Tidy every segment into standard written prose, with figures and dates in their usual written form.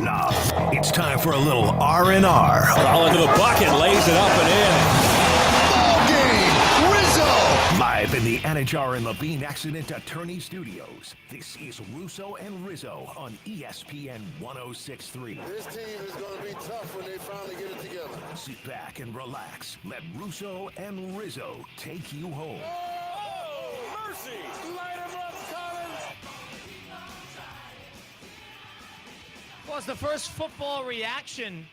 Now, it's time for a little R&R. All into the bucket, lays it up and in. Ball game, Rizzo! Live in the Anajar and Levine Accident Attorney Studios, this is Russo and Rizzo on ESPN 106.3. This team is going to be tough when they finally get it together. Sit back and relax. Let Russo and Rizzo take you home. Oh, mercy! Light him up, Colin! Was the first football reaction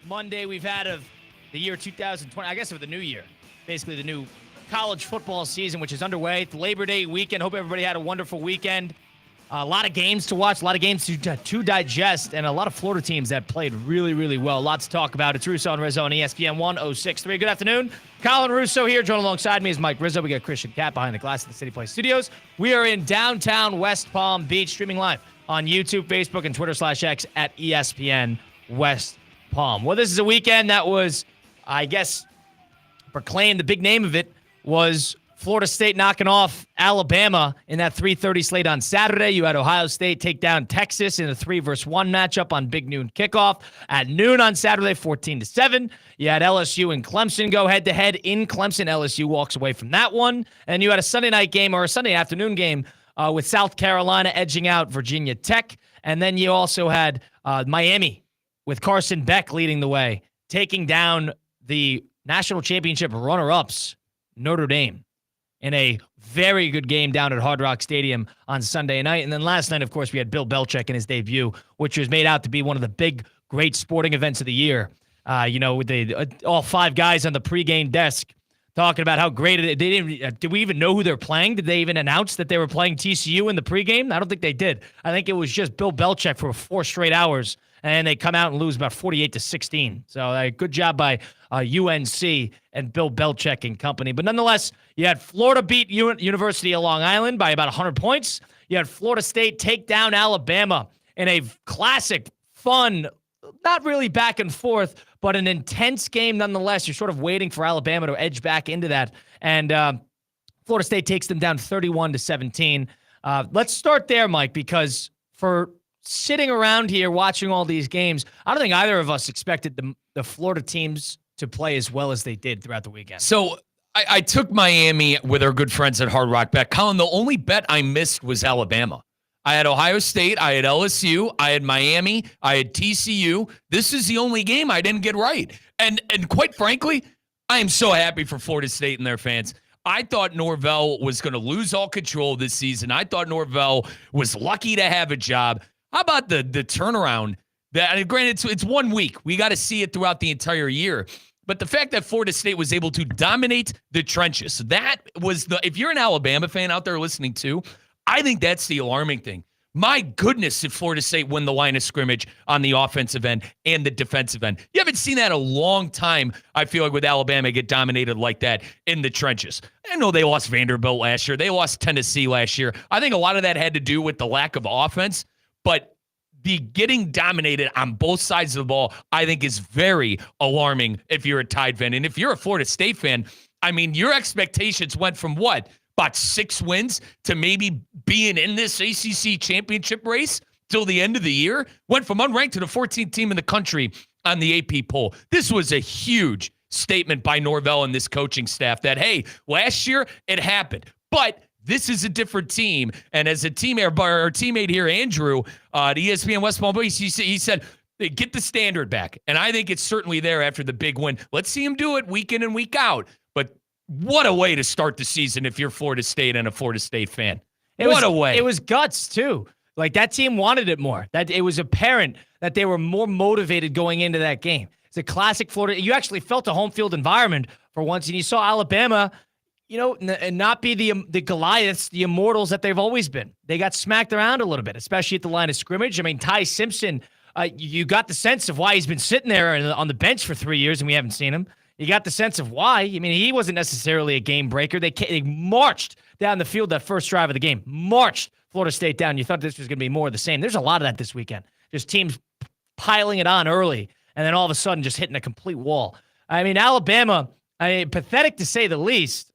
Monday we've had of the year 2020, I guess of the new year, basically the new college football season, which is underway. It's Labor Day weekend. Hope everybody had a wonderful weekend. A lot of games to watch, a lot of games to digest, and a lot of Florida teams that played really, really well. Lots to talk about. It's Russo and Rizzo on ESPN 106.3. Good afternoon. Colin Russo here. Joined alongside me is Mike Rizzo. We got Christian Cat behind the glass at the City Place Studios. We are in downtown West Palm Beach, streaming live on YouTube, Facebook, and Twitter/X at ESPN West Palm. Well, this is a weekend that was, I guess, proclaimed, the big name of it was Florida State knocking off Alabama in that 3:30 slate on Saturday. You had Ohio State take down Texas in a 3-versus-1 matchup on big noon kickoff. At noon on Saturday, 14-7. You had LSU and Clemson go head-to-head in Clemson. LSU walks away from that one. And you had a Sunday night game or a Sunday afternoon game with South Carolina edging out Virginia Tech. And then you also had Miami with Carson Beck leading the way, taking down the national championship runner-ups, Notre Dame, in a very good game down at Hard Rock Stadium on Sunday night. And then last night, of course, we had Bill Belichick in his debut, which was made out to be one of the big, great sporting events of the year. With all five guys on the pregame desk talking about how great it is. Did we even know who they're playing? Did they even announce that they were playing TCU in the pregame? I don't think they did. I think it was just Bill Belichick for 4 straight hours, and they come out and lose about 48-16. So good job by UNC and Bill Belichick and company. But nonetheless, you had Florida beat University of Long Island by about 100 points. You had Florida State take down Alabama in a classic, fun, not really back and forth, but an intense game nonetheless. You're sort of waiting for Alabama to edge back into that. And Florida State takes them down 31-17. Let's start there, Mike, because for sitting around here watching all these games, I don't think either of us expected the Florida teams to play as well as they did throughout the weekend. So I took Miami with our good friends at Hard Rock Bet. Colin, the only bet I missed was Alabama. I had Ohio State, I had LSU, I had Miami, I had TCU. This is the only game I didn't get right. And quite frankly, I am so happy for Florida State and their fans. I thought Norvell was going to lose all control this season. I thought Norvell was lucky to have a job. How about the turnaround? Granted, it's 1 week. We got to see it throughout the entire year. But the fact that Florida State was able to dominate the trenches, that was if you're an Alabama fan out there listening too, I think that's the alarming thing. My goodness, did Florida State win the line of scrimmage on the offensive end and the defensive end. You haven't seen that in a long time, I feel like, with Alabama get dominated like that in the trenches. I know they lost Vanderbilt last year. They lost Tennessee last year. I think a lot of that had to do with the lack of offense, but the getting dominated on both sides of the ball, I think, is very alarming if you're a Tide fan. And if you're a Florida State fan, I mean, your expectations went from what? About 6 wins to maybe being in this ACC championship race till the end of the year. Went from unranked to the 14th team in the country on the AP poll. This was a huge statement by Norvell and this coaching staff that, hey, last year it happened, but this is a different team. And as a teammate, our teammate here, Andrew, at ESPN West Palm Beach, he said, get the standard back. And I think it's certainly there after the big win. Let's see him do it week in and week out. But what a way to start the season if you're Florida State and a Florida State fan. What a way. It was guts, too. Like, that team wanted it more. That it was apparent that they were more motivated going into that game. It's a classic Florida. You actually felt a home field environment for once, and you saw Alabama, and not be the Goliaths, the immortals that they've always been. They got smacked around a little bit, especially at the line of scrimmage. I mean, Ty Simpson, you got the sense of why he's been sitting there on the bench for 3 years and we haven't seen him. You got the sense of why. I mean, he wasn't necessarily a game breaker. They marched down the field that first drive of the game, marched Florida State down. You thought this was going to be more of the same. There's a lot of that this weekend. Just teams piling it on early and then all of a sudden just hitting a complete wall. I mean, Alabama, pathetic to say the least.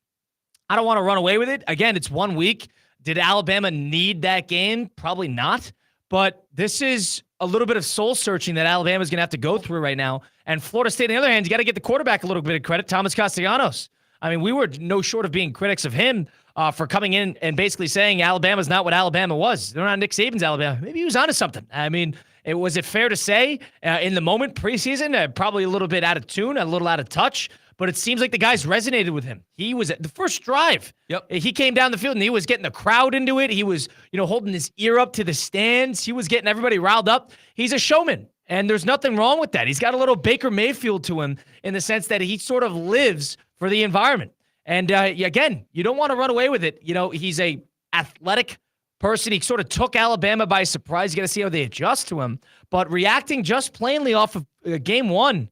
I don't want to run away with it. Again, it's 1 week. Did Alabama need that game? Probably not. But this is a little bit of soul searching that Alabama's going to have to go through right now. And Florida State, on the other hand, you got to get the quarterback a little bit of credit, Thomas Castellanos. I mean, we were no short of being critics of him for coming in and basically saying Alabama's not what Alabama was. They're not Nick Saban's Alabama. Maybe he was onto something. I mean, was it fair to say in the moment preseason, probably a little bit out of tune, a little out of touch, but it seems like the guys resonated with him. He was at the first drive. Yep. He came down the field and he was getting the crowd into it. He was, holding his ear up to the stands. He was getting everybody riled up. He's a showman, and there's nothing wrong with that. He's got a little Baker Mayfield to him in the sense that he sort of lives for the environment. And again, you don't want to run away with it. He's a athletic person. He sort of took Alabama by surprise. You got to see how they adjust to him. But reacting just plainly off of game one,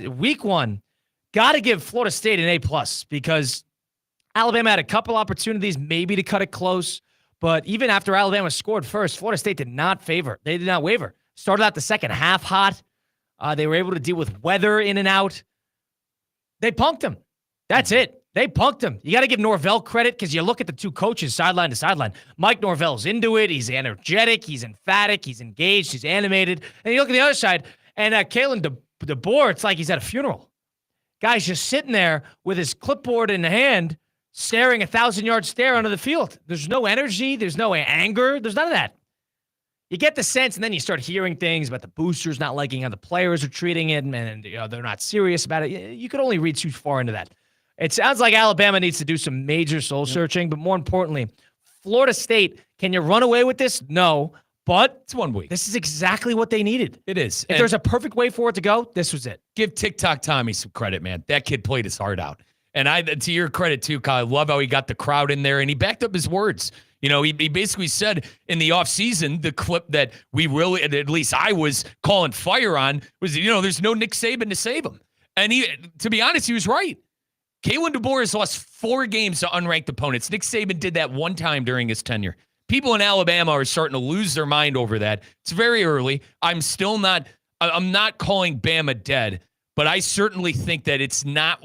week one, got to give Florida State an A+ because Alabama had a couple opportunities maybe to cut it close. But even after Alabama scored first, Florida State did not waver. Started out the second half hot. They were able to deal with weather in and out. They punked them. That's it. They punked him. You got to give Norvell credit because you look at the two coaches sideline to sideline. Mike Norvell's into it. He's energetic. He's emphatic. He's engaged. He's animated. And you look at the other side, and Kalen DeBoer, it's like he's at a funeral. Guy's just sitting there with his clipboard in the hand, staring 1,000-yard stare onto the field. There's no energy. There's no anger. There's none of that. You get the sense, and then you start hearing things about the boosters not liking how the players are treating it, and they're not serious about it. You could only read too far into that. It sounds like Alabama needs to do some major soul searching, but more importantly, Florida State, can you run away with this? No, but it's 1 week. This is exactly what they needed. It is. If there's a perfect way for it to go, this was it. Give TikTok Tommy some credit, man. That kid played his heart out. And to your credit, too, Kyle, I love how he got the crowd in there, and he backed up his words. He basically said in the offseason, the clip that we really, at least I was calling fire on, was, there's no Nick Saban to save him. And to be honest, he was right. Kalen DeBoer has lost 4 games to unranked opponents. Nick Saban did that one time during his tenure. People in Alabama are starting to lose their mind over that. It's very early. I'm not calling Bama dead, but I certainly think that it's not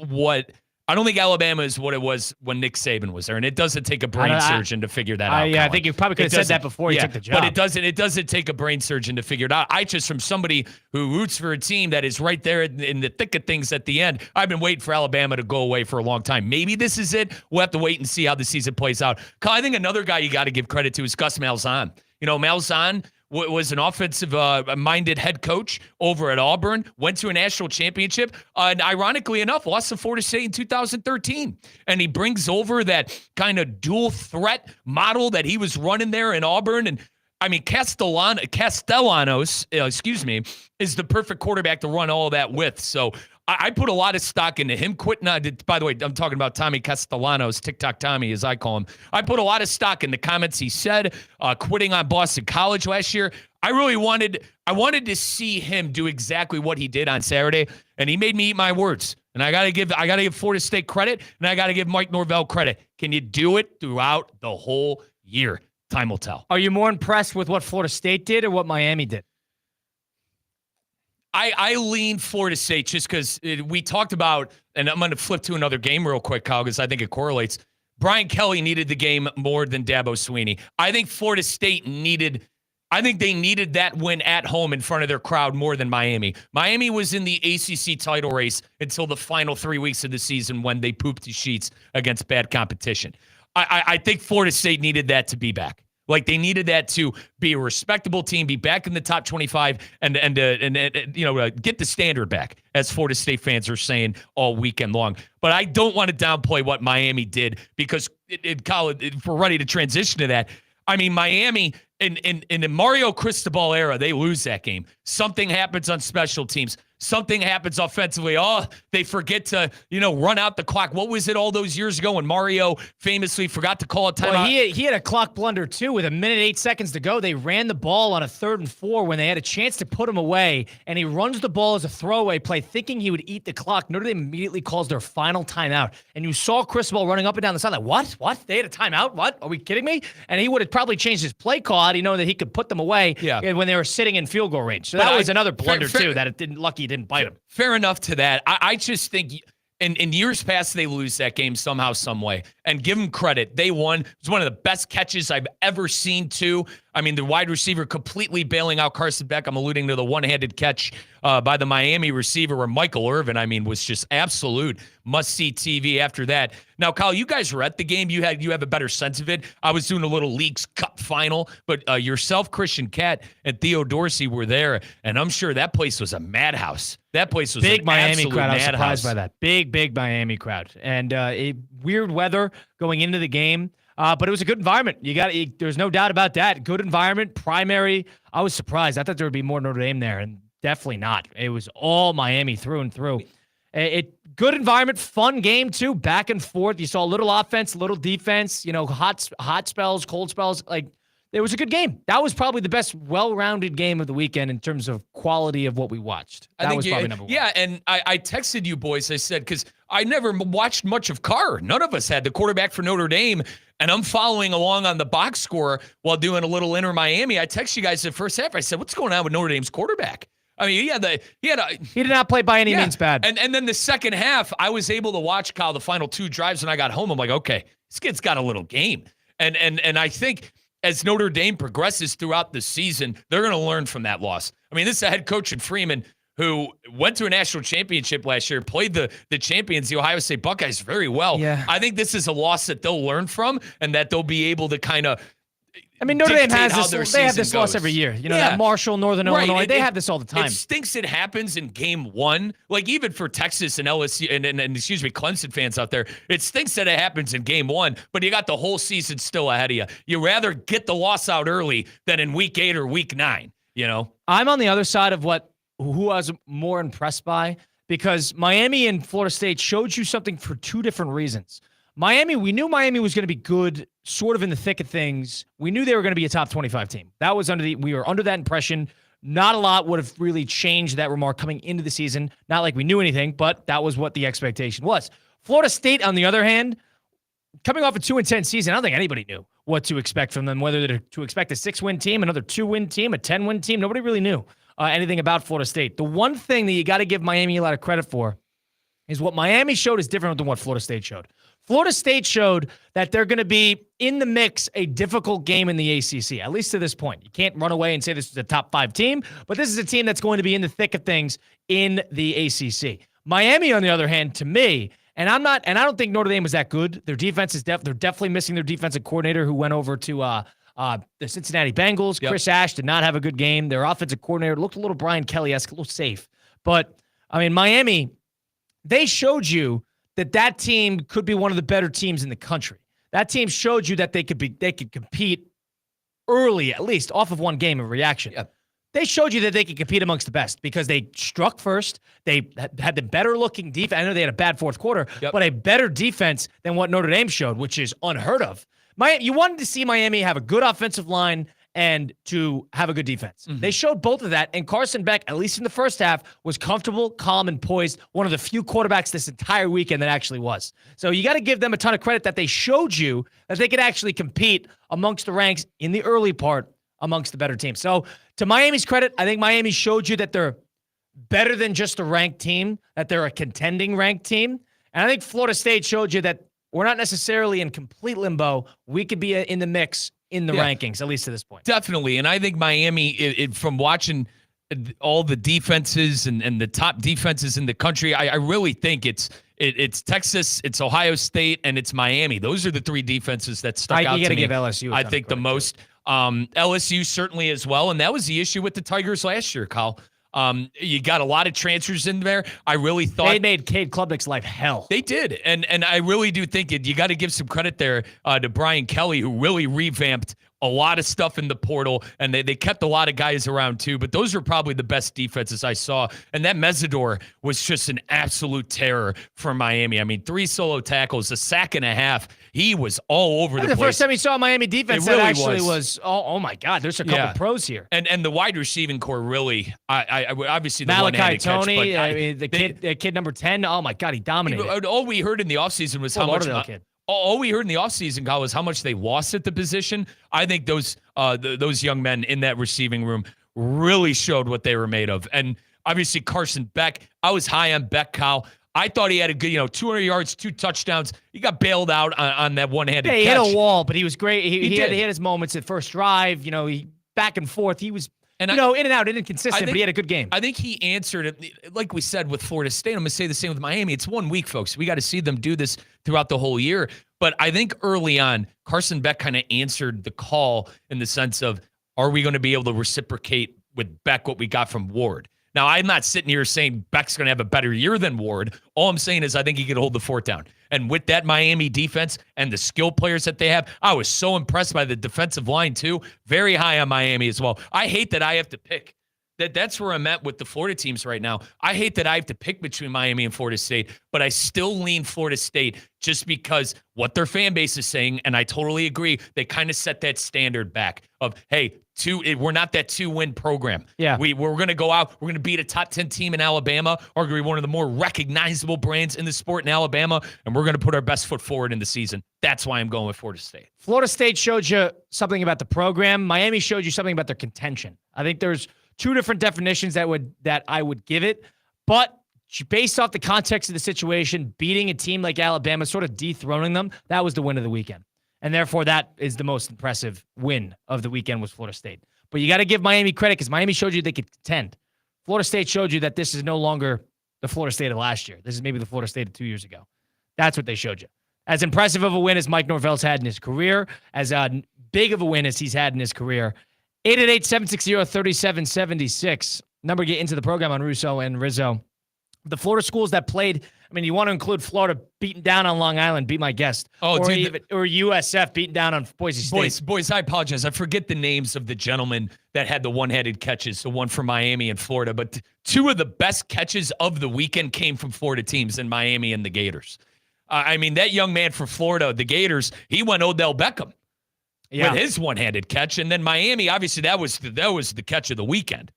I don't think Alabama is what it was when Nick Saban was there, and it doesn't take a brain surgeon to figure that out. I think you probably could have said that before you took the job. But it doesn't take a brain surgeon to figure it out. From somebody who roots for a team that is right there in the thick of things at the end, I've been waiting for Alabama to go away for a long time. Maybe this is it. We'll have to wait and see how the season plays out. I think another guy you got to give credit to is Gus Malzahn. Malzahn was an offensive-minded head coach over at Auburn, went to a national championship, and ironically enough, lost to Florida State in 2013. And he brings over that kind of dual threat model that he was running there in Auburn. And I mean, Castellanos, is the perfect quarterback to run all of that with. So I put a lot of stock into him quitting. By the way, I'm talking about Tommy Castellanos, TikTok Tommy, as I call him. I put a lot of stock in the comments he said, quitting on Boston College last year. I wanted to see him do exactly what he did on Saturday, and he made me eat my words. And I gotta give Florida State credit, and I gotta give Mike Norvell credit. Can you do it throughout the whole year? Time will tell. Are you more impressed with what Florida State did or what Miami did? I lean Florida State just because we talked about, and I'm going to flip to another game real quick, Kyle, because I think it correlates. Brian Kelly needed the game more than Dabo Swinney. I think Florida State needed that win at home in front of their crowd more than Miami. Miami was in the ACC title race until the final 3 weeks of the season when they pooped the sheets against bad competition. I think Florida State needed that to be back. Like, they needed that to be a respectable team, be back in the top 25, and get the standard back, as Florida State fans are saying all weekend long. But I don't want to downplay what Miami did, because if we're ready to transition to that, I mean, Miami, in the Mario Cristobal era, they lose that game. Something happens on special teams. Something happens offensively. Oh, they forget to, run out the clock. What was it all those years ago when Mario famously forgot to call a timeout? Well, he had a clock blunder, too. With 1:08 to go, they ran the ball on a 3rd and 4 when they had a chance to put him away, and he runs the ball as a throwaway play thinking he would eat the clock. Notre Dame immediately calls their final timeout, and you saw Cristobal running up and down the sideline. What? They had a timeout? What? Are we kidding me? And he would have probably changed his play call had he known that he could put them away when they were sitting in field goal range. So that was another blunder, too, that it didn't bite him. Fair enough to that. I just think in years past, they lose that game somehow, some way. And give them credit. They won. It was one of the best catches I've ever seen, too. I mean, the wide receiver completely bailing out Carson Beck. I'm alluding to the one-handed catch by the Miami receiver where Michael Irvin, I mean, was just absolute must-see TV after that. Now, Kyle, you guys were at the game. You have a better sense of it. I was doing a little Leagues Cup final, but yourself, Christian Cat, and Theo Dorsey were there, and I'm sure that place was a madhouse. That place was big an Miami absolute crowd. I was madhouse. surprised by that. Big Miami crowd, and weird weather going into the game. But it was a good environment. There's no doubt about that. Good environment, primary. I was surprised. I thought there would be more Notre Dame there, and definitely not. It was all Miami through and through. Good environment, fun game too, back and forth. You saw a little offense, little defense. Hot spells, cold spells. Like it was a good game. That was probably the best, well-rounded game of the weekend in terms of quality of what we watched. That was probably number one. Yeah, and I texted you boys. I said because I never watched much of Carr. None of us had the quarterback for Notre Dame. And I'm following along on the box score while doing a little Inter Miami. I text you guys the first half. I said, "What's going on with Notre Dame's quarterback?" I mean, he did not play by any means bad. And then the second half, I was able to watch Kyle the final 2 drives when I got home. I'm like, okay, this kid's got a little game. And I think as Notre Dame progresses throughout the season, they're going to learn from that loss. I mean, this is a head coach in Freeman who went to a national championship last year, played the champions, the Ohio State Buckeyes, very well. Yeah. I think this is a loss that they'll learn from and that they'll be able to kind of Notre Dame has this. They have this loss every year. That Marshall, Northern Illinois, they have this all the time. It stinks it happens in game 1. Like even for Texas and LSU and Clemson fans out there, it stinks that it happens in game 1, but you got the whole season still ahead of you. You rather get the loss out early than in week 8 or week 9, I'm on the other side of who I was more impressed by, because Miami and Florida State showed you something for 2 different reasons. We knew Miami was going to be good, sort of in the thick of things. We knew they were going to be a top 25 team. We were under that impression. Not a lot would have really changed that remark coming into the season. Not like we knew anything, but that was what the expectation was. Florida State, on the other hand, coming off a 2-10 season, I don't think anybody knew what to expect from them, whether to expect a 6-win team, another 2-win team, a 10-win team. Nobody really knew anything about Florida State. The one thing that you got to give Miami a lot of credit for is what Miami showed is different than what Florida State showed. Florida State showed that they're going to be in the mix, a difficult game in the ACC, at least to this point. You can't run away and say this is a top 5 team, but this is a team that's going to be in the thick of things in the ACC. Miami, on the other hand, to me, and I don't think Notre Dame was that good. Their defense is they're definitely missing their defensive coordinator who went over to the Cincinnati Bengals. Yep. Chris Ash did not have a good game. Their offensive coordinator looked a little Brian Kelly-esque, a little safe. But, I mean, Miami, they showed you that team could be one of the better teams in the country. That team showed you that they could compete early, at least, off of one game of reaction. Yep. They showed you that they could compete amongst the best because they struck first. They had the better-looking defense. I know they had a bad fourth quarter, but a better defense than what Notre Dame showed, which is unheard of. You wanted to see Miami have a good offensive line and to have a good defense. Mm-hmm. They showed both of that, and Carson Beck, at least in the first half, was comfortable, calm, and poised. One of the few quarterbacks this entire weekend that actually was. So you got to give them a ton of credit that they showed you that they could actually compete amongst the ranks in the early part amongst the better teams. So to Miami's credit, I think Miami showed you that they're better than just a ranked team, that they're a contending ranked team. And I think Florida State showed you that we're not necessarily in complete limbo. We could be in the mix in the rankings, at least to this point. Definitely. And I think Miami, from watching all the defenses and the top defenses in the country, I really think it's Texas, it's Ohio State, and it's Miami. Those are the 3 defenses that stuck out to me. You got to give LSU I think the most. LSU certainly as well, and that was the issue with the Tigers last year, Kyle. You got a lot of transfers in there. I really thought they made Cade Klubnik's life hell. They did, and I really do think you got to give some credit there to Brian Kelly, who really revamped a lot of stuff in the portal, and they kept a lot of guys around too. But those are probably the best defenses I saw. And that Mesidor was just an absolute terror for Miami. I mean, 3 solo tackles, a sack and a half. He was all over the place. The first time you saw Miami defense, really that actually was oh my God, there's a couple pros here. And the wide receiving core really, I obviously the Malachi Tony, catch, the kid number 10, oh my God, he dominated. All we heard in the offseason was how much. All we heard in the offseason, Kyle, was how much they lost at the position. I think those young men in that receiving room really showed what they were made of. And obviously Carson Beck, I was high on Beck, Kyle. I thought he had a good, 200 yards, 2 touchdowns. He got bailed out on that one-handed catch. He hit a wall, but he was great. He did. He had his moments at first drive. He back and forth. He was, in and out, inconsistent, but he had a good game. I think he answered it, like we said, with Florida State. I'm going to say the same with Miami. It's 1 week, folks. We got to see them do this throughout the whole year. But I think early on, Carson Beck kind of answered the call in the sense of, are we going to be able to reciprocate with Beck what we got from Ward? Now, I'm not sitting here saying Beck's going to have a better year than Ward. All I'm saying is I think he could hold the fort down. And with that Miami defense and the skill players that they have, I was so impressed by the defensive line, too. Very high on Miami as well. I hate that I have to pick. That's where I'm at with the Florida teams right now. I hate that I have to pick between Miami and Florida State, but I still lean Florida State just because what their fan base is saying, and I totally agree, they kind of set that standard back of, hey, we're not that 2-win program. Yeah. We're going to go out, we're going to beat a top 10 team in Alabama, arguably one of the more recognizable brands in the sport in Alabama, and we're going to put our best foot forward in the season. That's why I'm going with Florida State. Florida State showed you something about the program. Miami showed you something about their contention. I think there's 2 different definitions that I would give it, but based off the context of the situation, beating a team like Alabama, sort of dethroning them, that was the win of the weekend. And therefore, that is the most impressive win of the weekend was Florida State. But you got to give Miami credit because Miami showed you they could contend. Florida State showed you that this is no longer the Florida State of last year. This is maybe the Florida State of 2 years ago. That's what they showed you. As impressive of a win as Mike Norvell's had in his career, as big of a win as he's had in his career, 888-760-3776. Number to get into the program on Russo and Rizzo. The Florida schools that played, you want to include Florida beating down on Long Island, be my guest. Oh, or dude, or USF beating down on Boise State. Boys, I apologize. I forget the names of the gentlemen that had the one-handed catches, the one from Miami and Florida. But 2 of the best catches of the weekend came from Florida teams in Miami and the Gators. That young man from Florida, the Gators, he went Odell Beckham. With his one-handed catch. And then Miami, obviously, that was the catch of the weekend.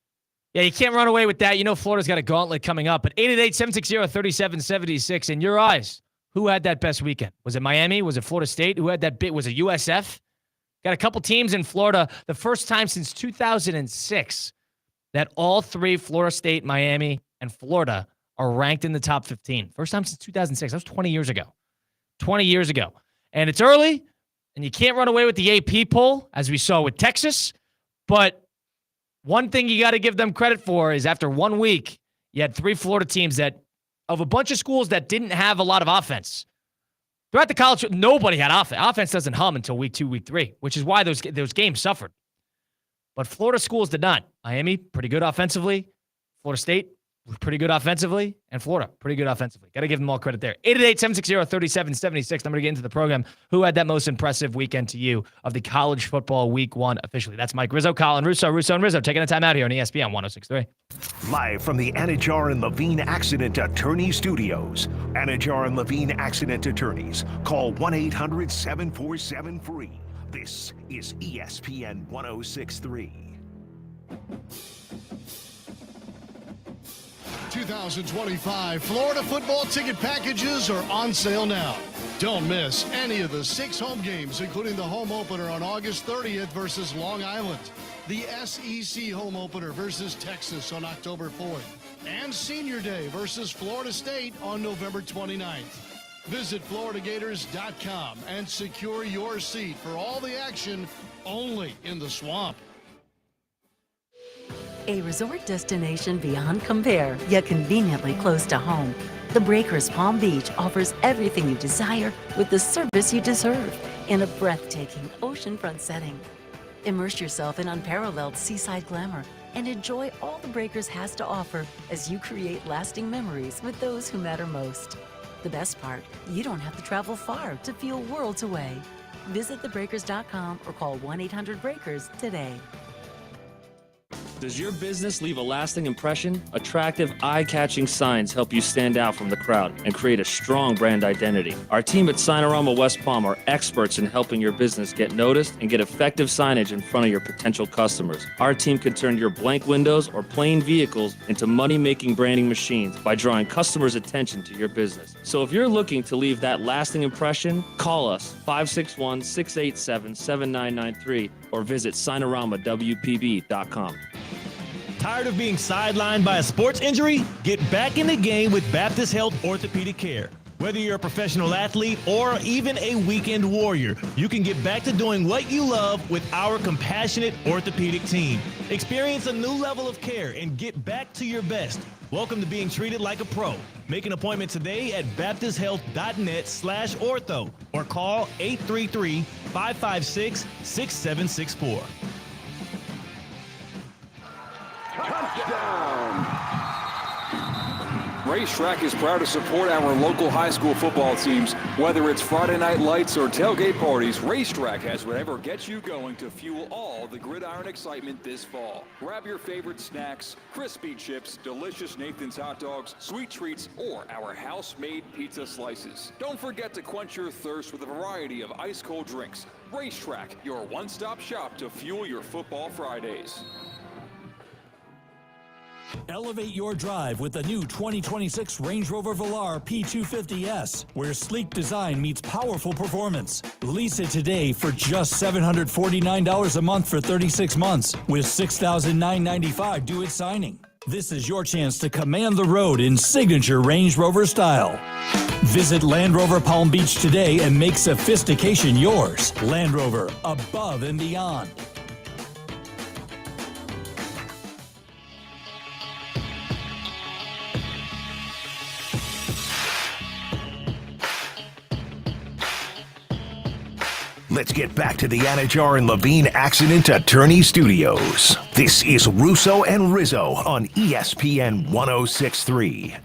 Yeah, you can't run away with that. Florida's got a gauntlet coming up. But 888-760-3776. In your eyes, who had that best weekend? Was it Miami? Was it Florida State? Who had that bit? Was it USF? Got a couple teams in Florida. The first time since 2006 that all 3, Florida State, Miami, and Florida, are ranked in the top 15. First time since 2006. That was 20 years ago. 20 years ago. And it's early. And you can't run away with the AP poll, as we saw with Texas. But one thing you got to give them credit for is after 1 week, you had 3 Florida teams that, of a bunch of schools that didn't have a lot of offense. Throughout the college, nobody had offense. Offense doesn't hum until week 2, week 3, which is why those games suffered. But Florida schools did not. Miami, pretty good offensively. Florida State, pretty good offensively. And Florida, pretty good offensively. Got to give them all credit there. 888-760-3776. I'm going to get into the program. Who had that most impressive weekend to you of the college football week 1 officially? That's Mike Rizzo, Colin Russo, and Rizzo taking a time out here on ESPN 106.3. Live from the Anajar and Levine Accident Attorney Studios. Anajar and Levine Accident Attorneys. Call 1-800-747-FREE. This is ESPN 106.3. 2025 Florida football ticket packages are on sale now. Don't miss any of the 6 home games, including the home opener on August 30th versus Long Island, the SEC home opener versus Texas on October 4th, and Senior Day versus Florida State on November 29th. Visit FloridaGators.com and secure your seat for all the action only in the Swamp. A resort destination beyond compare, yet conveniently close to home. The Breakers Palm Beach offers everything you desire with the service you deserve in a breathtaking oceanfront setting. Immerse yourself in unparalleled seaside glamour and enjoy all the Breakers has to offer as you create lasting memories with those who matter most. The best part, you don't have to travel far to feel worlds away. Visit thebreakers.com or call 1-800-BREAKERS today. Does your business leave a lasting impression? Attractive, eye-catching signs help you stand out from the crowd and create a strong brand identity. Our team at Signorama West Palm are experts in helping your business get noticed and get effective signage in front of your potential customers. Our team can turn your blank windows or plain vehicles into money-making branding machines by drawing customers' attention to your business. So if you're looking to leave that lasting impression, call us 561-687-7993 or visit signoramawpb.com. Tired of being sidelined by a sports injury? Get back in the game with Baptist Health Orthopedic Care. Whether you're a professional athlete or even a weekend warrior, you can get back to doing what you love with our compassionate orthopedic team. Experience a new level of care and get back to your best. Welcome to being treated like a pro. Make an appointment today at baptisthealth.net/ortho or call 833-556-6764. Racetrack is proud to support our local high school football teams. Whether it's Friday night lights or tailgate parties, Racetrack has whatever gets you going to fuel all the gridiron excitement this fall. Grab your favorite snacks, crispy chips, delicious Nathan's hot dogs, sweet treats, or our house-made pizza slices. Don't forget to quench your thirst with a variety of ice-cold drinks. Racetrack, your one-stop shop to fuel your football Fridays. Elevate your drive with the new 2026 Range Rover Velar P250S, where sleek design meets powerful performance. Lease it today for just $749 a month for 36 months, with $6,995 due at signing. This is your chance to command the road in signature Range Rover style. Visit Land Rover Palm Beach today and make sophistication yours. Land Rover, above and beyond. Let's get back to the Anajar and Levine Accident Attorney Studios. This is Russo and Rizzo on ESPN 106.3.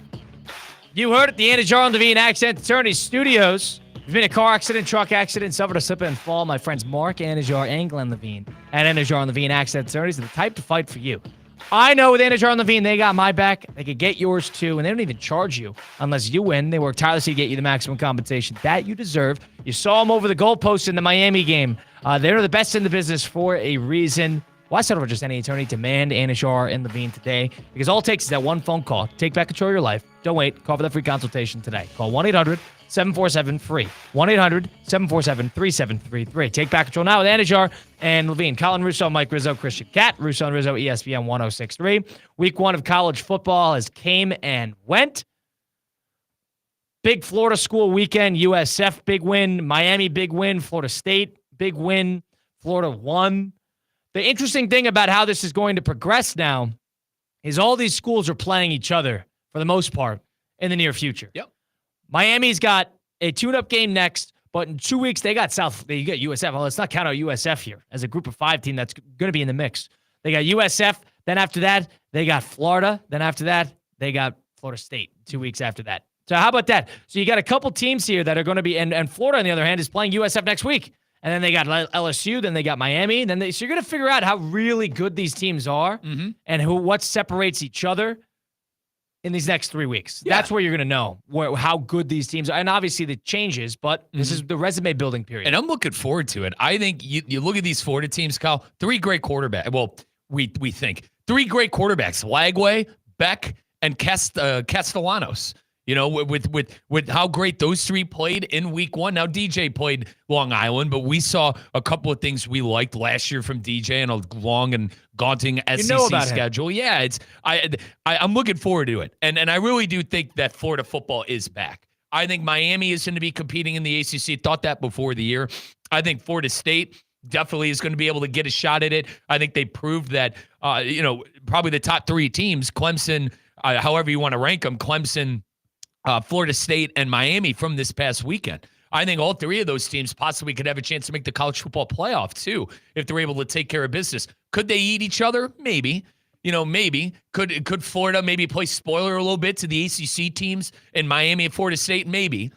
You heard it, the Anajar and Levine Accident Attorney Studios. There's been a car accident, truck accident, suffered a slip and fall. My friends Mark Anajar and Glenn Levine at Anajar and Levine Accident Attorneys are the type to fight for you. I know with Anajar and Levine, they got my back. They could get yours too, and they don't even charge you unless you win. They work tirelessly to get you the maximum compensation that you deserve. You saw them over the goalpost in the Miami game. They're the best in the business for a reason. Why settle for just any attorney? Demand Anajar and Levine today, because all it takes is that one phone call. Take back control of your life. Don't wait. Call for the free consultation today. Call 1-800-747-FREE. 1-800-747-3733. Take back control now with Anajar and Levine. Colin Russo, Mike Rizzo, Christian Cat. Russo and Rizzo, ESPN 106.3. Week 1 of college football has came and went. Big Florida school weekend. USF, big win. Miami, big win. Florida State, big win. Florida won. The interesting thing about how this is going to progress now is all these schools are playing each other for the most part in the near future. Yep. Miami's got a tune-up game next, but in 2 weeks they got USF. Well, let's not count out USF here as a group of 5 team that's going to be in the mix. They got USF. Then after that, they got Florida. Then after that, they got Florida State 2 weeks after that. So how about that? So you got a couple teams here that are going to be, and Florida, on the other hand, is playing USF next week. And then they got LSU, then they got Miami. So you're going to figure out how really good these teams are and what separates each other in these next 3 weeks. Yeah. That's where you're going to know how good these teams are. And obviously the changes, but this is the resume building period. And I'm looking forward to it. I think you look at these Florida teams, Kyle, 3 great quarterbacks. Well, we think 3 great quarterbacks, Lagway, Beck, and Castellanos. You know, with how great those 3 played in week 1. Now, DJ played Long Island, but we saw a couple of things we liked last year from DJ and a long and daunting SEC schedule. Him. Yeah, I'm looking forward to it. And I really do think that Florida football is back. I think Miami is going to be competing in the ACC. Thought that before the year. I think Florida State definitely is going to be able to get a shot at it. I think they proved that, probably the top 3 teams, Clemson, however you want to rank them, Clemson, Florida State, and Miami from this past weekend. I think all 3 of those teams possibly could have a chance to make the college football playoff, too, if they're able to take care of business. Could they eat each other? Maybe. Maybe. Could Florida maybe play spoiler a little bit to the ACC teams in Miami and Florida State? Maybe.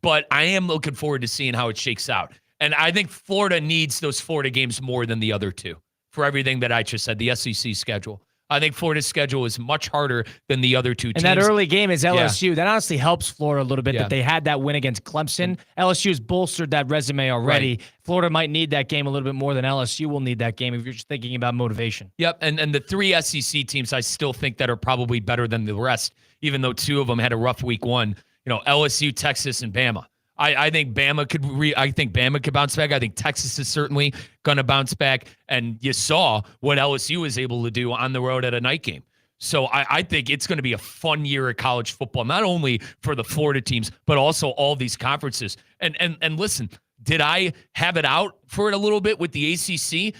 But I am looking forward to seeing how it shakes out. And I think Florida needs those Florida games more than the other 2 for everything that I just said, the SEC schedule. I think Florida's schedule is much harder than the other 2 teams. And that early game is LSU. Yeah. That honestly helps Florida a little bit that they had that win against Clemson. LSU has bolstered that resume already. Right. Florida might need that game a little bit more than LSU will need that game if you're just thinking about motivation. Yep, and the 3 SEC teams I still think that are probably better than the rest, even though 2 of them had a rough week 1. LSU, Texas, and Bama. I think Bama could bounce back. I think Texas is certainly going to bounce back. And you saw what LSU was able to do on the road at a night game. So I think it's going to be a fun year of college football, not only for the Florida teams, but also all these conferences. And listen, did I have it out for it a little bit with the ACC?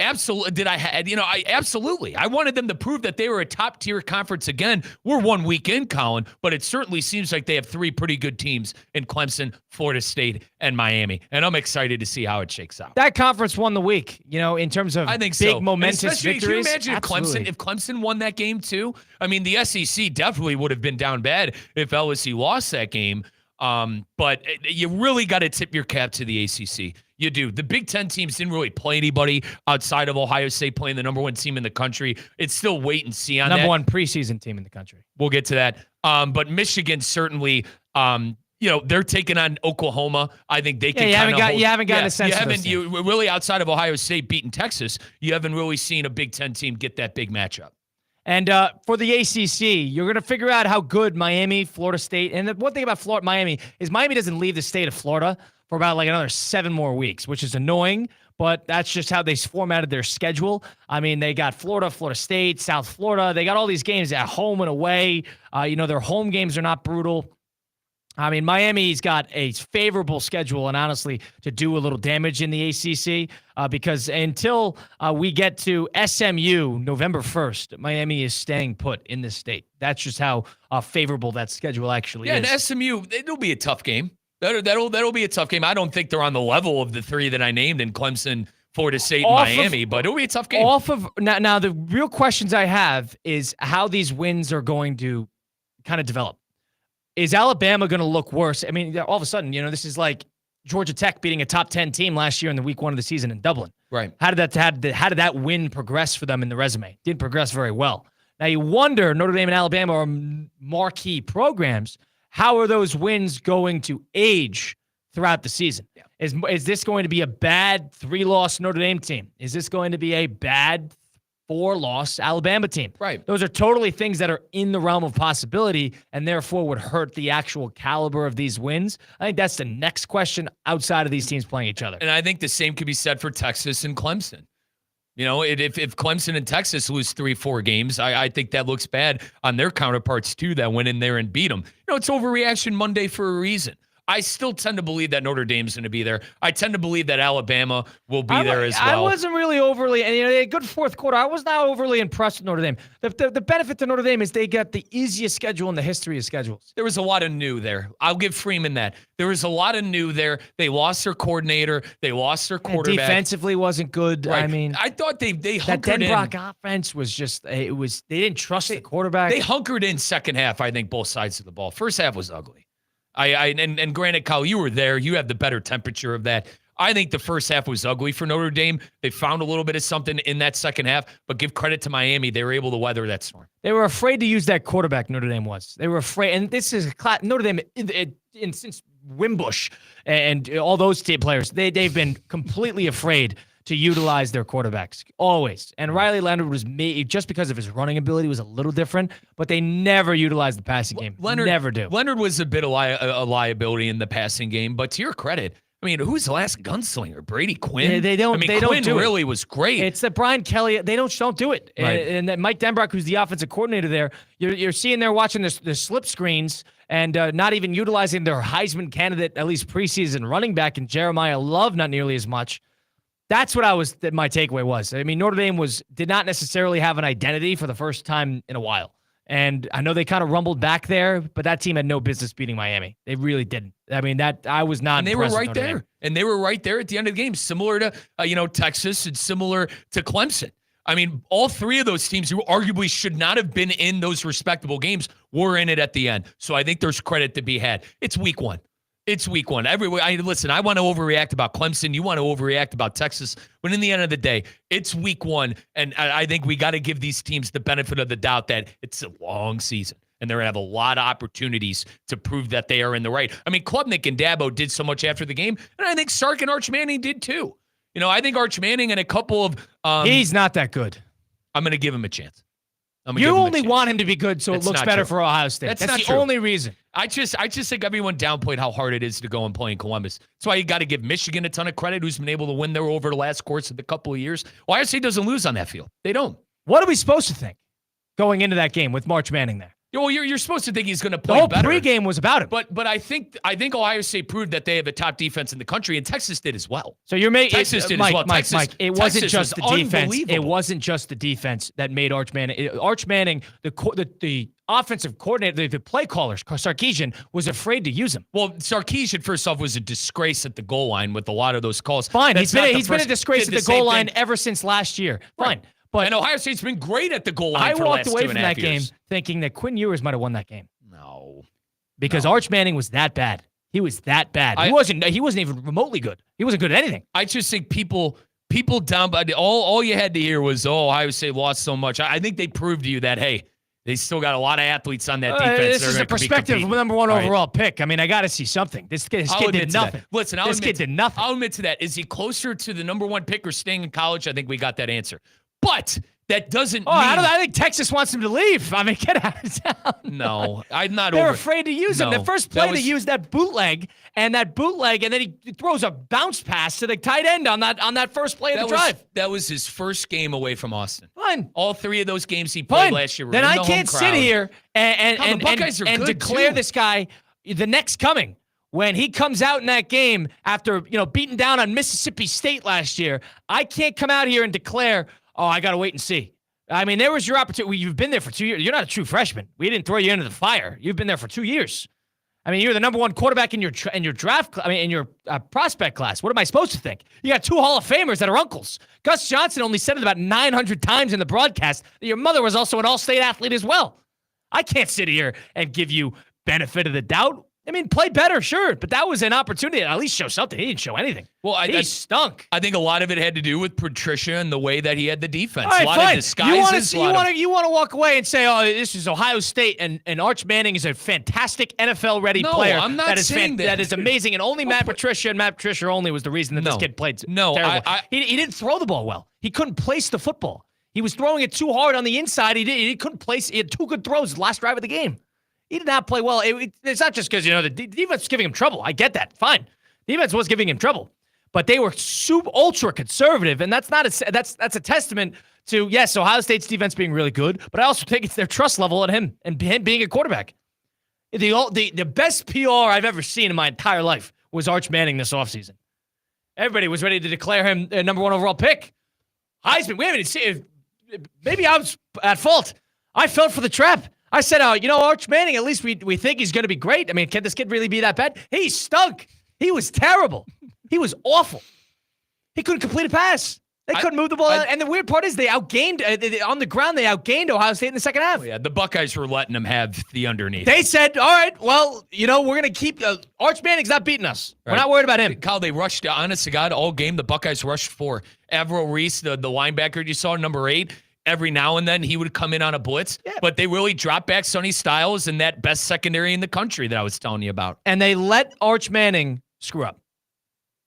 Absolutely. Absolutely. I wanted them to prove that they were a top tier conference again. We're 1 week in, Colin, but it certainly seems like they have 3 pretty good teams in Clemson, Florida State, and Miami. And I'm excited to see how it shakes out. That conference won the week, in terms of I think big momentous victories. Can you imagine if Clemson won that game too? I mean, the SEC definitely would have been down bad if LSU lost that game. But you really got to tip your cap to the ACC. You do. The Big Ten teams didn't really play anybody outside of Ohio State playing the number 1 team in the country. It's still wait and see on number that. 1 preseason team in the country. We'll get to that. But Michigan certainly, they're taking on Oklahoma. I think they can. You haven't gotten a sense. You really outside of Ohio State beating Texas. You haven't really seen a Big Ten team get that big matchup. And for the ACC, you're going to figure out how good Miami, Florida State, and the one thing about Miami is Miami doesn't leave the state of Florida for about another 7 more weeks, which is annoying, but that's just how they formatted their schedule. I mean, they got Florida, Florida State, South Florida. They got all these games at home and away. Their home games are not brutal. I mean, Miami's got a favorable schedule and honestly to do a little damage in the ACC because until we get to SMU November 1st, Miami is staying put in this state. That's just how favorable that schedule actually is. Yeah, and SMU, it'll be a tough game. That'll be a tough game. I don't think they're on the level of the 3 that I named in Clemson, Florida State, and Miami, but it'll be a tough game. Now, the real questions I have is how these wins are going to kind of develop. Is Alabama going to look worse? I mean, all of a sudden, this is like Georgia Tech beating a top 10 team last year in the week 1 of the season in Dublin. Right. How did that win progress for them in the resume? Didn't progress very well. Now you wonder, Notre Dame and Alabama are marquee programs. How are those wins going to age throughout the season? Yeah. Is this going to be a bad 3-loss Notre Dame team? Is this going to be a bad 4-loss Alabama team? Right. Those are totally things that are in the realm of possibility and therefore would hurt the actual caliber of these wins. I think that's the next question outside of these teams playing each other. And I think the same could be said for Texas and Clemson. If Clemson and Texas lose 3-4 games, I think that looks bad on their counterparts too that went in there and beat them. It's overreaction Monday for a reason. I still tend to believe that Notre Dame's going to be there. I tend to believe that Alabama will be there as well. I wasn't really overly, and they had a good fourth quarter. I was not overly impressed with Notre Dame. The benefit to Notre Dame is they got the easiest schedule in the history of schedules. There was a lot of new there. I'll give Freeman that. There was a lot of new there. They lost their coordinator. They lost their quarterback. And defensively wasn't good. Right. I mean, I thought they hunkered that in. Denbrock offense was just they didn't trust the quarterback. They hunkered in second half. I think both sides of the ball. First half was ugly. And granted, Kyle, you were there. You have the better temperature of that. I think the first half was ugly for Notre Dame. They found a little bit of something in that second half, but give credit to Miami. They were able to weather that storm. They were afraid to use that quarterback, Notre Dame was. They were afraid. And this is Notre Dame since Wimbush and all those team players. They've been completely afraid to utilize their quarterbacks, always. And Riley Leonard was just because of his running ability was a little different, but they never utilized the passing game. Never do. Leonard was a bit of a liability in the passing game, but to your credit, I mean, who's the last gunslinger? Brady Quinn? They don't. Quinn do really was great. It's that Brian Kelly. They don't do it. Right. And that Mike Denbrock, who's the offensive coordinator there, you're seeing they're watching the slip screens and not even utilizing their Heisman candidate, at least preseason running back, and Jeremiah Love not nearly as much. That's what my takeaway was. I mean, Notre Dame did not necessarily have an identity for the first time in a while. And I know they kind of rumbled back there, but that team had no business beating Miami. They really didn't. I mean, I was not. And they were right there. And they were right there at the end of the game, similar to Texas and similar to Clemson. I mean, all 3 of those teams who arguably should not have been in those respectable games were in it at the end. So I think there's credit to be had. It's week 1. It's week 1. Listen, I want to overreact about Clemson. You want to overreact about Texas. But in the end of the day, it's week 1. And I think we got to give these teams the benefit of the doubt that it's a long season. And they're going to have a lot of opportunities to prove that they are in the right. I mean, Klubnik and Dabo did so much after the game. And I think Sark and Arch Manning did too. I think Arch Manning and a couple of... he's not that good. I'm going to give him a chance. You only want him to be good so That's it looks not better true. for Ohio State. That's That's not the true. only reason. I just think everyone downplayed how hard it is to go and play in Columbus. That's why you got to give Michigan a ton of credit, who's been able to win there over the last course of the couple of years. Ohio State doesn't lose on that field. They don't. What are we supposed to think going into that game with March Manning there? Well, you're supposed to think he's going to The play whole better. pregame was about him. But I think Ohio State proved that they have a top defense in the country, and Texas did as well. So you're making Texas did Mike, as well. Mike, it wasn't Texas just the was defense. It unbelievable. wasn't just the defense that made Arch Manning. Arch Manning, the offensive coordinator, the play caller, Sarkisian, was afraid to use him. Well, Sarkisian, first off, was a disgrace at the goal line with a lot of those calls. Fine, That's he's been not a disgrace at did the goal same line thing. ever since last year. Fine. Right. But And Ohio State's been great at the goal line I for the walked last away 2.5 from that game years. thinking that Quinn Ewers might have won that game. No. Because Arch Manning was that bad. He was that bad. He wasn't even remotely good. He wasn't good at anything. I just think people down by all you had to hear was, Ohio State lost so much. I think they proved to you that, hey, they still got a lot of athletes on that defense. This They're is gonna a be perspective of competing. number one All right. overall pick. I mean, I got to see something. This kid I'll admit did to that. nothing. Listen, This kid did nothing. I'll admit to that. Is he closer to the number one pick or staying in college? I think we got that answer. But that doesn't mean... I think Texas wants him to leave. I mean, get out of town. No, I'm not They're over. afraid to use him. No, The first that play, they used that bootleg, and then he throws a bounce pass to the tight end on that first play of the drive. That was his first game away from Austin. Fine. All three of those games he played Fine. last year were Then in I the can't home sit crowd. here and the Buckeyes are good, declare too. this guy the next coming. When he comes out in that game after beating down on Mississippi State last year, I can't come out here and declare, I got to wait and see. I mean, there was your opportunity. You've been there for 2 years. You're not a true freshman. We didn't throw you into the fire. You've been there for 2 years. I mean, you're the number one quarterback in your draft. In your prospect class. What am I supposed to think? You got 2 Hall of Famers that are uncles. Gus Johnson only said it about 900 times in the broadcast that your mother was also an all-state athlete as well. I can't sit here and give you benefit of the doubt. I mean, play better, sure, but that was an opportunity to at least show something. He didn't show anything. Well, he stunk. I think a lot of it had to do with Patricia and the way that he had the defense. All right, a lot fine. of disguises. You want to walk away and say, this is Ohio State, and Arch Manning is a fantastic NFL-ready player. I'm not that is saying that. That is amazing, and only Matt Patricia and Matt Patricia only was the reason that this kid played terrible. He didn't throw the ball well. He couldn't place the football. He was throwing it too hard on the inside. He couldn't place. He had 2 good throws the last drive of the game. He did not play well. It's not just because, the defense was giving him trouble. I get that. Fine. Defense was giving him trouble. But they were ultra conservative, and that's a testament to, yes, Ohio State's defense being really good, but I also think it's their trust level in him and him being a quarterback. The best PR I've ever seen in my entire life was Arch Manning this offseason. Everybody was ready to declare him a number one overall pick. Heisman, we haven't seen it. Maybe I was at fault. I fell for the trap. I said, Arch Manning, at least we think he's going to be great. I mean, can this kid really be that bad? He stunk. He was terrible. He was awful. He couldn't complete a pass. They couldn't move the ball. And the weird part is they outgained, on the ground, they outgained Ohio State in the second half. Yeah, the Buckeyes were letting them have the underneath. They said, all right, well, we're going to keep Arch Manning's not beating us. Right. We're not worried about him. Kyle, they rushed, honest to God, all game, the Buckeyes rushed for Avril Reese, the linebacker you saw, number 8. Every now and then he would come in on a blitz, but they really dropped back Sonny Styles and that best secondary in the country that I was telling you about. And they let Arch Manning screw up.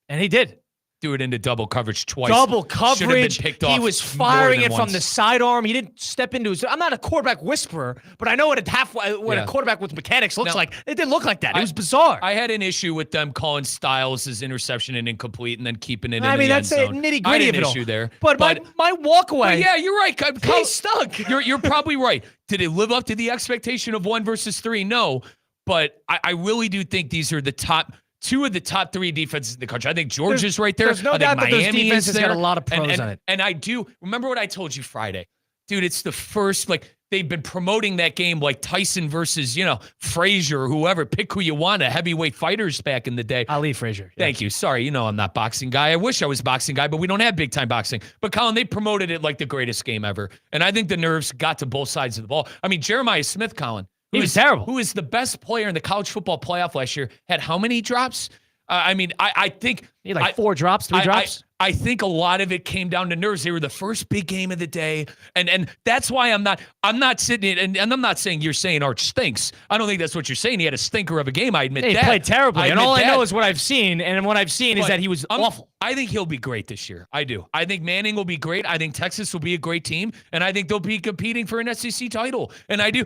And he did. Do it into double coverage twice. Double coverage. Been picked he off was firing it once. from the sidearm. He didn't step into his. I'm not a quarterback whisperer, but I know what a quarterback with mechanics looks like. It didn't look like that. It was bizarre. I had an issue with them calling Styles' interception an incomplete and then keeping it in the that's end zone. the nitty gritty of it all. Issue there. But my walk away. Yeah, you're right. He stunk. You're probably right. Did it live up to the expectation of 1 versus 3? No. But I really do think these are the top. 2 of the top 3 defenses in the country. I think Georgia's right there. There's no I think doubt that those Miami defenses is there. got a lot of pros on it. And I do remember what I told you Friday. Dude, it's the first, they've been promoting that game like Tyson versus, Frazier or whoever. Pick who you want, heavyweight fighters back in the day. Ali Frazier. Thank you. Sorry, I'm not a boxing guy. I wish I was a boxing guy, but we don't have big-time boxing. But, Colin, they promoted it like the greatest game ever. And I think the nerves got to both sides of the ball. I mean, Jeremiah Smith, Colin. He was terrible. Who is the best player in the college football playoff last year, had how many drops? I think He had like 4 drops, 3 drops. I think a lot of it came down to nerves. They were the first big game of the day, and that's why I'm not sitting and I'm not saying you're saying Arch stinks. I don't think that's what you're saying. He had a stinker of a game. I admit he that. played terribly, and all I know is what I've seen, and what I've seen is But that he was awful. I think he'll be great this year. I do. I think Manning will be great. I think Texas will be a great team, and I think they'll be competing for an SEC title. And I do.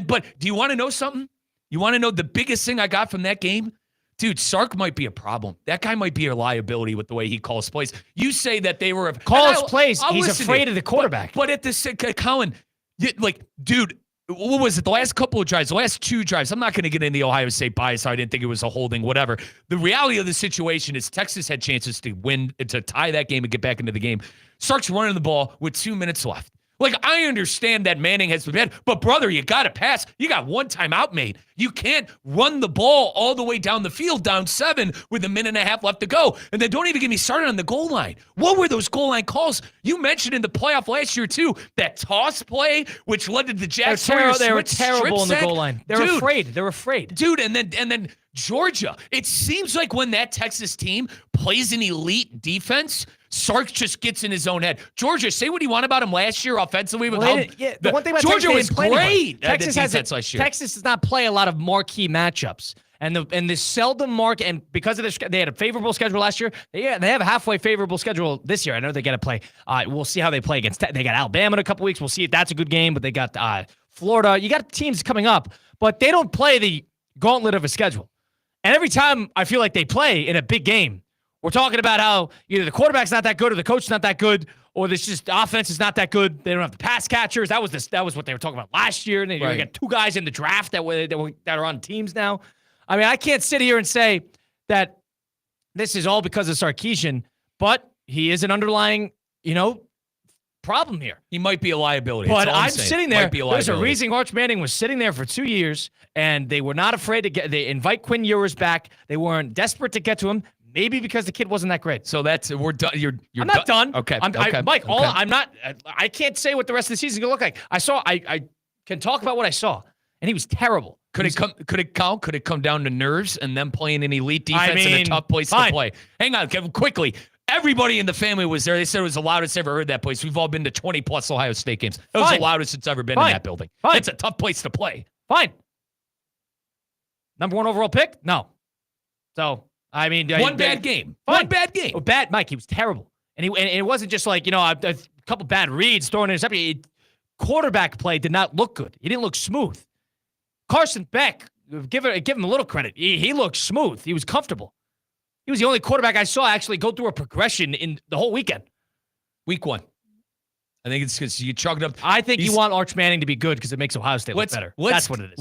But do you want to know something? You want to know the biggest thing I got from that game? Dude, Sark might be a problem. That guy might be a liability with the way he calls plays. You say that they were calls plays. He's afraid of the quarterback. But at the Colin, dude, what was it? The last couple of drives, the last 2 drives. I'm not going to get in the Ohio State bias. I didn't think it was a holding, whatever. The reality of the situation is Texas had chances to win, to tie that game and get back into the game. Sark's running the ball with 2 minutes left. Like, I understand that Manning has been bad, but brother, you got to pass. You got 1 timeout made. You can't run the ball all the way down the field, down 7 with 1.5 minutes left to go. And then don't even get me started on the goal line. What were those goal line calls? You mentioned in the playoff last year, too, that toss play, which led to the Jack Sawyer They were strip terrible in the sack. goal line. They're afraid. They're afraid. Dude, and then Georgia. It seems like when that Texas team plays an elite defense, Sark just gets in his own head. Georgia, say what you want about him last year offensively. The one thing about Georgia Texas, was great. Texas last year. Texas does not play a lot of marquee matchups. And the seldom and because of this, they had a favorable schedule last year. They have a halfway favorable schedule this year. I know they got to play. We'll see how they play against. They got Alabama in a couple weeks. We'll see if that's a good game. But they got Florida. You got teams coming up, but they don't play the gauntlet of a schedule. And every time I feel like they play in a big game, we're talking about how either the quarterback's not that good or the coach's not that good or this just offense is not that good. They don't have the pass catchers. That was what they were talking about last year. And you got 2 guys in the draft that are on teams now. I mean, I can't sit here and say that this is all because of Sarkisian, but he is an underlying, problem here. He might be a liability. But I'm sitting there. There's a reason reason Arch Manning was sitting there for 2 years, and they were not afraid to they invite Quinn Ewers back. They weren't desperate to get to him. Maybe because the kid wasn't that great. So we're done. I'm not done. Okay. Mike, I'm not. I can't say what the rest of the season is going to look like. I can talk about what I saw, and he was terrible. Could it come down to nerves and them playing an elite defense in a tough place to play? Hang on, Kevin, quickly. Everybody in the family was there. They said it was the loudest ever heard that place. We've all been to 20-plus Ohio State games. It was the loudest it's ever been in that building. It's a tough place to play. Fine. Number 1 overall pick? No. So, I mean. One bad game. Fine. One bad game. Bad, Mike. He was terrible. And it wasn't just like, a couple bad reads, throwing an interception. Quarterback play did not look good. He didn't look smooth. Carson Beck, give him a little credit. He looked smooth. He was comfortable. He was the only quarterback I saw actually go through a progression in the whole weekend. Week 1. I think it's because you chalk it up. I think you want Arch Manning to be good because it makes Ohio State look better. That's what it is.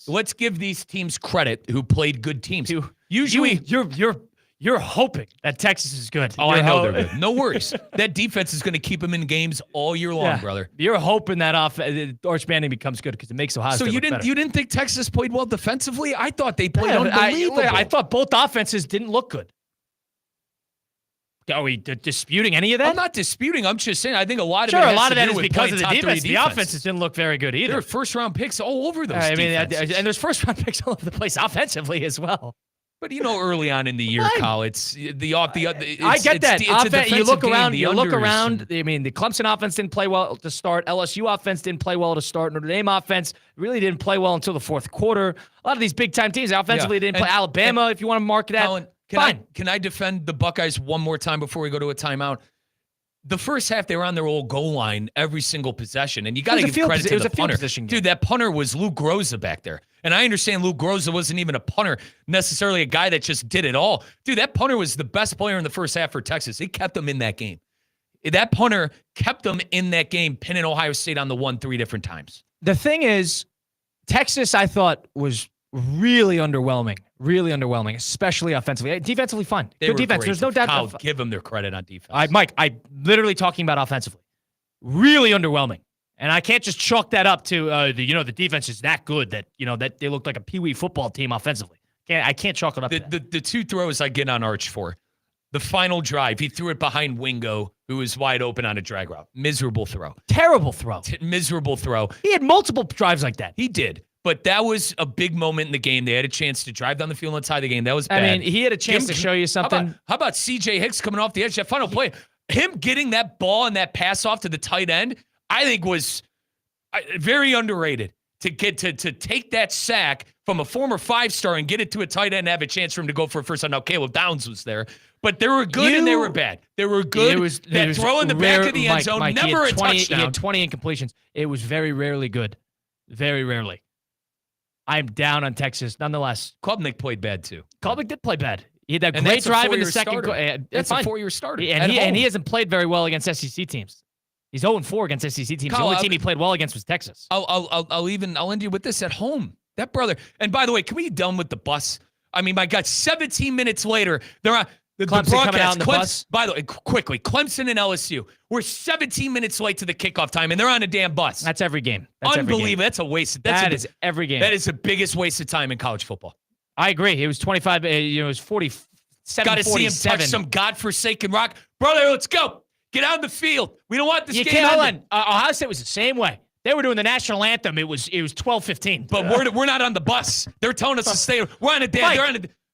Let's give these teams credit who played good teams. Usually, you're hoping that Texas is good. Oh, I know they're good. No worries. That defense is going to keep them in games all year long, brother. You're hoping that Arch Manning becomes good because it makes Ohio State look better. So you didn't think Texas played well defensively? I thought they played unbelievable. I thought both offenses didn't look good. Are we disputing any of that? I'm not disputing. I'm just saying I think a lot of that is because of the defense. The offenses didn't look very good either. There are first-round picks all over those defenses. And there's first-round picks all over the place offensively as well. But early on in the year, Kyle, it's the I get that. You look around. I mean, the Clemson offense didn't play well to start. LSU offense didn't play well to start. Notre Dame offense really didn't play well until the fourth quarter. A lot of these big-time teams offensively didn't play. Alabama, if you want to mark that. Colin, can I defend the Buckeyes one more time before we go to a timeout? The first half, they were on their old goal line every single possession, and you got to give credit to the punter. Dude, that punter was Luke Groza back there. And I understand Luke Groza wasn't even a punter, necessarily a guy that just did it all. Dude, that punter was the best player in the first half for Texas. He kept them in that game. That punter kept them in that game, pinning Ohio State on the 1 3 different times. The thing is, Texas, I thought, was really underwhelming, especially offensively. Defensively, fine. Good defense. There's no doubt. I'll give them their credit on defense. Mike, I'm literally talking about offensively. Really underwhelming. And I can't just chalk that up to the defense is that good that that they looked like a peewee football team offensively. I can't chalk it up. The 2 throws I get on Arch for. The final drive, he threw it behind Wingo, who was wide open on a drag route. Miserable throw. Terrible throw. Miserable throw. He had multiple drives like that. He did. But that was a big moment in the game. They had a chance to drive down the field and tie the game. That was bad. I mean, he had a chance to show you something. How about C.J. Hicks coming off the edge? That final play, him getting that ball and that pass off to the tight end, I think was very underrated. To get to take that sack from a former 5-star and get it to a tight end and have a chance for him to go for a first down. Now, Caleb Downs was there, but they were good and they were bad. They were good. That throw in the back of the end zone, Mike, never a touchdown. He had 20 incompletions. It was very rarely good. Very rarely. I'm down on Texas. Nonetheless, Klubnik played bad too. Klubnik did play bad. He had that great drive in the second quarter. That's a 4-year starter. And he hasn't played very well against SEC teams. He's 0-4 against SEC teams. The only team he played well against was Texas. I'll end you with this at home. That brother. And by the way, can we be done with the bus? I mean, my God, 17 minutes later, they're on the Clemson coming out on the bus. By the way, quickly, Clemson and LSU. We're 17 minutes late to the kickoff time, and they're on a damn bus. That's every game. Unbelievable. That's a waste. That is every game. That is the biggest waste of time in college football. I agree. It was 25. It was 47. Got to see him touch some godforsaken rock, brother. Let's go. Get out of the field. We don't want this game. Hold on. Ohio State was the same way. They were doing the national anthem. It was 12:15. But we're not on the bus. They're telling us to stay. We're on a damn.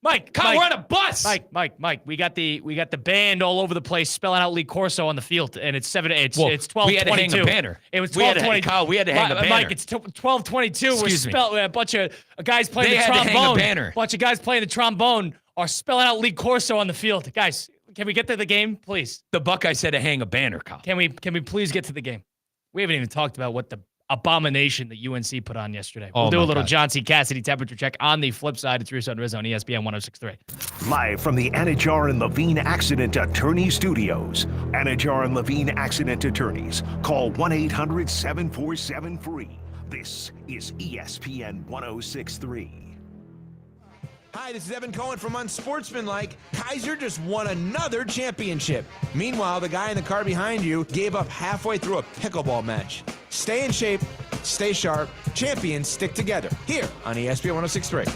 Mike, we're on a bus. Mike. We got the band all over the place spelling out Lee Corso on the field, and it's 12:22. We had to hang a banner. It was 12:22. Kyle, we had to hang a banner. Mike, it's 12:22. We're a bunch of guys playing the trombone. They had to hang a banner. A bunch of guys playing the trombone are spelling out Lee Corso on the field. Guys, can we get to the game, please? The Buckeyes said to hang a banner, Kyle. Can we please get to the game? We haven't even talked about what the abomination that UNC put on yesterday. We'll do a little John C. Cassidy temperature check on the flip side. It's Russo Rizzo on ESPN 106.3. Live from the Anajar and Levine Accident Attorney Studios. Anajar and Levine Accident Attorneys. Call 1-800-747-FREE. This is ESPN 106.3. Hi, this is Evan Cohen from Unsportsmanlike. Kaiser just won another championship. Meanwhile, the guy in the car behind you gave up halfway through a pickleball match. Stay in shape, stay sharp, champions stick together. Here on ESPN 106.3.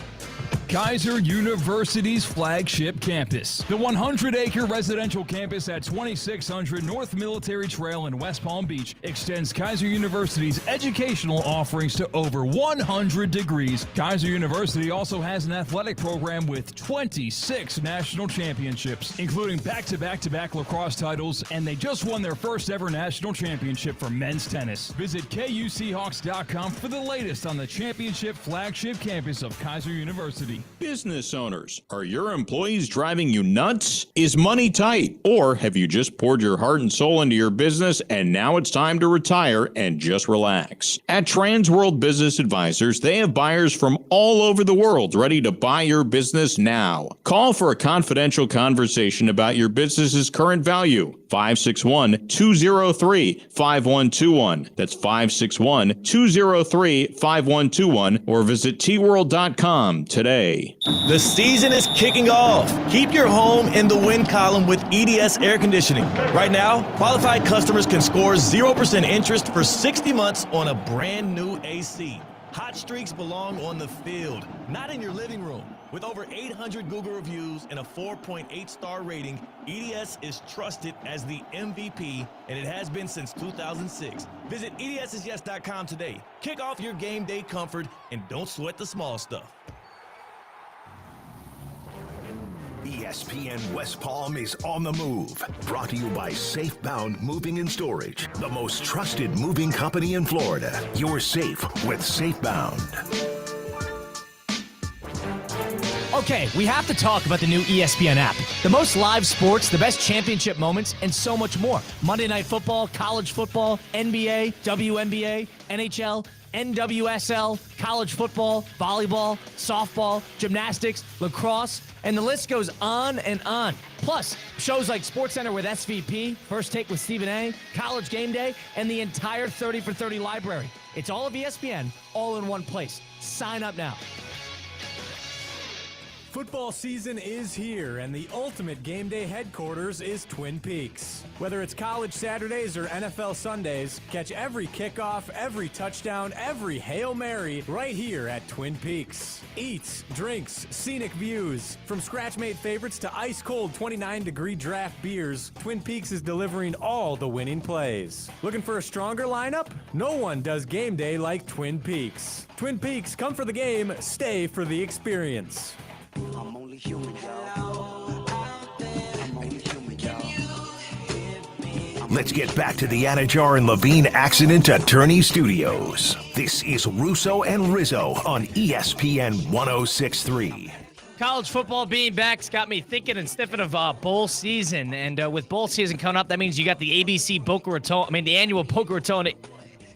Kaiser University's flagship campus. The 100-acre residential campus at 2600 North Military Trail in West Palm Beach extends Kaiser University's educational offerings to over 100 degrees. Kaiser University also has an athletic program with 26 national championships, including back-to-back-to-back lacrosse titles, and they just won their first ever national championship for men's tennis. Visit KUCHawks.com for the latest on the championship flagship campus of Kaiser University. Business owners, are your employees driving you nuts? Is money tight? Or have you just poured your heart and soul into your business and now it's time to retire and just relax? At Transworld Business Advisors, they have buyers from all over the world ready to buy your business now. Call for a confidential conversation about your business's current value. 561-203-5121. That's 561-203-5121 or visit tworld.com today. The season is kicking off. Keep your home in the win column with EDS Air Conditioning. Right now, qualified customers can score 0% interest for 60 months on a brand new AC. Hot streaks belong on the field, not in your living room. With over 800 Google reviews and a 4.8-star rating, EDS is trusted as the MVP, and it has been since 2006. Visit EDSIsyes.com today. Kick off your game day comfort, and don't sweat the small stuff. ESPN West Palm is on the move. Brought to you by Safebound Moving and Storage, the most trusted moving company in Florida. You're safe with Safebound. Okay, we have to talk about the new ESPN app. The most live sports, the best championship moments, and so much more. Monday Night Football, college football, NBA, WNBA, NHL, NWSL, college football, volleyball, softball, gymnastics, lacrosse, and the list goes on and on. Plus, shows like SportsCenter with SVP, First Take with Stephen A., College Game Day, and the entire 30 for 30 library. It's all of ESPN, all in one place. Sign up now. Football season is here, and the ultimate game day headquarters is Twin Peaks. Whether it's college Saturdays or NFL Sundays, catch every kickoff, every touchdown, every Hail Mary right here at Twin Peaks. Eats, drinks, scenic views. From scratch-made favorites to ice-cold 29-degree draft beers, Twin Peaks is delivering all the winning plays. Looking for a stronger lineup? No one does game day like Twin Peaks. Twin Peaks, come for the game, stay for the experience. I'm only human, y'all. I'm only human, y'all. Let's get back to the Anajar and Levine Accident Attorney Studios. This is Russo and Rizzo on ESPN 106.3. College football being back's got me thinking and sniffing of bowl season. And with bowl season coming up, that means you got the ABC the annual Boca Raton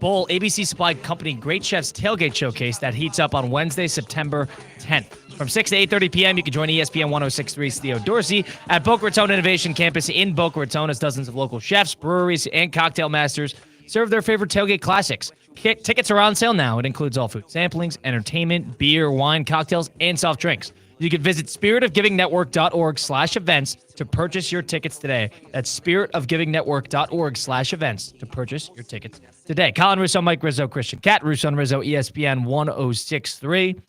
Bowl ABC Supply Company Great Chefs Tailgate Showcase that heats up on Wednesday, September 10th. From 6 to 8:30 p.m., you can join ESPN 106.3's Theo Dorsey at Boca Raton Innovation Campus in Boca Raton as dozens of local chefs, breweries, and cocktail masters serve their favorite tailgate classics. Tickets are on sale now. It includes all food samplings, entertainment, beer, wine, cocktails, and soft drinks. You can visit spiritofgivingnetwork.org/events to purchase your tickets today. That's spiritofgivingnetwork.org/events to purchase your tickets today. Colin Russo, Mike Rizzo, Christian Cat, Russo and Rizzo, ESPN 106.3.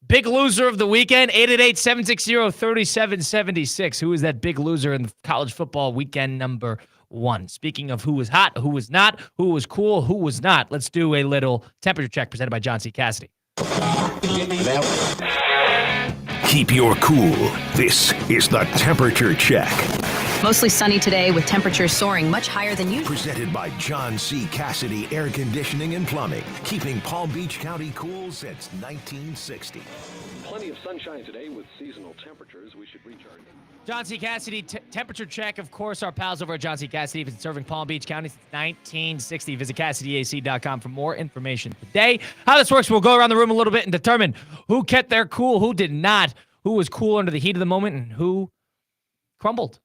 Big loser of the weekend, 888-760-3776. Who is that big loser in college football weekend number one? Speaking of who was hot, who was not, who was cool, who was not, let's do a little temperature check presented by John C. Cassidy. Keep your cool. This is the Temperature Check. Mostly sunny today with temperatures soaring much higher than usual. Presented by John C. Cassidy Air Conditioning and Plumbing, keeping Palm Beach County cool since 1960. Plenty of sunshine today with seasonal temperatures. We should reach our... John C. Cassidy, temperature check. Of course, our pals over at John C. Cassidy have been serving Palm Beach County since 1960. Visit CassidyAC.com for more information today. How this works, we'll go around the room a little bit and determine who kept their cool, who did not, who was cool under the heat of the moment, and who crumbled.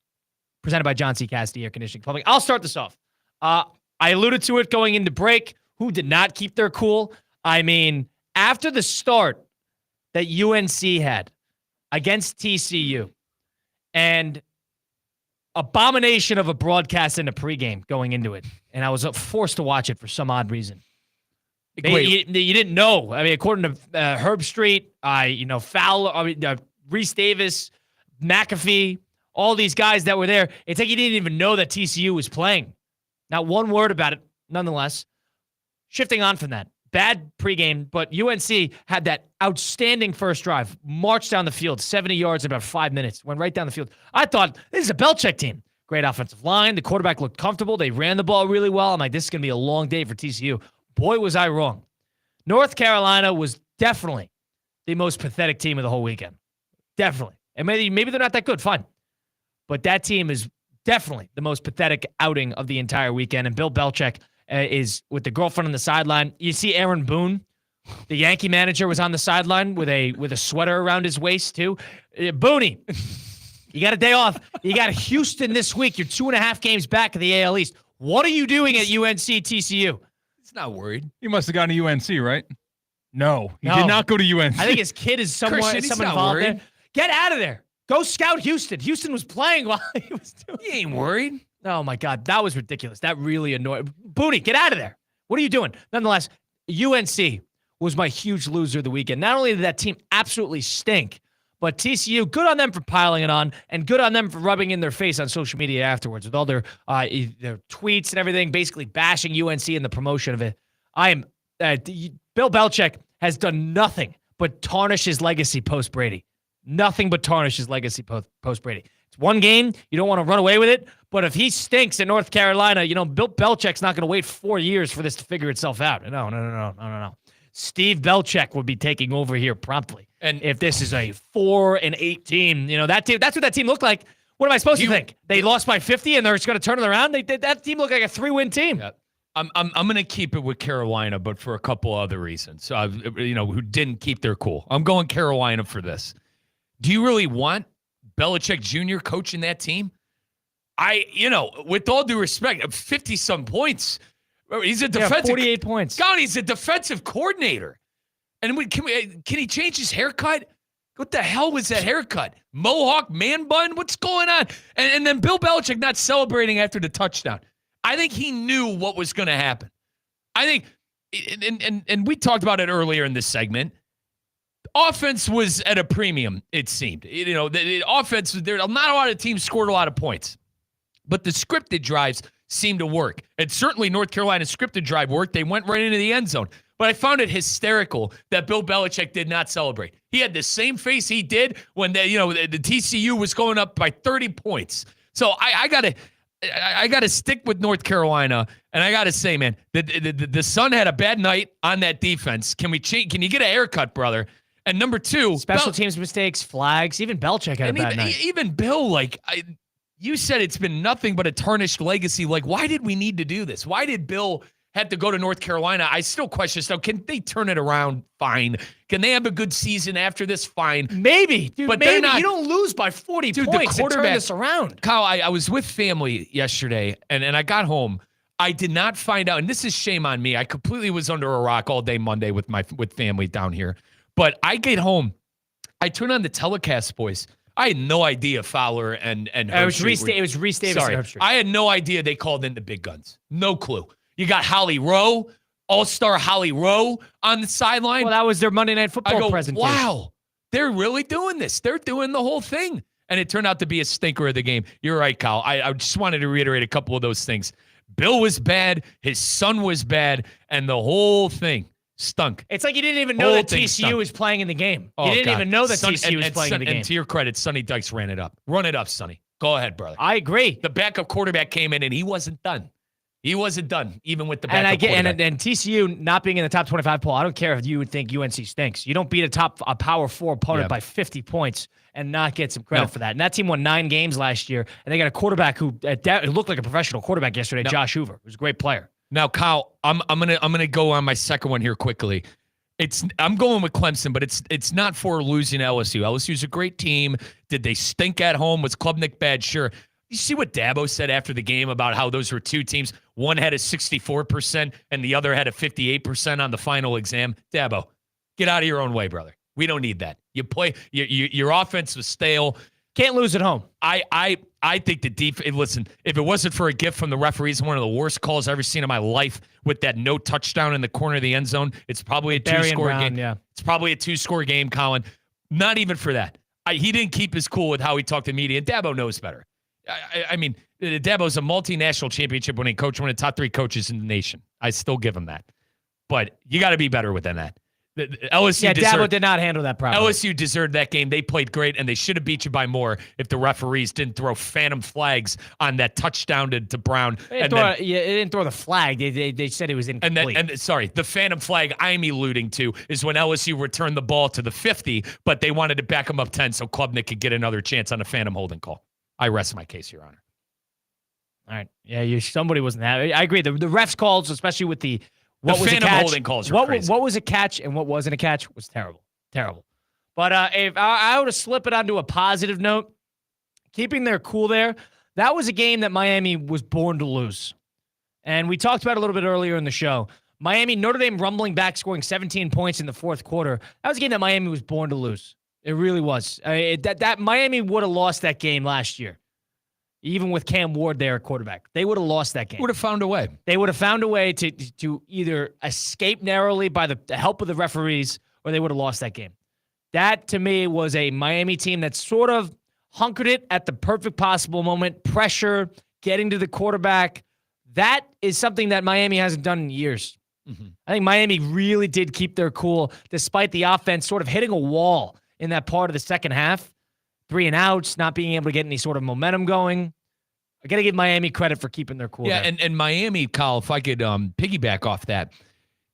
Presented by John C. Cassidy Air Conditioning Plumbing. I'll start this off. I alluded to it going into break. Who did not keep their cool? I mean, after the start that UNC had against TCU, and abomination of a broadcast in a pregame going into it, and I was forced to watch it for some odd reason. You didn't know. I mean, according to Herb Street, Fowler, Reese Davis, McAfee, all these guys that were there, it's like you didn't even know that TCU was playing. Not one word about it, nonetheless. Shifting on from that. Bad pregame, but UNC had that outstanding first drive. Marched down the field, 70 yards in about 5 minutes. Went right down the field. I thought, this is a Belichick team. Great offensive line. The quarterback looked comfortable. They ran the ball really well. I'm like, this is going to be a long day for TCU. Boy, was I wrong. North Carolina was definitely the most pathetic team of the whole weekend. Definitely. And maybe they're not that good. Fine. But that team is definitely the most pathetic outing of the entire weekend. And Bill Belichick is with the girlfriend on the sideline. You see Aaron Boone, the Yankee manager, was on the sideline with a sweater around his waist too. Booney, you got a day off. You got Houston this week. You're 2.5 games back of the AL East. What are you doing at UNC TCU? He's not worried. He must have gone to UNC, right? No, he did not go to UNC. I think his kid is someone involved there. Get out of there. Go scout Houston. Houston was playing while he was doing it. He ain't worried. Oh, my God. That was ridiculous. That really annoyed. Booney, get out of there. What are you doing? Nonetheless, UNC was my huge loser of the weekend. Not only did that team absolutely stink, but TCU, good on them for piling it on, and good on them for rubbing in their face on social media afterwards with all their tweets and everything, basically bashing UNC in the promotion of it. Bill Belichick has done nothing but tarnish his legacy post-Brady. Nothing but tarnish his legacy post-Brady. It's one game. You don't want to run away with it. But if he stinks in North Carolina, Bill Belichick's not going to wait 4 years for this to figure itself out. No. Steve Belichick would be taking over here promptly. And if this is a 4-8 team, that team, that's what that team looked like. What am I supposed to think? They lost by 50 and they're just going to turn it around? That team looked like a 3-win team. Yeah. I'm going to keep it with Carolina, but for a couple other reasons. Who didn't keep their cool. I'm going Carolina for this. Do you really want Belichick Jr. coaching that team? With all due respect, 50-some points. He's a defensive 48 points. God, he's a defensive coordinator. And can he change his haircut? What the hell was that haircut? Mohawk, man bun? What's going on? And then Bill Belichick not celebrating after the touchdown. I think he knew what was going to happen. I think, and we talked about it earlier in this segment, offense was at a premium, it seemed. The offense, not a lot of teams scored a lot of points. But the scripted drives seemed to work. And certainly North Carolina's scripted drive worked. They went right into the end zone. But I found it hysterical that Bill Belichick did not celebrate. He had the same face he did when the TCU was going up by 30 points. So I gotta stick with North Carolina, and I gotta say, man, the Sun had a bad night on that defense. Can you get a haircut, brother? And number two, special teams mistakes, flags. Even Belichick had a bad night. Even Bill, you said it's been nothing but a tarnished legacy. Why did we need to do this? Why did Bill have to go to North Carolina? I still question stuff. Can they turn it around? Fine. Can they have a good season after this? Fine. Maybe. Dude, but maybe. Not, you don't lose by 40 points to turn this around. Kyle, I was with family yesterday, and I got home. I did not find out, and this is shame on me. I completely was under a rock all day Monday with family down here. But I get home. I turn on the telecast, boys. I had no idea Fowler and it was Reese Davis. Sorry, I had no idea they called in the big guns. No clue. You got Holly Rowe, all-star Holly Rowe on the sideline. Well, that was their Monday Night Football presentation. Wow, they're really doing this. They're doing the whole thing. And it turned out to be a stinker of the game. You're right, Kyle. I just wanted to reiterate a couple of those things. Bill was bad. His son was bad. And the whole thing stunk. It's like you didn't even know that TCU was playing in the game. You didn't even know that TCU was playing in the game. And to your credit, Sonny Dykes ran it up. Run it up, Sonny. Go ahead, brother. I agree. The backup quarterback came in, and he wasn't done. He wasn't done, even with the backup quarterback. And TCU not being in the top 25 poll, I don't care if you would think UNC stinks. You don't beat a Power 4 opponent by 50 points and not get some credit for that. And that team won 9 games last year, and they got a quarterback who looked like a professional quarterback yesterday, Josh Hoover, who's a great player. Now, Kyle, I'm gonna go on my second one here quickly. I'm going with Clemson, but it's not for losing LSU. LSU's a great team. Did they stink at home? Was Klubnik bad? Sure. You see what Dabo said after the game about how those were two teams. One had a 64% and the other had a 58% on the final exam. Dabo, get out of your own way, brother. We don't need that. You play your offense was stale. Can't lose at home. I think the defense. Listen, if it wasn't for a gift from the referees, one of the worst calls I've ever seen in my life with that no touchdown in the corner of the end zone. It's probably a 2-score game. Yeah. It's probably a 2-score game, Colin. Not even for that. He didn't keep his cool with how he talked to media. And Dabo knows better. I mean, Dabo's a multinational championship winning coach, one of the top 3 coaches in the nation. I still give him that. But you got to be better than that. LSU Dabo did not handle that properly. LSU deserved that game. They played great, and they should have beat you by more if the referees didn't throw phantom flags on that touchdown to Brown. They didn't throw the flag. They said it was incomplete. The phantom flag I'm alluding to is when LSU returned the ball to the 50, but they wanted to back them up 10 so Klubnik could get another chance on a phantom holding call. I rest my case, Your Honor. All right. Yeah, somebody wasn't happy. I agree. The refs calls, especially with the phantom holding calls were crazy. What was a catch and what wasn't a catch was terrible. Terrible. But if I were to slip it onto a positive note, keeping their cool there, that was a game that Miami was born to lose. And we talked about it a little bit earlier in the show. Miami, Notre Dame rumbling back, scoring 17 points in the fourth quarter. That was a game that Miami was born to lose. It really was. That Miami would have lost that game last year, even with Cam Ward there at quarterback. They would have lost that game. Would have found a way. They would have found a way to either escape narrowly by the help of the referees, or they would have lost that game. That, to me, was a Miami team that sort of hunkered it at the perfect possible moment. Pressure, getting to the quarterback. That is something that Miami hasn't done in years. Mm-hmm. I think Miami really did keep their cool, despite the offense sort of hitting a wall in that part of the second half. 3 and outs, not being able to get any sort of momentum going. I got to give Miami credit for keeping their cool. Yeah, there. and Miami, Kyle, if I could piggyback off that,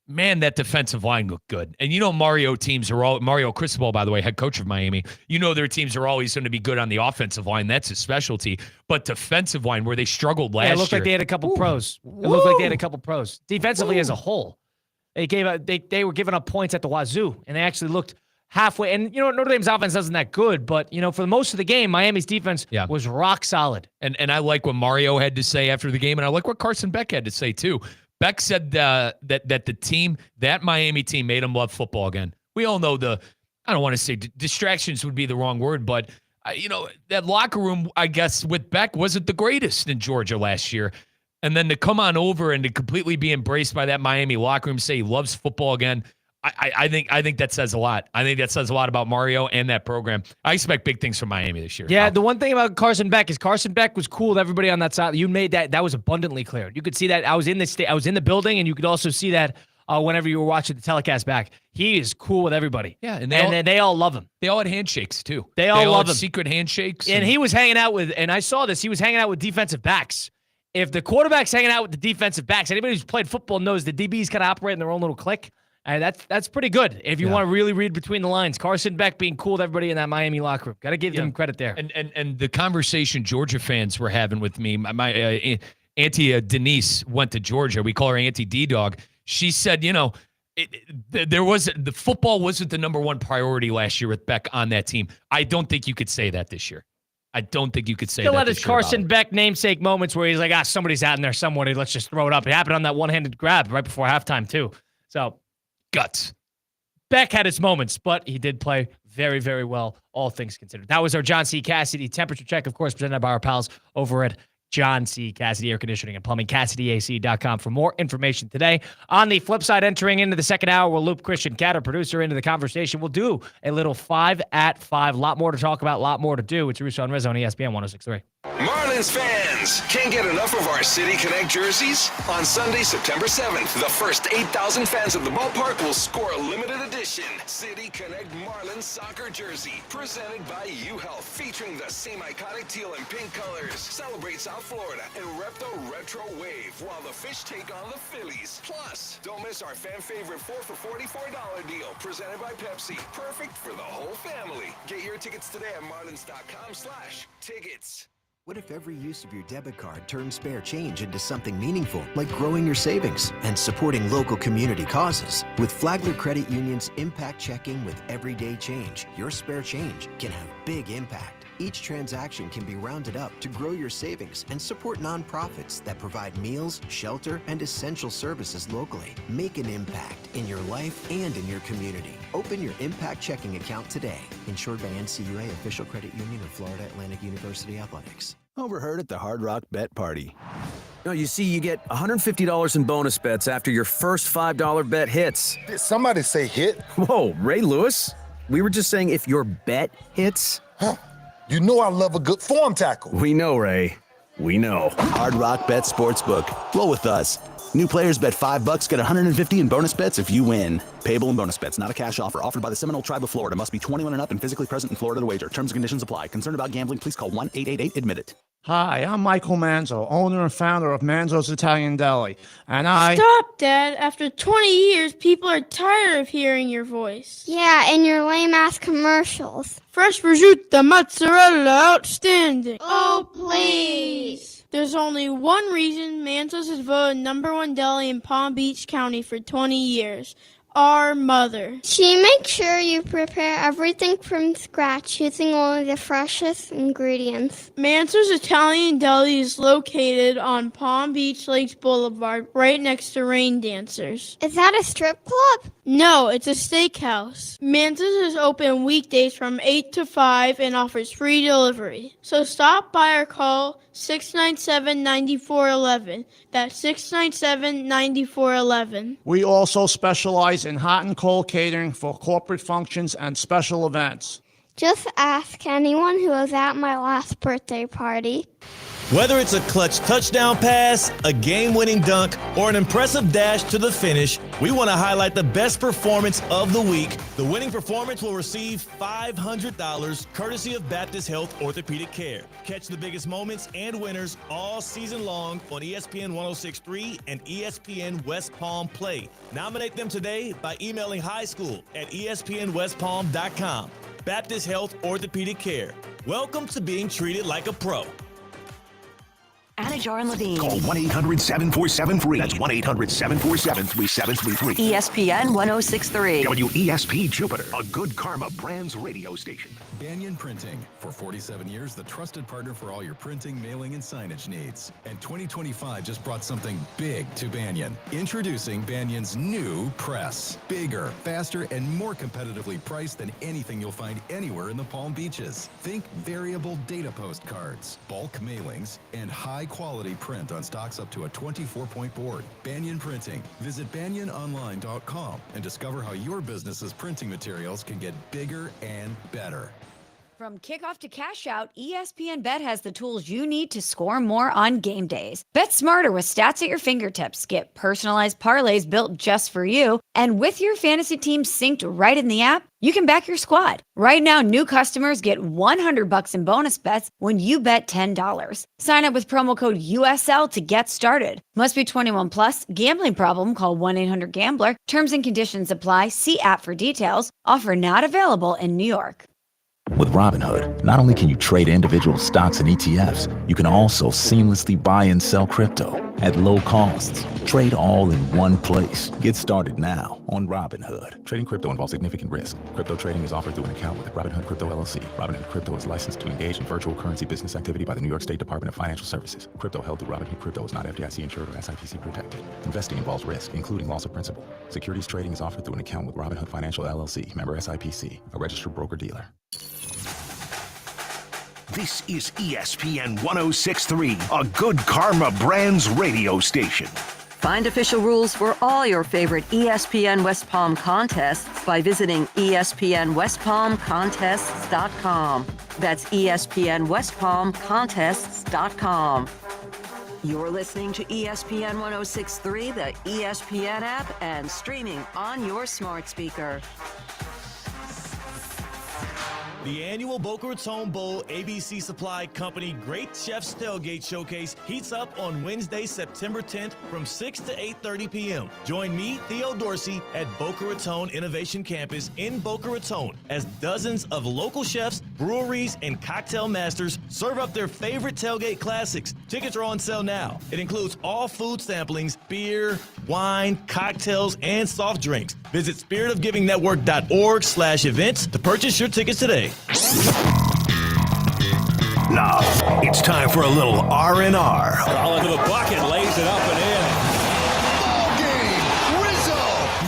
man, that defensive line looked good. And Mario Cristobal, by the way, head coach of Miami, their teams are always going to be good on the offensive line. That's his specialty. But defensive line, where they struggled last year. It looked like they had a couple pros. It looked like they had a couple pros. Defensively as a whole, they were giving up points at the wazoo, and they actually looked halfway. And, Notre Dame's offense isn't that good, but, for most of the game, Miami's defense was rock solid. And I like what Mario had to say after the game, and I like what Carson Beck had to say, too. Beck said that the team, that Miami team, made him love football again. We all know I don't want to say distractions would be the wrong word, but that locker room, I guess, with Beck wasn't the greatest in Georgia last year. And then to come on over and to completely be embraced by that Miami locker room, say he loves football again, I think that says a lot. I think that says a lot about Mario and that program. I expect big things from Miami this year. Yeah, the one thing about Carson Beck is Carson Beck was cool with everybody on that side. You made that was abundantly clear. You could see that. I was in the building, and you could also see that whenever you were watching the telecast back. He is cool with everybody. Yeah, and they all love him. They all had handshakes too. They all love him. Secret handshakes. And he was hanging out with, and I saw this, he was hanging out with defensive backs. If the quarterback's hanging out with the defensive backs, anybody who's played football knows the DBs kind of operate in their own little clique. And that's pretty good if you want to really read between the lines. Carson Beck being cool with everybody in that Miami locker room. Got to give them credit there. And the conversation Georgia fans were having with me, my Auntie Denise went to Georgia. We call her Auntie D-Dog. She said, the football wasn't the number one priority last year with Beck on that team. I don't think you could say that this year. I don't think you could say that. Still had his Carson Beck namesake moments where he's like, somebody's out in there somewhere. Let's just throw it up. It happened on that one-handed grab right before halftime too. So guts. Beck had his moments, but he did play very, very well, all things considered. That was our John C. Cassidy temperature check, of course, presented by our pals over at John C. Cassidy Air Conditioning and Plumbing, CassidyAC.com for more information today. On the flip side, entering into the second hour, we'll loop Christian Catter, producer, into the conversation. We'll do a little 5 at 5. A lot more to talk about, a lot more to do. It's Russo and Rizzo on ESPN 106.3. Marlins fans can't get enough of our City Connect jerseys. On Sunday, September 7th, the first 8,000 fans at the ballpark will score a limited edition City Connect Marlins soccer jersey presented by UHealth, featuring the same iconic teal and pink colors. Celebrate South Florida and rep the retro wave while the Fish take on the Phillies. Plus, don't miss our fan favorite 4 for $44 deal presented by Pepsi. Perfect for the whole family. Get your tickets today at marlins.com/tickets. What if every use of your debit card turns spare change into something meaningful, like growing your savings and supporting local community causes? With Flagler Credit Union's Impact Checking with Everyday Change, your spare change can have big impact. Each transaction can be rounded up to grow your savings and support nonprofits that provide meals, shelter, and essential services locally. Make an impact in your life and in your community. Open your Impact Checking account today. Insured by NCUA, official credit union of Florida Atlantic University Athletics. Overheard at the Hard Rock Bet Party. No, you see, you get $150 in bonus bets after your first $5 bet hits. Did somebody say hit? Whoa, Ray Lewis? We were just saying if your bet hits. Huh. You know I love a good form tackle. We know, Ray. We know. Hard Rock Bet Sportsbook. Roll with us. New players bet $5, get $150 in bonus bets if you win. Payable in bonus bets, not a cash offer. Offered by the Seminole Tribe of Florida. Must be 21 and up and physically present in Florida to wager. Terms and conditions apply. Concerned about gambling, please call 1-888-ADMIT-IT. Hi, I'm Michael Manzo, owner and founder of Manzo's Italian Deli. And I... Stop, Dad. After 20 years, people are tired of hearing your voice. Yeah, and your lame-ass commercials. Fresh prosciutto, mozzarella, outstanding. Oh, please. There's only one reason Manzo's has voted #1 deli in Palm Beach County for 20 years. Our mother. She makes sure you prepare everything from scratch using only the freshest ingredients. Manzo's Italian Deli is located on Palm Beach Lakes Boulevard, right next to Rain Dancers. Is that a strip club? No, it's a steakhouse. Manzo's is open weekdays from 8 to 5 and offers free delivery. So stop by or call 697-9411. That's 697-9411. We also specialize in hot and cold catering for corporate functions and special events. Just ask anyone who was at my last birthday party. Whether it's a clutch touchdown pass, a game-winning dunk, or an impressive dash to the finish, we want to highlight the best performance of the week. The winning performance will receive $500 courtesy of Baptist Health Orthopedic Care. Catch the biggest moments and winners all season long on ESPN 106.3 and ESPN West Palm Play. Nominate them today by emailing highschool@espnwestpalm.com. Baptist Health Orthopedic Care. Welcome to being treated like a pro. Anajar and Levine. Call 1-800-747-FREE. That's 1-800-747-3733. ESPN 1063. WESP Jupiter, a Good Karma Brands radio station. Banyan Printing. For 47 years, the trusted partner for all your printing, mailing, and signage needs. And 2025 just brought something big to Banyan. Introducing Banyan's new press. Bigger, faster, and more competitively priced than anything you'll find anywhere in the Palm Beaches. Think variable data postcards, bulk mailings, and high-quality print on stocks up to a 24-point board. Banyan Printing. Visit banyanonline.com and discover how your business's printing materials can get bigger and better. From kickoff to cash out, ESPN Bet has the tools you need to score more on game days. Bet smarter with stats at your fingertips. Get personalized parlays built just for you. And with your fantasy team synced right in the app, you can back your squad. Right now, new customers get $100 in bonus bets when you bet $10. Sign up with promo code USL to get started. Must be 21 plus. Gambling problem? Call 1-800-GAMBLER. Terms and conditions apply. See app for details. Offer not available in New York. With Robinhood, not only can you trade individual stocks and ETFs, you can also seamlessly buy and sell crypto at low costs. Trade all in one place. Get started now on Robinhood. Trading crypto involves significant risk. Crypto trading is offered through an account with Robinhood Crypto LLC. Robinhood Crypto is licensed to engage in virtual currency business activity by the New York State Department of Financial Services. Crypto held through Robinhood Crypto is not FDIC insured or SIPC protected. Investing involves risk, including loss of principal. Securities trading is offered through an account with Robinhood Financial LLC, member SIPC, a registered broker-dealer. This is ESPN 1063, a Good Karma Brands radio station. Find official rules for all your favorite ESPN West Palm contests by visiting ESPNWestPalmContests.com. That's ESPNWestPalmContests.com. You're listening to ESPN 1063, the ESPN app, and streaming on your smart speaker. The annual Boca Raton Bowl ABC Supply Company Great Chefs Tailgate Showcase heats up on Wednesday, September 10th from 6 to 8:30 p.m. Join me, Theo Dorsey, at Boca Raton Innovation Campus in Boca Raton as dozens of local chefs, breweries, and cocktail masters serve up their favorite tailgate classics. Tickets are on sale now. It includes all food samplings, beer, wine, cocktails, and soft drinks. Visit spiritofgivingnetwork.org/events to purchase your tickets today. Now, it's time for a little R&R. All into the bucket, lays it up and in. Ball game, Rizzo!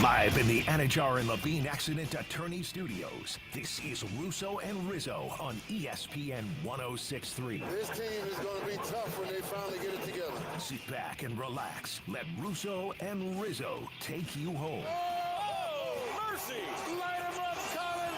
Live in the Anajar and Levine Accident Attorney Studios, this is Russo and Rizzo on ESPN 1063. This team is going to be tough when they finally get it together. Sit back and relax. Let Russo and Rizzo take you home. Oh, mercy! Light him up, Colin!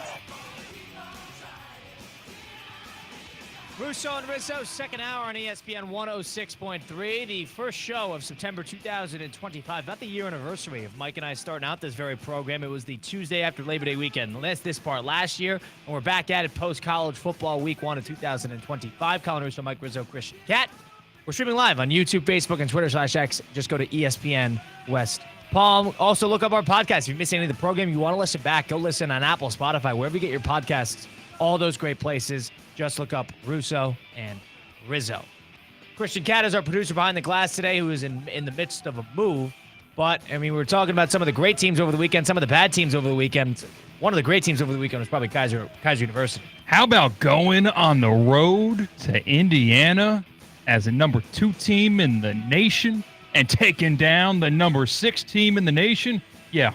Russo and Rizzo, second hour on ESPN 106.3, the first show of September 2025, about the year anniversary of Mike and I starting out this very program. It was the Tuesday after Labor Day weekend, this part last year, and we're back at it post-college football week 1 of 2025. Colin Russo, Mike Rizzo, Christian Cat. We're streaming live on YouTube, Facebook, and Twitter/X. Just go to ESPN West Palm. Also, look up our podcast. If you miss any of the program, you want to listen back, go listen on Apple, Spotify, wherever you get your podcasts, all those great places. Just look up Russo and Rizzo. Christian Cat is our producer behind the glass today, who is in the midst of a move. But, I mean, we're talking about some of the great teams over the weekend, some of the bad teams over the weekend. One of the great teams over the weekend was probably Kaiser University. How about going on the road to Indiana as a number 2 team in the nation and taking down the number 6 team in the nation? Yeah,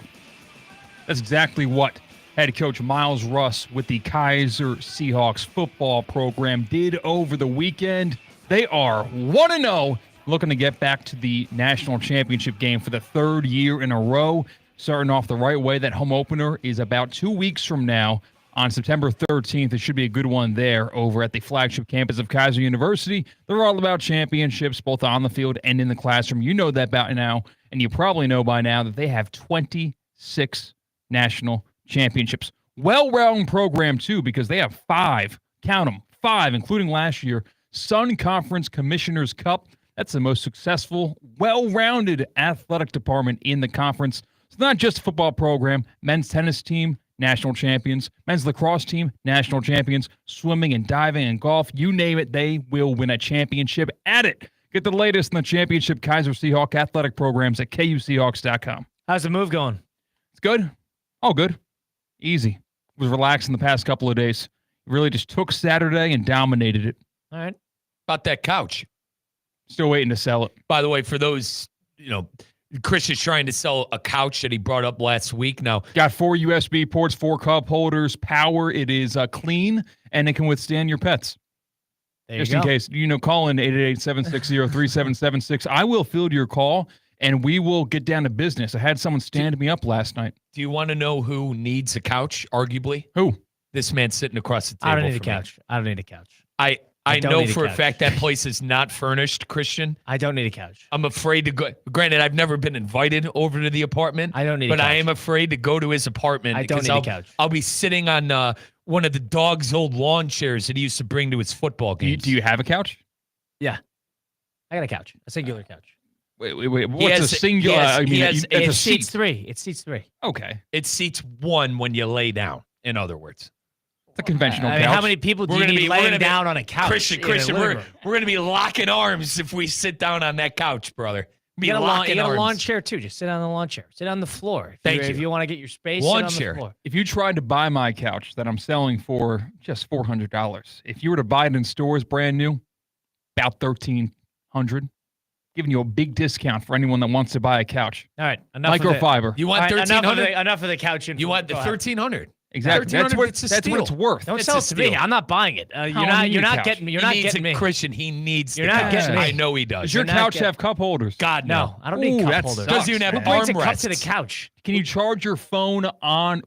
that's exactly what head coach Miles Russ with the Kaiser Seahawks football program did over the weekend. They are 1-0, looking to get back to the national championship game for the 3rd year in a row. Starting off the right way, that home opener is about 2 weeks from now on September 13th. It should be a good one there over at the flagship campus of Kaiser University. They're all about championships, both on the field and in the classroom. You know that by now, and you probably know by now that they have 26 national championships. Well-rounded program, too, because they have 5, count them, 5, including last year, Sun Conference Commissioners Cup. That's the most successful, well-rounded athletic department in the conference. It's not just a football program. Men's tennis team, national champions. Men's lacrosse team, national champions. Swimming and diving and golf, you name it, they will win a championship at it. Get the latest in the championship Kaiser Seahawk athletic programs at KUSeahawks.com. How's the move going? It's good. Oh, good. Easy. Was relaxing the past couple of days. Really just took Saturday and dominated it. All right. About that couch. Still waiting to sell it. By the way, for those, Chris is trying to sell a couch that he brought up last week. Now, got 4 USB ports, 4 cup holders, power. It is clean, and it can withstand your pets. Just in case, call in 888-760-3776. I will field your call, and we will get down to business. I had someone stand me up last night. Do you want to know who needs a couch, arguably? Who? This man sitting across the table. I don't need a couch. I don't need a couch. I know for a fact that place is not furnished, Christian. I don't need a couch. I'm afraid to go. Granted, I've never been invited over to the apartment. I don't need a couch. But I am afraid to go to his apartment. I don't need a couch. I'll be sitting on one of the dog's old lawn chairs that he used to bring to his football games. Do you have a couch? Yeah. I got a couch. A singular couch. Wait. What's a singular? It seats 3. It seats 3. Okay. It seats 1 when you lay down, in other words. It's a conventional couch. How many people do you need laying down on a couch? Christian, we're going to be locking arms if we sit down on that couch, brother. You got a lawn chair, too. Just sit on the lawn chair. Sit on the floor. If you want to get your space, lawn sit on chair. the floor. If you tried to buy my couch that I'm selling for just $400, if you were to buy it in stores brand new, about $1,300, giving you a big discount for anyone that wants to buy a couch. All right. Enough Microfiber. You want $1,300? Enough of the couch. You want the $1,300? Exactly. That's what it's worth. Don't sell it to me. I'm not buying it. You're not getting me. You're not getting me. Christian, he needs You're not getting me. I know he does. Does your couch have cup holders? God, no. I don't need cup holders. Doesn't even have Who brings a cup armrests to the couch? Can you charge your phone on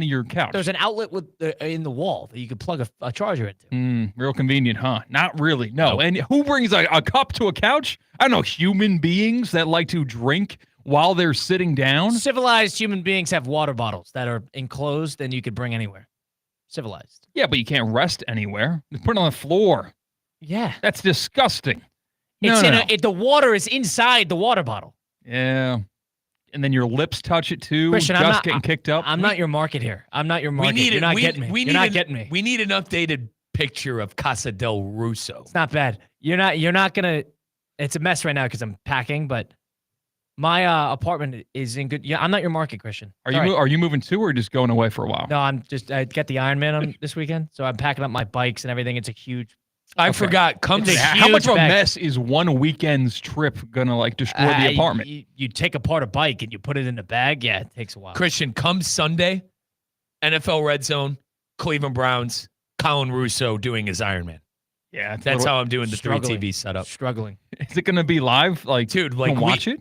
your couch? There's an outlet in the wall that you could plug a charger into. Real convenient, huh? Not really. No. And who brings a cup to a couch? I don't know. Human beings that like to drink while they're sitting down. Civilized human beings have water bottles that are enclosed and you could bring anywhere. Civilized. Yeah, but you can't rest anywhere. Put it on the floor. Yeah. That's disgusting. The water is inside the water bottle. Yeah. And then your lips touch it too. Christian, just getting kicked up. I'm not your market here. I'm not your market. You're not getting me. You're not getting me. We need an updated picture of Casa del Russo. It's not bad. You're not gonna. It's a mess right now because I'm packing, but my apartment is in good. Yeah, I'm not your market, Christian. Are you moving too, or just going away for a while? No, I got the Ironman on this weekend, so I'm packing up my bikes and everything. It's a huge. I forgot. How much of a mess is one weekend's trip gonna destroy the apartment? You take apart a bike and you put it in a bag. Yeah, it takes a while. Christian, come Sunday, NFL Red Zone, Cleveland Browns, Colin Russo doing his Ironman. Yeah, that's how I'm doing the 3 TV setup. Struggling. Is it going to be live? Dude, watch it?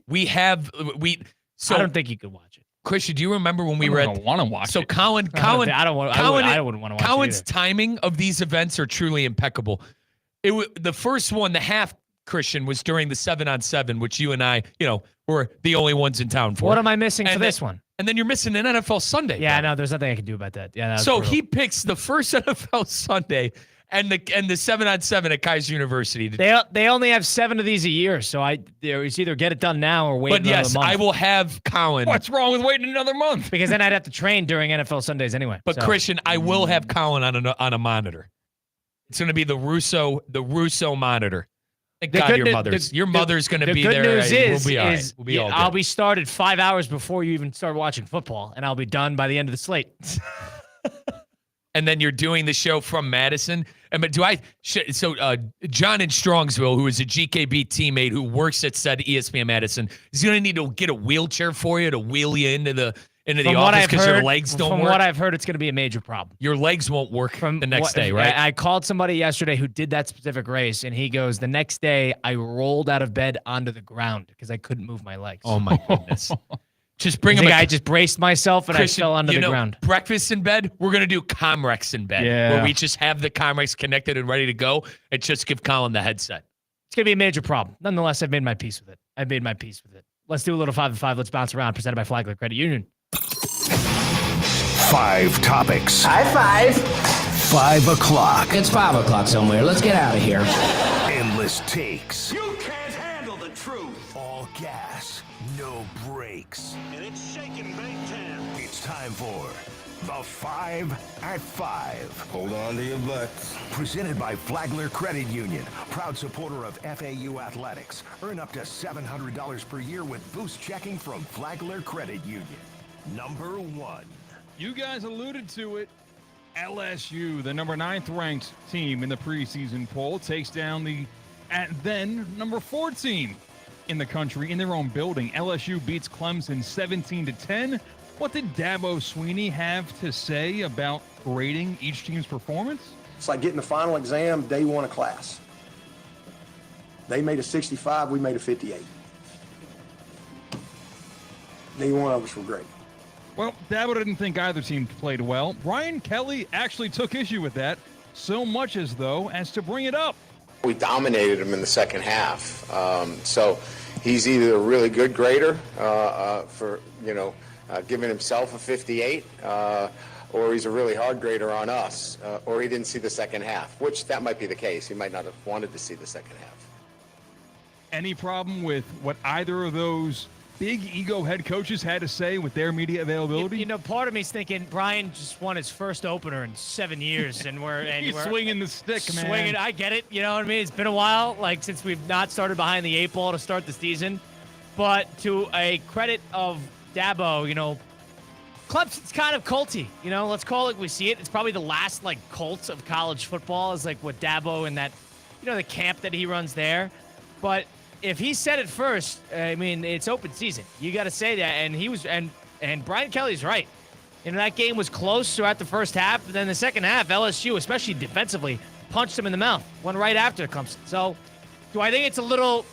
So I don't think you could watch it. Christian, do you remember when we were at? Want to watch so it. Colin, I wouldn't want to watch it. Colin's timing of these events are truly impeccable. The first one, the half, Christian, was during the 7-on-7, which you and I, were the only ones in town for. What am I missing for this one? And then you're missing an NFL Sunday. Yeah, no, there's nothing I can do about that. Yeah. So he picks the first NFL Sunday and the 7-on-7 at Kaiser University. They only have 7 of these a year, so it's either get it done now or wait another month. But yes, I will have Colin. What's wrong with waiting another month? Because then I'd have to train during NFL Sundays anyway. But Christian, I will have Colin on a monitor. It's going to be the Russo monitor. Thank God your mother's going to be there. The good news we'll be all I'll be started 5 hours before you even start watching football, and I'll be done by the end of the slate. And then you're doing the show from Madison. But John in Strongsville, who is a GKB teammate who works at said ESPN Madison, is going to need to get a wheelchair for you to wheel you into the office because your legs don't work. From what I've heard, it's going to be a major problem. Your legs won't work the next day, right? I called somebody yesterday who did that specific race, and he goes, the next day I rolled out of bed onto the ground because I couldn't move my legs. Oh, my goodness. Just bring him. I just braced myself and Christian, I fell onto the ground. Breakfast in bed. We're gonna do Comrex in bed, where we just have the Comrex connected and ready to go, and just give Colin the headset. It's gonna be a major problem. Nonetheless, I've made my peace with it. Let's do a little 5 and 5. Let's bounce around. Presented by Flagler Credit Union. 5 topics. High 5. 5 o'clock. It's 5 o'clock somewhere. Let's get out of here. Endless takes. You can't handle the truth. All gas, no brakes. And it's shaking big time. It's time for The 5 at 5. Hold on to your butts. Presented by Flagler Credit Union, proud supporter of FAU Athletics. Earn up to $700 per year with boost checking from Flagler Credit Union. Number 1. You guys alluded to it. LSU, the number 9th ranked team in the preseason poll, takes down the then number 4 team in the country in their own building. LSU beats Clemson 17-10. What did Dabo Swinney have to say about grading each team's performance? It's like getting the final exam day one of class. They made a 65, we made a 58. Neither one of us were great. Well, Dabo didn't think either team played well. Brian Kelly actually took issue with that, so much as to bring it up. We dominated him in the second half. So he's either a really good grader for, giving himself a 58, or he's a really hard grader on us, or he didn't see the second half, which that might be the case. He might not have wanted to see the second half. Any problem with what either of those big ego head coaches had to say with their media availability? Part of me's thinking Brian just won his first opener in 7 years, and He's swinging the stick, man. Swinging, I get it. You know what I mean? It's been a while, since we've not started behind the 8 ball to start the season. But to a credit of Dabo, Clemson's kind of culty. Let's call it we see it. It's probably the last cult of college football is what Dabo and that, the camp that he runs there. But if he said it first, it's open season. You got to say that, and he was, and Brian Kelly's right. That game was close throughout the first half, but then the second half, LSU, especially defensively, punched him in the mouth. One right after it comes. So, do I think it's a little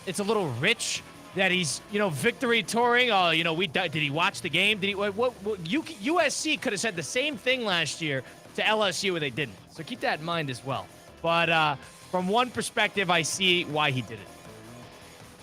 rich that he's victory touring? Oh, did he watch the game? Did he? USC could have said the same thing last year to LSU, and they didn't. So keep that in mind as well. But from one perspective, I see why he did it.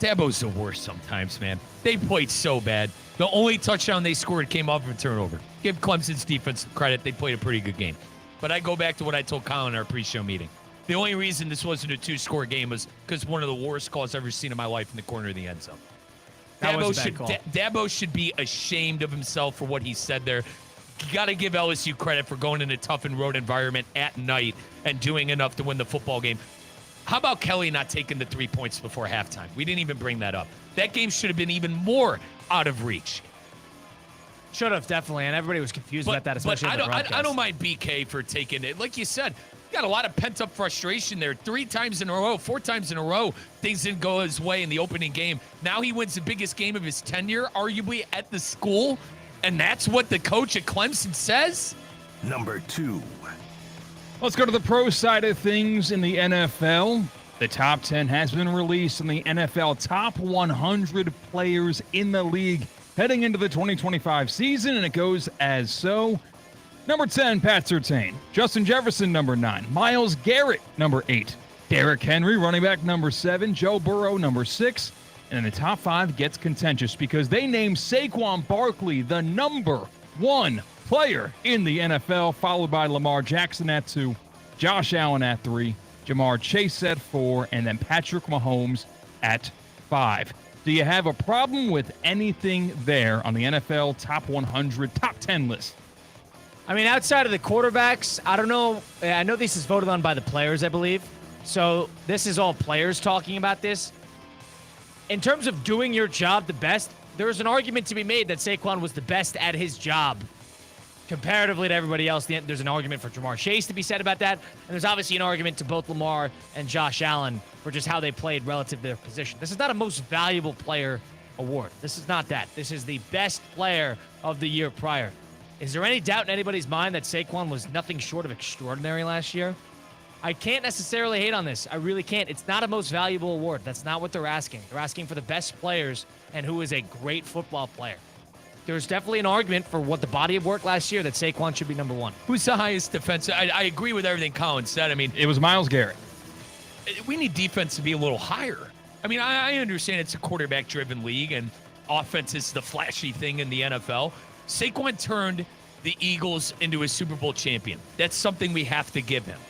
Dabo's the worst sometimes, man. They played so bad. The only touchdown they scored came off of a turnover. Give Clemson's defense credit. They played a pretty good game. But I go back to what I told Colin in our pre-show meeting. The only reason this wasn't a 2-score game was because one of the worst calls I've ever seen in my life in the corner of the end zone. Dabo should be ashamed of himself for what he said there. You got to give LSU credit for going in a tough and road environment at night and doing enough to win the football game. How about Kelly not taking the 3 points before halftime? We didn't even bring that up. That game should have been even more out of reach. Should have, definitely, and everybody was confused about that, especially I don't mind BK for taking it. Like you said, got a lot of pent-up frustration there. 4 times in a row, things didn't go his way in the opening game. Now he wins the biggest game of his tenure, arguably, at the school, and that's what the coach at Clemson says? Number 2. Let's go to the pro side of things in the NFL. The top 10 has been released in the NFL top 100 players in the league heading into the 2025 season, and it goes as so. Number 10, Pat Surtain. Justin Jefferson, number 9. Myles Garrett, number 8. Derrick Henry, running back, number 7. Joe Burrow, number 6. And then the top 5 gets contentious because they named Saquon Barkley the number 1 player in the NFL, followed by Lamar Jackson at 2, Josh Allen at 3, Jamar Chase at 4, and then Patrick Mahomes at 5. Do you have a problem with anything there on the NFL top 100, top 10 list? Outside of the quarterbacks, I don't know. I know this is voted on by the players, I believe. So this is all players talking about this. In terms of doing your job the best, there's an argument to be made that Saquon was the best at his job comparatively to everybody else. There's an argument for Jamar Chase to be said about that, and there's obviously an argument to both Lamar and Josh Allen for just how they played relative to their position. This is not a most valuable player award. This is not that. This is the best player of the year prior. Is there any doubt in anybody's mind that Saquon was nothing short of extraordinary last year? I can't necessarily hate on this. I really can't. It's not a most valuable award. That's not what they're asking. They're asking for the best players and who is a great football player. There's definitely an argument for what the body of work last year that Saquon should be number 1. Who's the highest defensive? I agree with everything Colin said. It was Myles Garrett. We need defense to be a little higher. I understand it's a quarterback-driven league and offense is the flashy thing in the NFL. Saquon turned the Eagles into a Super Bowl champion. That's something we have to give him.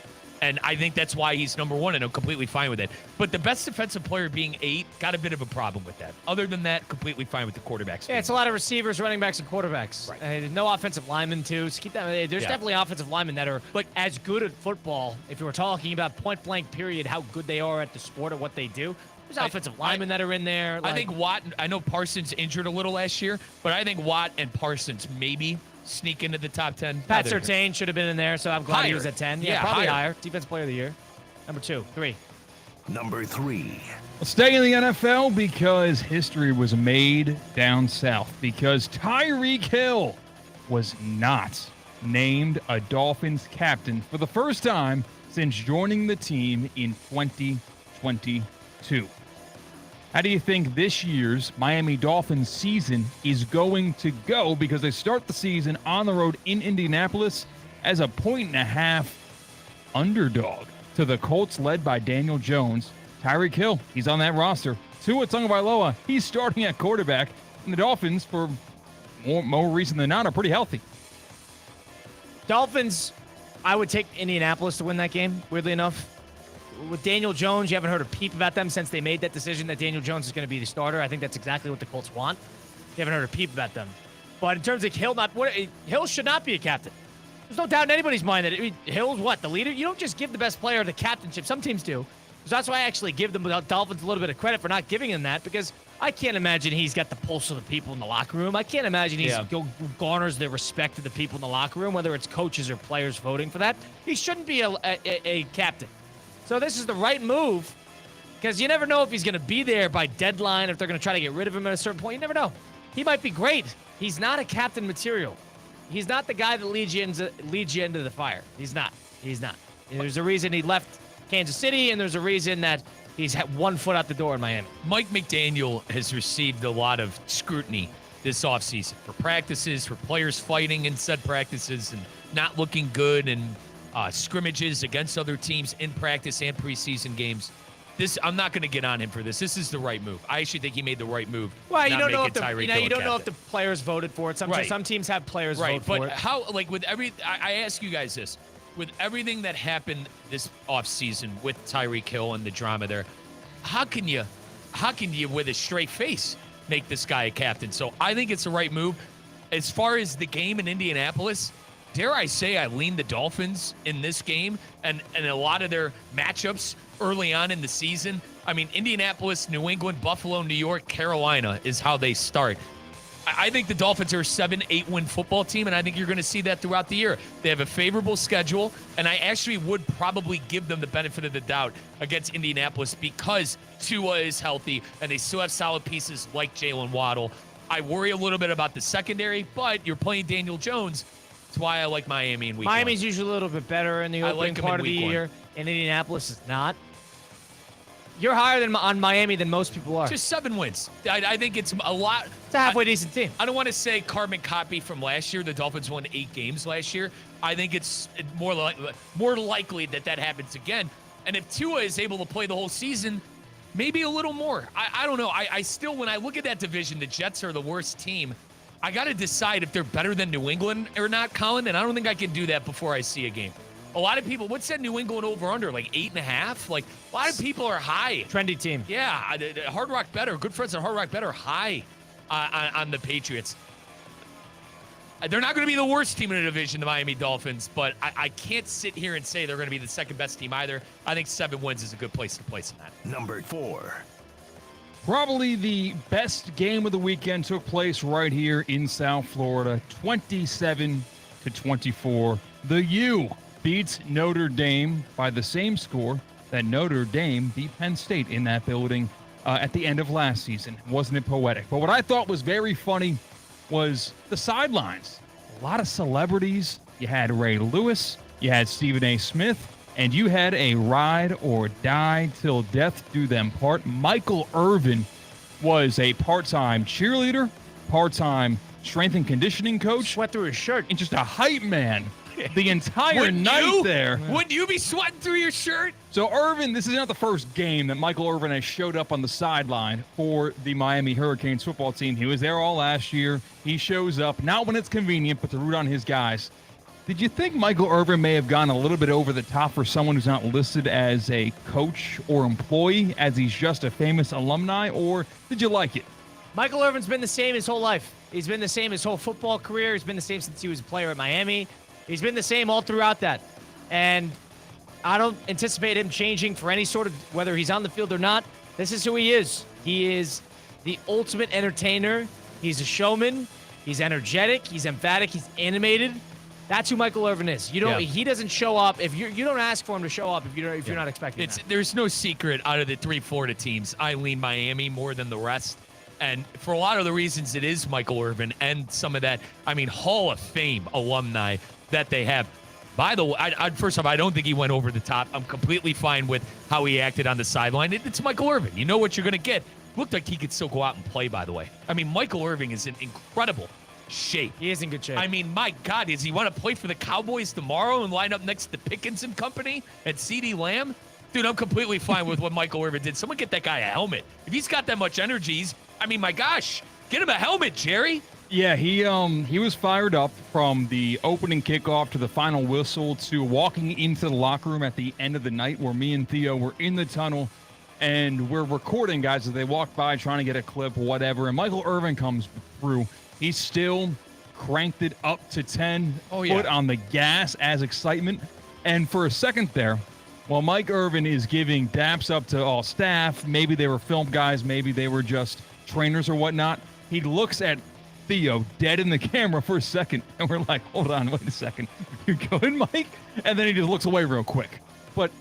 And I think that's why he's number one, and I'm completely fine with it. But the best defensive player being 8, got a bit of a problem with that. Other than that, completely fine with the quarterbacks. Yeah, it's a lot of receivers, running backs, and quarterbacks. Right. No offensive linemen, too. So keep that. There's definitely offensive linemen that are like as good at football. If you were talking about point blank period, how good they are at the sport or what they do. There's offensive linemen that are in there. I think Watt, I know Parsons injured a little last year, but I think Watt and Parsons maybe sneak into the top 10. Pat Surtain should have been in there, so I'm glad he was at 10. Yeah, probably higher. Defensive player of the year. Number 2, 3. Number 3. Staying in the NFL because history was made down south because Tyreek Hill was not named a Dolphins captain for the first time since joining the team in 2022. How do you think this year's Miami Dolphins season is going to go? Because they start the season on the road in Indianapolis as a 1.5 underdog to the Colts led by Daniel Jones. Tyreek Hill, he's on that roster. Tua Tagovailoa, he's starting at quarterback. And the Dolphins, for more reason than not, are pretty healthy. Dolphins, I would take Indianapolis to win that game, weirdly enough. With Daniel Jones, you haven't heard a peep about them since they made that decision that Daniel Jones is going to be the starter. I think that's exactly what the Colts want. You haven't heard a peep about them. But in terms of Hill, Hill should not be a captain. There's no doubt in anybody's mind that Hill's the leader? You don't just give the best player the captainship. Some teams do. So that's why I actually give the Dolphins a little bit of credit for not giving him that, because I can't imagine he's got the pulse of the people in the locker room. I can't imagine he garners the respect of the people in the locker room, whether it's coaches or players voting for that. He shouldn't be a captain. So this is the right move, because you never know if he's going to be there by deadline, if they're going to try to get rid of him at a certain point. You never know. He might be great. He's not a captain material. He's not the guy that leads you into the fire. He's not. There's a reason he left Kansas City, and there's a reason that he's had one foot out the door in Miami. Mike McDaniel has received a lot of scrutiny this offseason for practices, for players fighting in said practices and not looking good, and scrimmages against other teams in practice and preseason games. I'm not going to get on him for this. This is the right move. I actually think he made the right move. Well, you don't know if the players voted for it. Some teams have players vote for it. But how, with I ask you guys this, with everything that happened this offseason with Tyreek Hill and the drama there, how can you, with a straight face, make this guy a captain? So I think it's the right move. As far as the game in Indianapolis, dare I say I lean the Dolphins in this game and a lot of their matchups early on in the season. I mean, Indianapolis, New England, Buffalo, New York, Carolina is how they start. I think the Dolphins are a 7-8 win football team, and I think you're going to see that throughout the year. They have a favorable schedule, and I actually would probably give them the benefit of the doubt against Indianapolis because Tua is healthy, and they still have solid pieces like Jalen Waddle. I worry a little bit about the secondary, but you're playing Daniel Jones. That's why I like Miami in week one. Miami's usually a little bit better in the opening part of the year, and Indianapolis is not. You're higher on Miami than most people are. Just 7 wins. I think it's a lot. It's a halfway decent team. I don't want to say carbon copy from last year. The Dolphins won 8 games last year. I think it's more likely that happens again. And if Tua is able to play the whole season, maybe a little more. I don't know. I still, when I look at that division, the Jets are the worst team. I got to decide if they're better than New England or not, Colin, and I don't think I can do that before I see a game. A lot of people, what's that New England over-under, like 8.5? Like, a lot of people are high. Trendy team. Yeah, Hard Rock Bet, good friends at Hard Rock Bet are high on the Patriots. They're not going to be the worst team in the division, the Miami Dolphins, but I can't sit here and say they're going to be the second best team either. I think 7 wins is a good place to place in that. Number 4. Probably the best game of the weekend took place right here in South Florida, 27-24. The U beats Notre Dame by the same score that Notre Dame beat Penn State in that building at the end of last season. Wasn't it poetic? But what I thought was very funny was the sidelines. A lot of celebrities. You had Ray Lewis, you had Stephen A. Smith, and you had a ride or die till death do them part. Michael Irvin was a part-time cheerleader, part-time strength and conditioning coach. Sweat through his shirt. And just a hype man the entire night there. Wouldn't you be sweating through your shirt? So Irvin, this is not the first game that Michael Irvin has showed up on the sideline for the Miami Hurricanes football team. He was there all last year. He shows up, not when it's convenient, but to root on his guys. Did you think Michael Irvin may have gone a little bit over the top for someone who's not listed as a coach or employee, as he's just a famous alumni, or did you like it? Michael Irvin's been the same his whole life. He's been the same his whole football career. He's been the same since he was a player at Miami. He's been the same all throughout that. And I don't anticipate him changing for any sort of, whether he's on the field or not. This is who he is. He is the ultimate entertainer. He's a showman. He's energetic. He's emphatic. He's animated. That's who Michael Irvin is. You don't. Yeah. He doesn't show up if you don't ask for him to show up if you're not expecting. There's no secret out of the 3 Florida teams. I lean Miami more than the rest, and for a lot of the reasons, it is Michael Irvin and some of that. I mean, Hall of Fame alumni that they have. By the way, first off, I don't think he went over the top. I'm completely fine with how he acted on the sideline. It's Michael Irvin. You know what you're going to get. Looked like he could still go out and play. By the way, I mean Michael Irvin is in incredible shape. He is in good shape. I mean, my God, does he want to play for the Cowboys tomorrow and line up next to Pickens and company and CeeDee Lamb? Dude, I'm completely fine with what Michael Irvin did. Someone get that guy a helmet. If he's got that much energy, my gosh, get him a helmet, Jerry. Yeah, he was fired up from the opening kickoff to the final whistle to walking into the locker room at the end of the night where me and Theo were in the tunnel and we're recording guys as they walk by trying to get a clip, whatever. And Michael Irvin comes through. He's still cranked it up to 10, foot on the gas as excitement. And for a second there, while Mike Irvin is giving daps up to all staff, maybe they were film guys, maybe they were just trainers or whatnot, he looks at Theo dead in the camera for a second. And we're like, hold on, wait a second. You're good, Mike? And then he just looks away real quick. But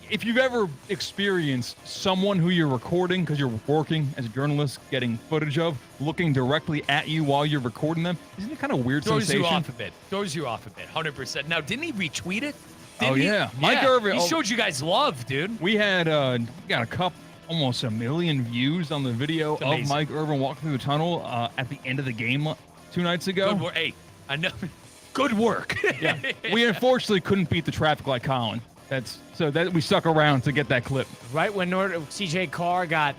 if you've ever experienced someone who you're recording because you're working as a journalist, getting footage of, looking directly at you while you're recording them, isn't it kind of weird sensation? Throws you off a bit, 100%. Now, didn't he retweet it? Mike Irvin. He showed you guys love, dude. We had got a couple, almost 1 million views on the video of Mike Irvin walking through the tunnel at the end of the game 2 nights ago. Good work. Hey, I know. Good work. Yeah. We unfortunately couldn't beat the traffic like Colin. We stuck around to get that clip. Right when CJ Carr got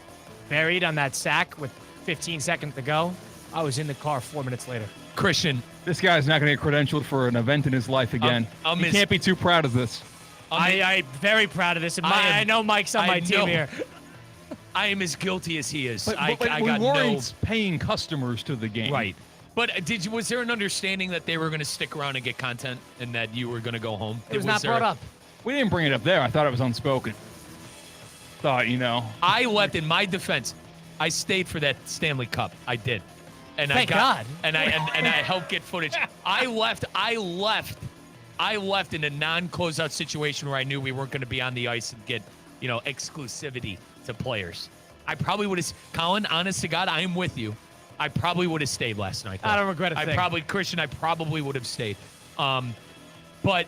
buried on that sack with 15 seconds to go, I was in the car 4 minutes later. Christian, this guy's not going to get credentialed for an event in his life again. He can't be too proud of this. I'm very proud of this. And I know Mike's on my team here. I am as guilty as he is. But we weren't paying customers to the game. Right. But was there an understanding that they were going to stick around and get content and that you were going to go home? It was not brought up. We didn't bring it up there. I thought it was unspoken. I left, in my defense, I stayed for that Stanley Cup. I did. And Thank God. And I helped get footage. I left in a non-closeout situation where I knew we weren't going to be on the ice and get, exclusivity to players. I probably would have, Colin, honest to God, I am with you. I probably would have stayed last night, though. I don't regret a thing. Christian, I probably would have stayed. But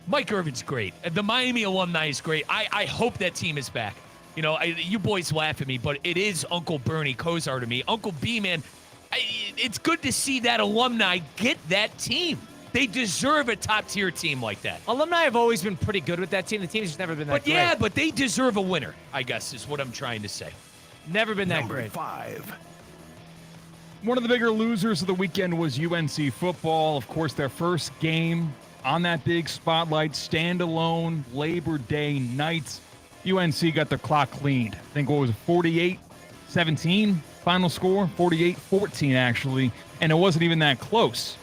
Mike Irvin's great. The Miami alumni is great. I hope that team is back. You boys laugh at me, but it is Uncle Bernie Kosar to me. Uncle B, man, it's good to see that alumni get that team. They deserve a top-tier team like that. Alumni have always been pretty good with that team. The team's just never been that great. Yeah, but they deserve a winner, I guess, is what I'm trying to say. Never been that Number great. 5. One of the bigger losers of the weekend was UNC football. Of course, their first game on that big spotlight, standalone Labor Day night. UNC got their clock cleaned. I think what was it, 48-17 final score? 48-14, actually. And it wasn't even that close.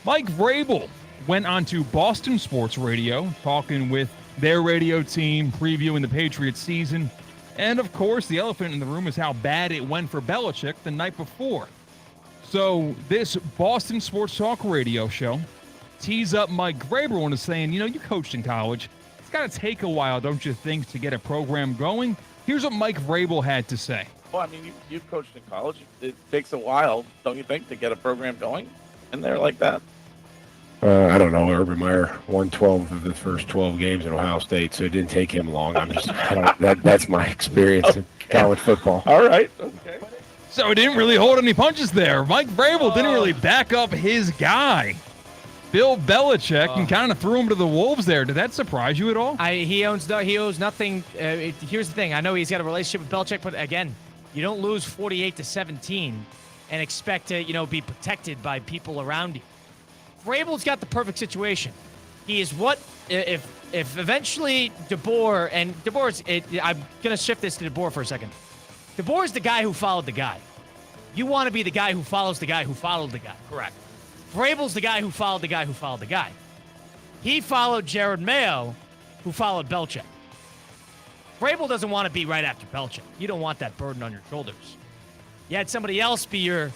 Mike Vrabel went on to Boston Sports Radio, talking with their radio team, previewing the Patriots season. And, of course, the elephant in the room is how bad it went for Belichick the night before. So this Boston Sports Talk radio show tees up Mike Vrabel and is saying, you coached in college. It's got to take a while, don't you think, to get a program going? Here's what Mike Vrabel had to say. Well, I mean, you've coached in college. It takes a while, don't you think, to get a program going in there like that? I don't know. Urban Meyer won 12 of the first 12 games at Ohio State, so it didn't take him long. That's my experience in college football. All right. Okay. So it didn't really hold any punches there. Mike Vrabel didn't really back up his guy, Bill Belichick, and kind of threw him to the wolves there. Did that surprise you at all? He owes nothing. Here's the thing. I know he's got a relationship with Belichick, but again, you don't lose 48-17 and expect to, be protected by people around you. Vrabel's got the perfect situation. He is what if eventually DeBoer and DeBoer's. I'm gonna shift this to DeBoer for a second. DeBoer's the guy who followed the guy. You want to be the guy who follows the guy who followed the guy. Correct. Vrabel's the guy who followed the guy who followed the guy. He followed Jared Mayo, who followed Belichick. Vrabel doesn't want to be right after Belichick. You don't want that burden on your shoulders. You had somebody else be your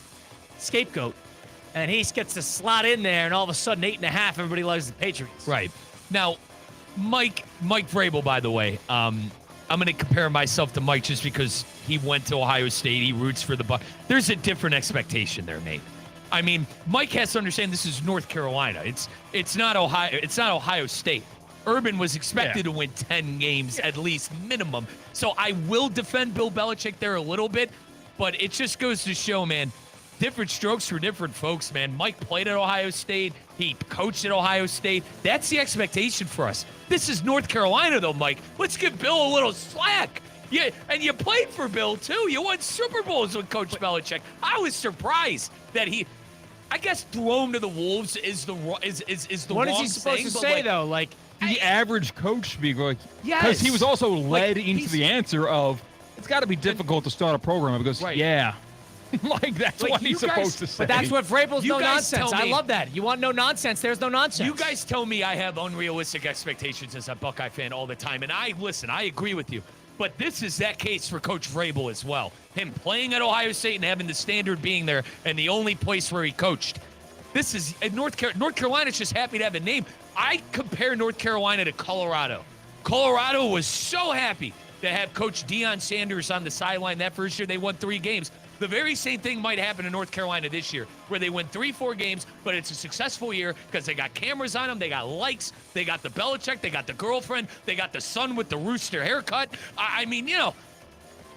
scapegoat, and he gets to slot in there, and all of a sudden, 8.5, everybody loves the Patriots. Right. Now, Mike Vrabel, by the way, I'm going to compare myself to Mike just because he went to Ohio State. He roots for the Bucs. There's a different expectation there, Nate. I mean, Mike has to understand this is North Carolina. It's not Ohio. It's not Ohio State. Urban was expected to win 10 games at least minimum. So I will defend Bill Belichick there a little bit, but it just goes to show, man, different strokes for different folks, man. Mike played at Ohio State. He coached at Ohio State. That's the expectation for us. This is North Carolina, though, Mike. Let's give Bill a little slack. Yeah, and you played for Bill, too. You won Super Bowls with Coach Belichick. I was surprised that he, I guess, throw him to the wolves is the wrong What is he supposed to say, though? Like, the average coach should be like, yes. Because he was also led into the answer of, it's got to be difficult to start a program because, like that's what he's supposed to say. But that's what Vrabel's no nonsense. I Me, love that. You want no nonsense, there's no nonsense. You guys tell me I have unrealistic expectations as a Buckeye fan all the time, and I agree with you. But this is that case for Coach Vrabel as well. Him playing at Ohio State and having the standard being there and the only place where he coached. This is North Carolina's just happy to have a name. I compare North Carolina to Colorado. Colorado was so happy to have Coach Deion Sanders on the sideline that first year. They won 3 games. The very same thing might happen in North Carolina this year, where they win 3-4 games, but it's a successful year because they got cameras on them, they got likes, they got the Belichick, they got the girlfriend, they got the son with the rooster haircut. I mean, you know,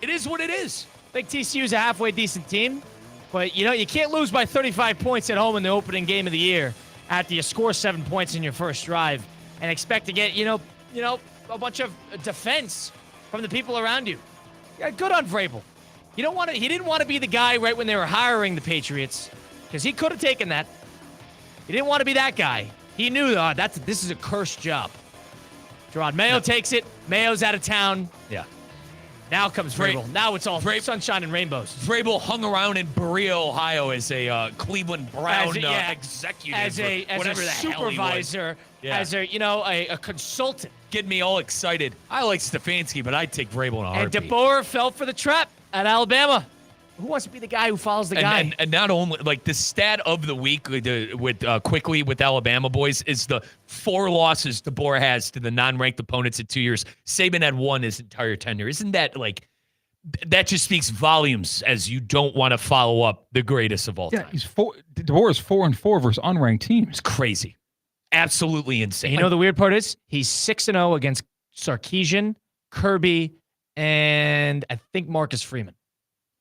it is what it is. I think TCU's a halfway decent team, but, you know, you can't lose by 35 points at home in the opening game of the year after you score 7 points in your first drive and expect to get, you know, a bunch of defense from the people around you. Yeah, good on Vrabel. He didn't want to be the guy right when they were hiring the Patriots, because he could have taken that. He didn't want to be that guy. He knew this is a cursed job. Gerard Mayo takes it. Mayo's out of town. Yeah. Now comes Vrabel. Now it's all sunshine and rainbows. Vrabel hung around in Berea, Ohio as a Cleveland Brown executive. As a supervisor, as a consultant. Get me all excited. I like Stefanski, but I'd take Vrabel in a heartbeat. And DeBoer fell for the trap at Alabama. Who wants to be the guy who follows the guy? And not only, like, the stat of the week quickly with Alabama boys is the 4 losses DeBoer has to the non-ranked opponents in 2 years. Saban had 1 his entire tenure. Isn't that, like, that just speaks volumes as you don't want to follow up the greatest of all time. DeBoer is 4-4 versus unranked teams. It's crazy. Absolutely insane. And you know the weird part is? He's 6-0 against Sarkisian, Kirby, and I think Marcus Freeman.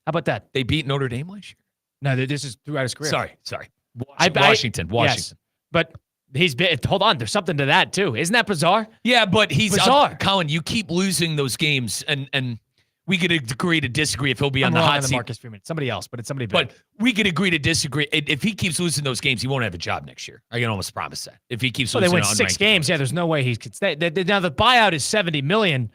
How about that? They beat Notre Dame last year? No, this is throughout his career. Sorry. Washington. Yes, but he's been, hold on, there's something to that too. Isn't that bizarre? Yeah, but he's bizarre. Colin, you keep losing those games, and we could agree to disagree if he'll be on the hot seat. Marcus Freeman. Somebody else, but it's somebody big. But we could agree to disagree. If he keeps losing those games, he won't have a job next year. I can almost promise that. If he keeps losing, they win 6 games. Yeah, there's no way he could stay. Now the buyout is $70 million.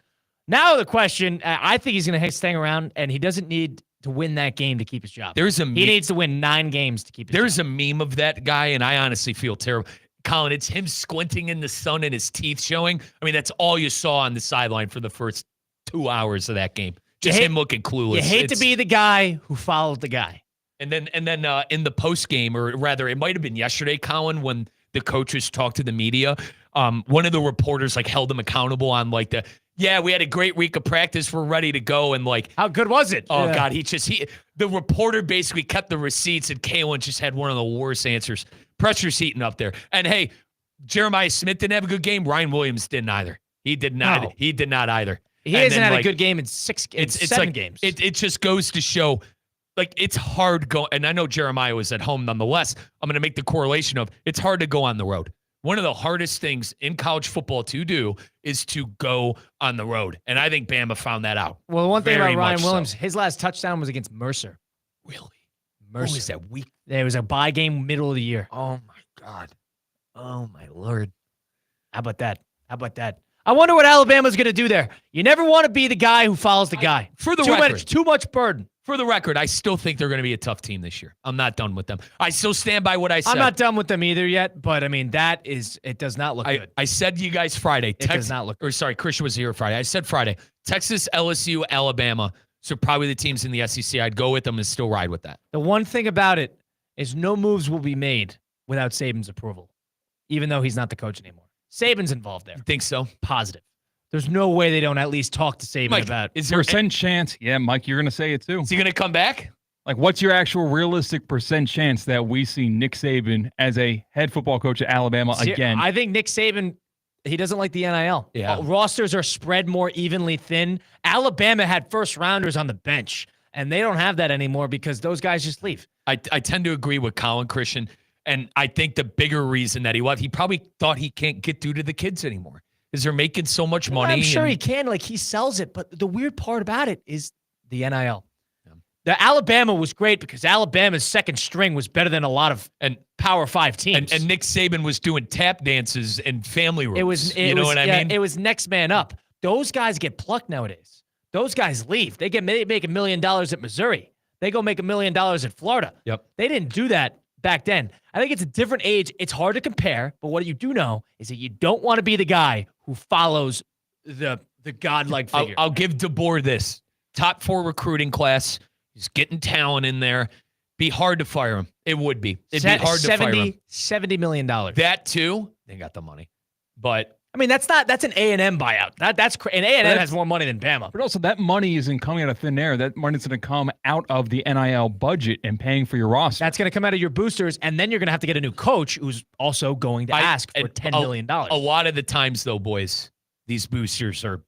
Now the question, I think he's going to stay around, and he doesn't need to win that game to keep his job. He needs to win 9 games to keep his job. There's a meme of that guy, and I honestly feel terrible. Colin, it's him squinting in the sun and his teeth showing. I mean, that's all you saw on the sideline for the first 2 hours of that game. Just him looking clueless. You hate to be the guy who followed the guy. And then in the post game, or rather, it might have been yesterday, Colin, when the coaches talked to the media. One of the reporters held him accountable on we had a great week of practice. We're ready to go. And how good was it? Oh God, the reporter basically kept the receipts, and Kalen just had one of the worst answers. Pressure's heating up there. And hey, Jeremiah Smith didn't have a good game. Ryan Williams didn't either. He did not. No. He did not either. He hasn't had a good game in 7 games. It just goes to show, it's hard going. And I know Jeremiah was at home nonetheless. I'm going to make the correlation of it's hard to go on the road. One of the hardest things in college football to do is to go on the road. And I think Bama found that out. Well, the one thing about Ryan Williams, his last touchdown was against Mercer. Really? Mercer. What was that week? There was a bye game middle of the year. Oh, my God. Oh, my Lord. How about that? I wonder what Alabama's going to do there. You never want to be the guy who follows the guy. For the too record. too much burden. For the record, I still think they're going to be a tough team this year. I'm not done with them. I still stand by what I said. I'm not done with them either yet, but, I mean, it does not look good. I said to you guys Friday. It does not look good. Or, sorry, Christian was here Friday. I said Friday. Texas, LSU, Alabama. So probably the teams in the SEC. I'd go with them and still ride with that. The one thing about it is no moves will be made without Saban's approval, even though he's not the coach anymore. Saban's involved there. You think so? Positive. There's no way they don't at least talk to Saban Mike, about. Is there percent chance? Yeah, Mike, you're going to say it too. Is he going to come back? Like, what's your actual realistic percent chance that we see Nick Saban as a head football coach at Alabama again? I think Nick Saban, he doesn't like the NIL. Yeah. Rosters are spread more evenly thin. Alabama had first rounders on the bench, and they don't have that anymore because those guys just leave. I tend to agree with Colin, Christian, and I think the bigger reason that he left, he probably thought he can't get through to the kids anymore because they're making so much money. I'm sure he can. Like, he sells it, but the weird part about it is the NIL. The Alabama was great because Alabama's second string was better than a lot of Power 5 teams. And Nick Saban was doing tap dances in family rooms. It was what I mean? It was next man up. Those guys get plucked nowadays. Those guys leave. They make $1 million at Missouri. They go make $1 million at Florida. Yep. They didn't do that back then. I think it's a different age. It's hard to compare, but what you do know is that you don't want to be the guy who follows the godlike figure. I'll give DeBoer this. Top 4 recruiting class. He's getting talent in there. Be hard to fire him. It would be. It'd be hard to fire him. $70 million. That too. They got the money. But I mean, that's an A&M buyout. That's and A&M has more money than Bama. But also, that money isn't coming out of thin air. That money's going to come out of the NIL budget and paying for your roster. That's going to come out of your boosters, and then you're going to have to get a new coach who's also going to ask for $10 million. A lot of the times, though, boys, these boosters are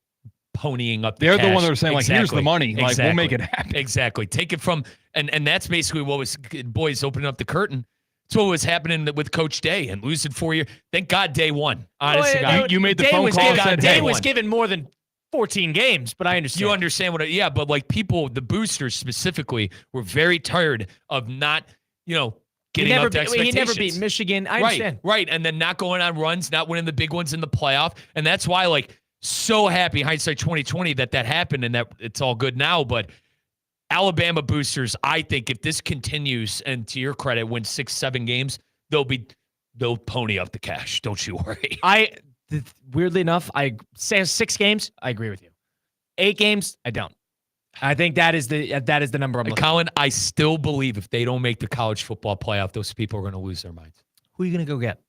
ponying up the They're cash. the ones that are saying, Exactly. like, here's the money. Like, Exactly. we'll make it happen. Exactly. Take it from, and that's basically what was, boys, opening up the curtain. That's what was happening with Coach Day and losing 4 years. Thank God Day one. Honestly, you made the phone call and said, Day hey, was given more than 14 games, but I understand. You understand what? Yeah, but like people, the boosters specifically, were very tired of not, getting up to expectations. He never beat Michigan. I understand. Right, and then not going on runs, not winning the big ones in the playoff, and that's why, so happy hindsight 2020 that happened and that it's all good now. But Alabama boosters, I think if this continues, and to your credit, win 6-7 games, they'll pony up the cash. Don't you worry. Weirdly enough, I say 6 games. I agree with you. 8 games, I don't. I think that is the number I'm looking. Colin, I still believe if they don't make the college football playoff, those people are going to lose their minds. Who are you going to go get?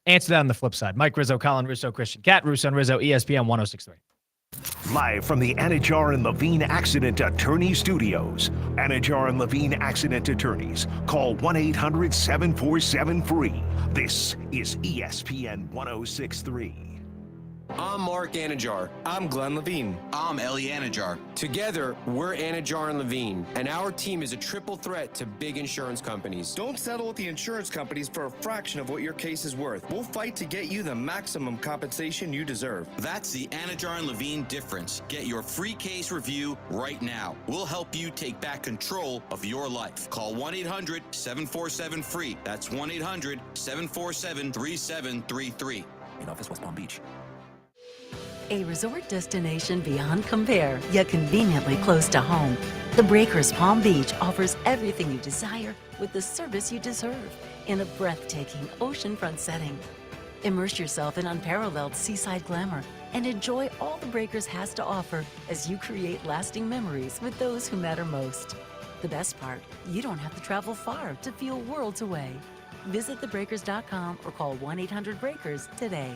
Answer that on the flip side. Mike Rizzo, Colin Russo, Christian Cat, Russo and Rizzo, ESPN 1063. Live from the Anajar and Levine Accident Attorney Studios. Anajar and Levine Accident Attorneys. Call 1-800-747-FREE. This is ESPN 1063. I'm Mark Anajar. I'm Glenn Levine. I'm Ellie Anajar. Together, we're Anajar and Levine, and our team is a triple threat to big insurance companies. Don't settle with the insurance companies for a fraction of what your case is worth. We'll fight to get you the maximum compensation you deserve. That's the Anajar and Levine difference. Get your free case review right now. We'll help you take back control of your life. Call 1-800-747-FREE. That's 1-800-747-3733. In office, West Palm Beach. A resort destination beyond compare, yet conveniently close to home. The Breakers Palm Beach offers everything you desire with the service you deserve in a breathtaking oceanfront setting. Immerse yourself in unparalleled seaside glamour and enjoy all the Breakers has to offer as you create lasting memories with those who matter most. The best part, you don't have to travel far to feel worlds away. Visit thebreakers.com or call 1-800-BREAKERS today.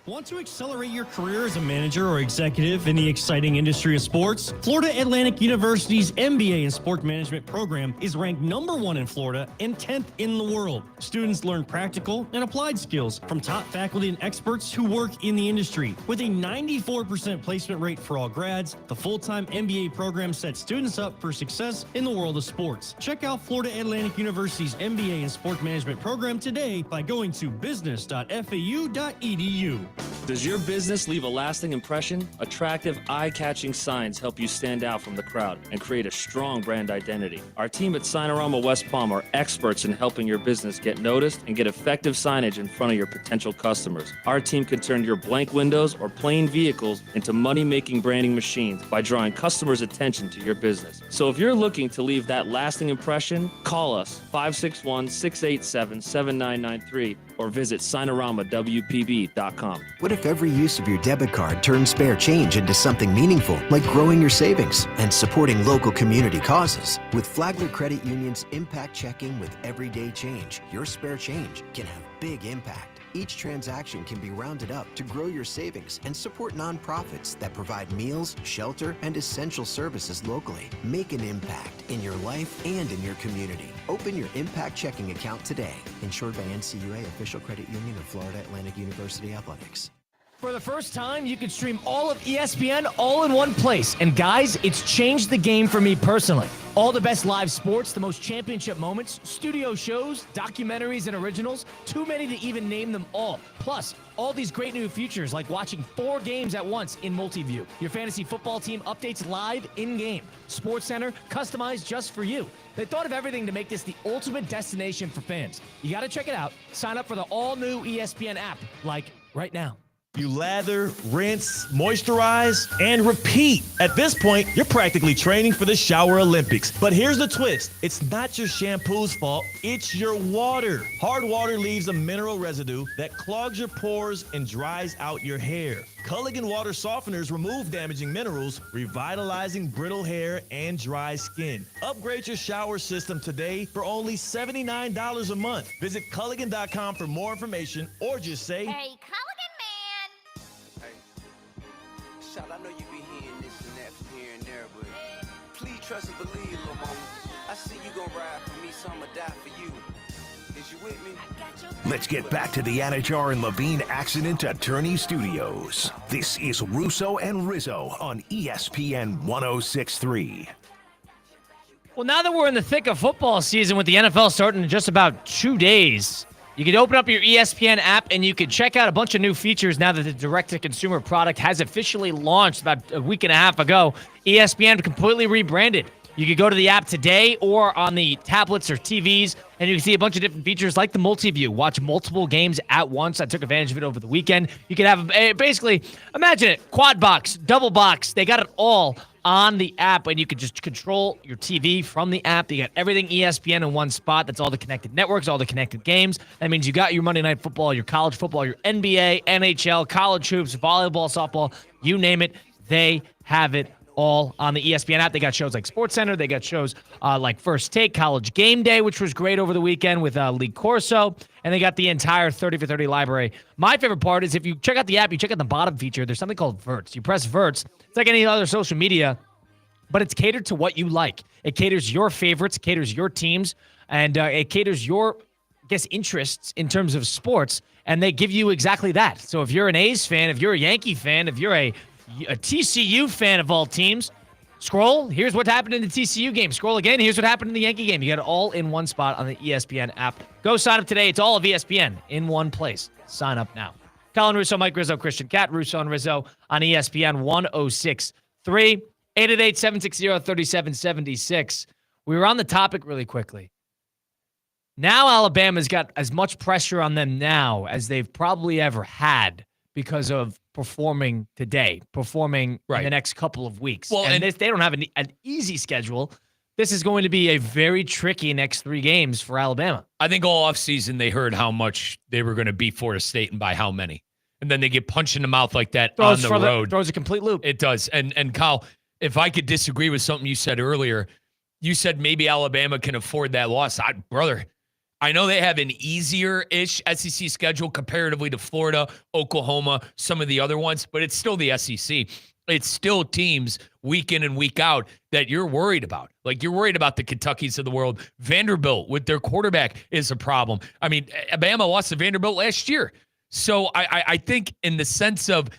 Want to accelerate your career as a manager or executive in the exciting industry of sports? Florida Atlantic University's MBA in Sport Management program is ranked #1 in Florida and 10th in the world. Students learn practical and applied skills from top faculty and experts who work in the industry. With a 94% placement rate for all grads, the full-time MBA program sets students up for success in the world of sports. Check out Florida Atlantic University's MBA in Sport Management program today by going to business.fau.edu. Does your business leave a lasting impression? Attractive, eye-catching signs help you stand out from the crowd and create a strong brand identity. Our team at Signorama West Palm are experts in helping your business get noticed and get effective signage in front of your potential customers. Our team can turn your blank windows or plain vehicles into money-making branding machines by drawing customers' attention to your business. So if you're looking to leave that lasting impression, call us 561-687-7993 or visit signoramawpb.com. What if every use of your debit card turns spare change into something meaningful, like growing your savings and supporting local community causes? With Flagler Credit Union's Impact Checking with Everyday Change, your spare change can have big impact. Each transaction can be rounded up to grow your savings and support nonprofits that provide meals, shelter, and essential services locally. Make an impact in your life and in your community. Open your Impact Checking account today. Insured by NCUA, official credit union of Florida Atlantic University Athletics. For the first time, you can stream all of ESPN all in one place. And guys, it's changed the game for me personally. All the best live sports, the most championship moments, studio shows, documentaries, and originals. Too many to even name them all. Plus, all these great new features like watching 4 games at once in multi-view. Your fantasy football team updates live in-game. Sports Center, customized just for you. They thought of everything to make this the ultimate destination for fans. You got to check it out. Sign up for the all-new ESPN app, like right now. You lather, rinse, moisturize, and repeat. At this point, you're practically training for the Shower Olympics. But here's the twist. It's not your shampoo's fault, it's your water. Hard water leaves a mineral residue that clogs your pores and dries out your hair. Culligan water softeners remove damaging minerals, revitalizing brittle hair and dry skin. Upgrade your shower system today for only $79 a month. Visit Culligan.com for more information or just say, "Hey, Culligan man!" I know you be hearing this and that from here and there, but please trust and believe, little mama. I see you gonna ride for me, so I'ma die for you. Is you with me? Let's get back to the Anajar and Levine Accident Attorney Studios. This is Russo and Rizzo on ESPN 106.3. Well, now that we're in the thick of football season with the NFL starting in just about 2 days, you can open up your ESPN app and you can check out a bunch of new features now that the direct-to-consumer product has officially launched about a week and a half ago. ESPN completely rebranded. You can go to the app today or on the tablets or TVs, and you can see a bunch of different features like the multi-view. Watch multiple games at once. I took advantage of it over the weekend. You can have, basically, imagine it, quad box, double box. They got it all on the app, and you can just control your TV from the app. You got everything ESPN in one spot. That's all the connected networks, all the connected games. That means you got your Monday Night Football, your college football, your NBA, NHL, college hoops, volleyball, softball, you name it. They have it all on the ESPN app. They got shows like Sports Center. They got shows like First Take, College Game Day, which was great over the weekend with Lee Corso. And they got the entire 30 for 30 library. My favorite part is if you check out the app, you check out the bottom feature, there's something called Verts. You press Verts. It's like any other social media, but it's catered to what you like. It caters your favorites, it caters your teams, and it caters your, interests in terms of sports. And they give you exactly that. So if you're an A's fan, if you're a Yankee fan, if you're a TCU fan of all teams, scroll, here's what happened in the TCU game. Scroll again, here's what happened in the Yankee game. You got it all in one spot on the ESPN app. Go sign up today. It's all of ESPN in one place. Sign up now. Colin Russo, Mike Rizzo, Christian Cat, Russo and Rizzo on ESPN 106.3, 888-760-3776. We were on the topic really quickly. Now Alabama's got as much pressure on them now as they've probably ever had because of performing today, performing in the next couple of weeks. Well, and they don't have an easy schedule. This is going to be a very tricky next 3 games for Alabama. I think all offseason they heard how much they were going to beat Florida State and by how many. And then they get punched in the mouth like that on the road. Throws a complete loop. It does. And Kyle, if I could disagree with something you said earlier, you said maybe Alabama can afford that loss. Brother, I know they have an easier-ish SEC schedule comparatively to Florida, Oklahoma, some of the other ones, but it's still the SEC. It's still teams week in and week out that you're worried about. Like, you're worried about the Kentuckys of the world. Vanderbilt with their quarterback is a problem. I mean, Alabama lost to Vanderbilt last year. So I think in the sense of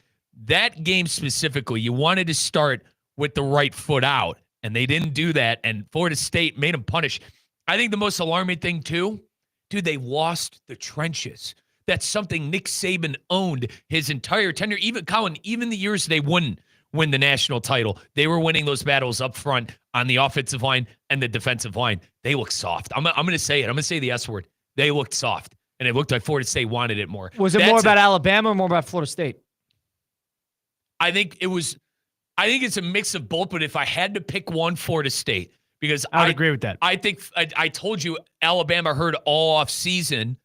that game specifically, you wanted to start with the right foot out, and they didn't do that, and Florida State made them punish. I think the most alarming thing, too, dude, they lost the trenches. That's something Nick Saban owned his entire tenure. Even Colin, even the years they wouldn't win the national title, they were winning those battles up front on the offensive line and the defensive line. They look soft. I'm going to say it. I'm going to say the S word. They looked soft, and it looked like Florida State wanted it more. Was it more about Alabama or more about Florida State? I think it's a mix of both, but if I had to pick one, Florida State, because I would agree with that. I think I told you Alabama heard all off season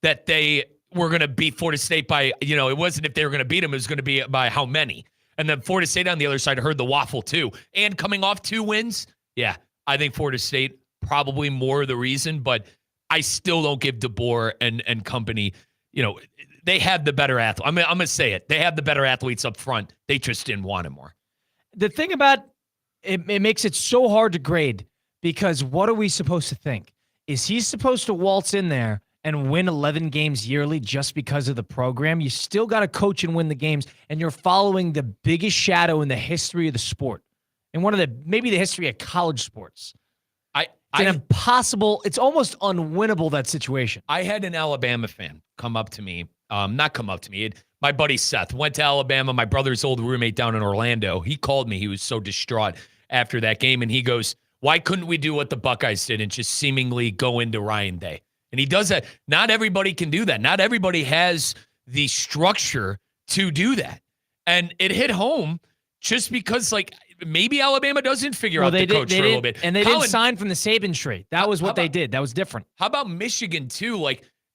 that they were going to beat Florida State by, it wasn't if they were going to beat them, it was going to be by how many. And then Florida State on the other side heard the waffle too. And coming off 2 wins, yeah, I think Florida State probably more the reason, but I still don't give DeBoer and company, they have the better athlete. I'm going to say it. They have the better athletes up front. They just didn't want it more. The thing about it makes it so hard to grade because what are we supposed to think? Is he supposed to waltz in there and win 11 games yearly just because of the program? You still got to coach and win the games, and you're following the biggest shadow in the history of the sport and maybe the history of college sports. It's almost unwinnable, that situation. I had an Alabama fan come up to me. My buddy Seth went to Alabama, my brother's old roommate down in Orlando. He called me. He was so distraught after that game, and he goes, why couldn't we do what the Buckeyes did and just seemingly go into Ryan Day? And he does that. Not everybody can do that. Not everybody has the structure to do that. And it hit home just because, maybe Alabama doesn't figure out the coach for a little bit. And they didn't sign from the Saban tree. That was what they did. That was different. How about Michigan, too?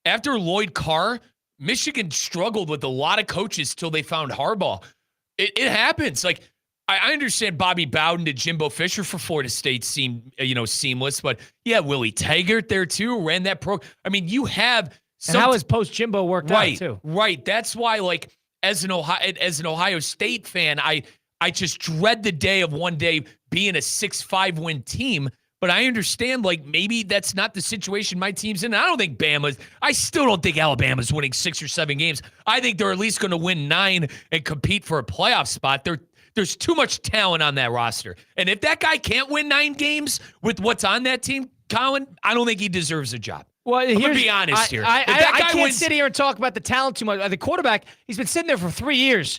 After Lloyd Carr, Michigan struggled with a lot of coaches till they found Harbaugh. It happens. I understand Bobby Bowden to Jimbo Fisher for Florida State seemed, seamless, but yeah, Willie Taggart there too, ran that pro. I mean, you have and how has post Jimbo worked out too? Right. That's why, as an Ohio State fan, I just dread the day of one day being a 6-5 win team. But I understand, maybe that's not the situation my team's in. I still don't think Alabama's winning 6 or 7 games. I think they're at least going to win 9 and compete for a playoff spot. There's too much talent on that roster. And if that guy can't win 9 games with what's on that team, Colin, I don't think he deserves a job. Well, I'm going to be honest here. I can't sit here and talk about the talent too much. The quarterback, he's been sitting there for 3 years,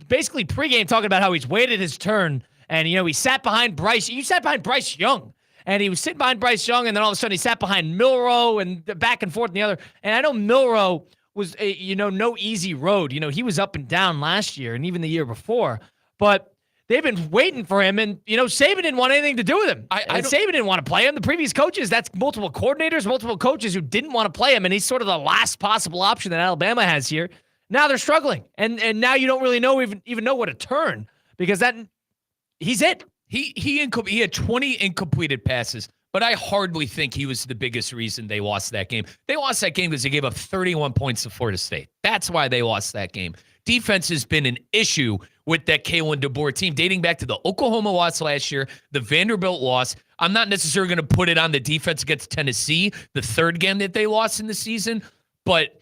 basically pregame talking about how he's waited his turn. And, he sat behind Bryce. You sat behind Bryce Young. And he was sitting behind Bryce Young, and then all of a sudden he sat behind Milroe and back and forth and the other. And I know Milroe was, no easy road. He was up and down last year and even the year before. But they've been waiting for him, and, Saban didn't want anything to do with him. Saban didn't want to play him. The previous coaches, that's multiple coordinators, multiple coaches who didn't want to play him, and he's sort of the last possible option that Alabama has here. Now they're struggling, and now you don't really even know what to turn because he's it. He had 20 incompleted passes, but I hardly think he was the biggest reason they lost that game. They lost that game because they gave up 31 points to Florida State. That's why they lost that game. Defense has been an issue with that Kalen DeBoer team dating back to the Oklahoma loss last year, the Vanderbilt loss. I'm not necessarily going to put it on the defense against Tennessee, the third game that they lost in the season, but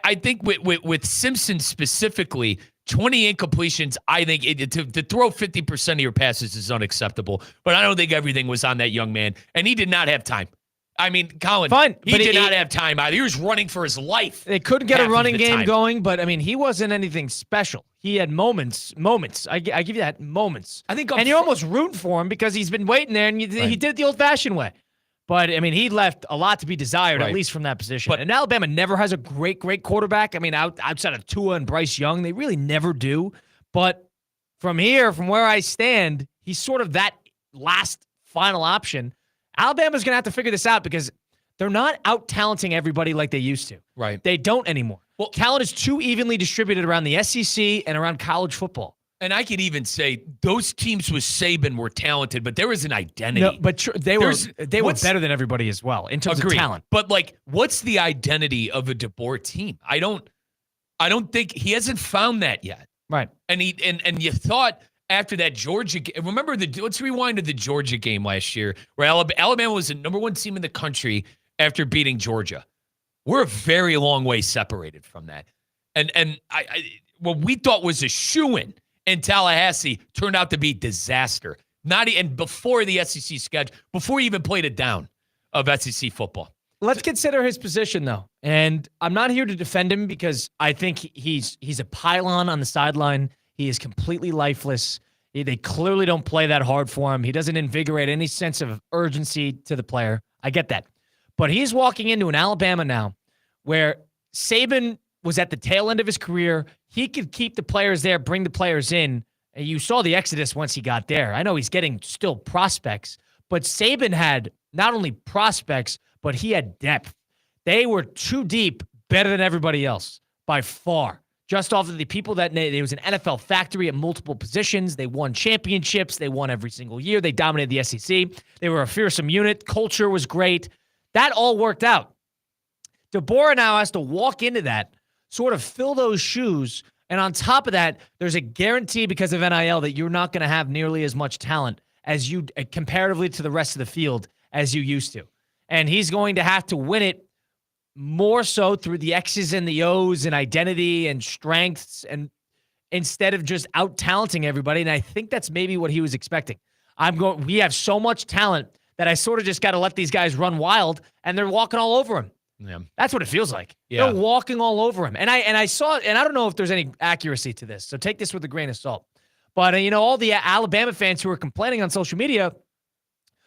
I think with Simpson specifically, 20 incompletions, I think to throw 50% of your passes is unacceptable. But I don't think everything was on that young man. And he did not have time. I mean, Colin, he did not have time either. He was running for his life. They couldn't get a running game going, but, he wasn't anything special. He had moments. I give you that, moments. And you're almost rooting for him because he's been waiting there, and he did it the old-fashioned way. But, he left a lot to be desired, at least from that position. And Alabama never has a great quarterback. Outside of Tua and Bryce Young, they really never do. But from where I stand, he's sort of that last final option. Alabama's going to have to figure this out because they're not out-talenting everybody like they used to. Right. They don't anymore. Well, talent is too evenly distributed around the SEC and around college football. And I could even say those teams with Saban were talented, but there was an identity. No, but they were better than everybody as well in terms of talent. But what's the identity of a DeBoer team? I don't think he hasn't found that yet. Right. And you thought after that Georgia game, remember let's rewind to the Georgia game last year where Alabama was the number 1 team in the country after beating Georgia. We're a very long way separated from that. And what we thought was a shoo-in in Tallahassee turned out to be disaster. And before the SEC schedule, before you even played a down of SEC football. Let's consider his position, though. And I'm not here to defend him because I think he's a pylon on the sideline. He is completely lifeless. They clearly don't play that hard for him. He doesn't invigorate any sense of urgency to the player. I get that. But he's walking into an Alabama now where Saban was at the tail end of his career. He could keep the players there, bring the players in. And you saw the exodus once he got there. I know he's getting still prospects, but Saban had not only prospects, but he had depth. They were too deep, better than everybody else by far. Just off of the people that there was an NFL factory at multiple positions. They won championships. They won every single year. They dominated the SEC. They were a fearsome unit. Culture was great. That all worked out. DeBoer now has to walk into that, sort of fill those shoes. And on top of that, there's a guarantee because of NIL that you're not going to have nearly as much talent as you, comparatively to the rest of the field, as you used to. And he's going to have to win it more so through the X's and the O's and identity and strengths, and instead of just out-talenting everybody. And I think that's maybe what he was expecting. We have so much talent that I sort of just got to let these guys run wild, and they're walking all over him. Yeah. That's what it feels like. Yeah. They're walking all over him. And I saw, and I don't know if there's any accuracy to this, so take this with a grain of salt. But, all the Alabama fans who are complaining on social media,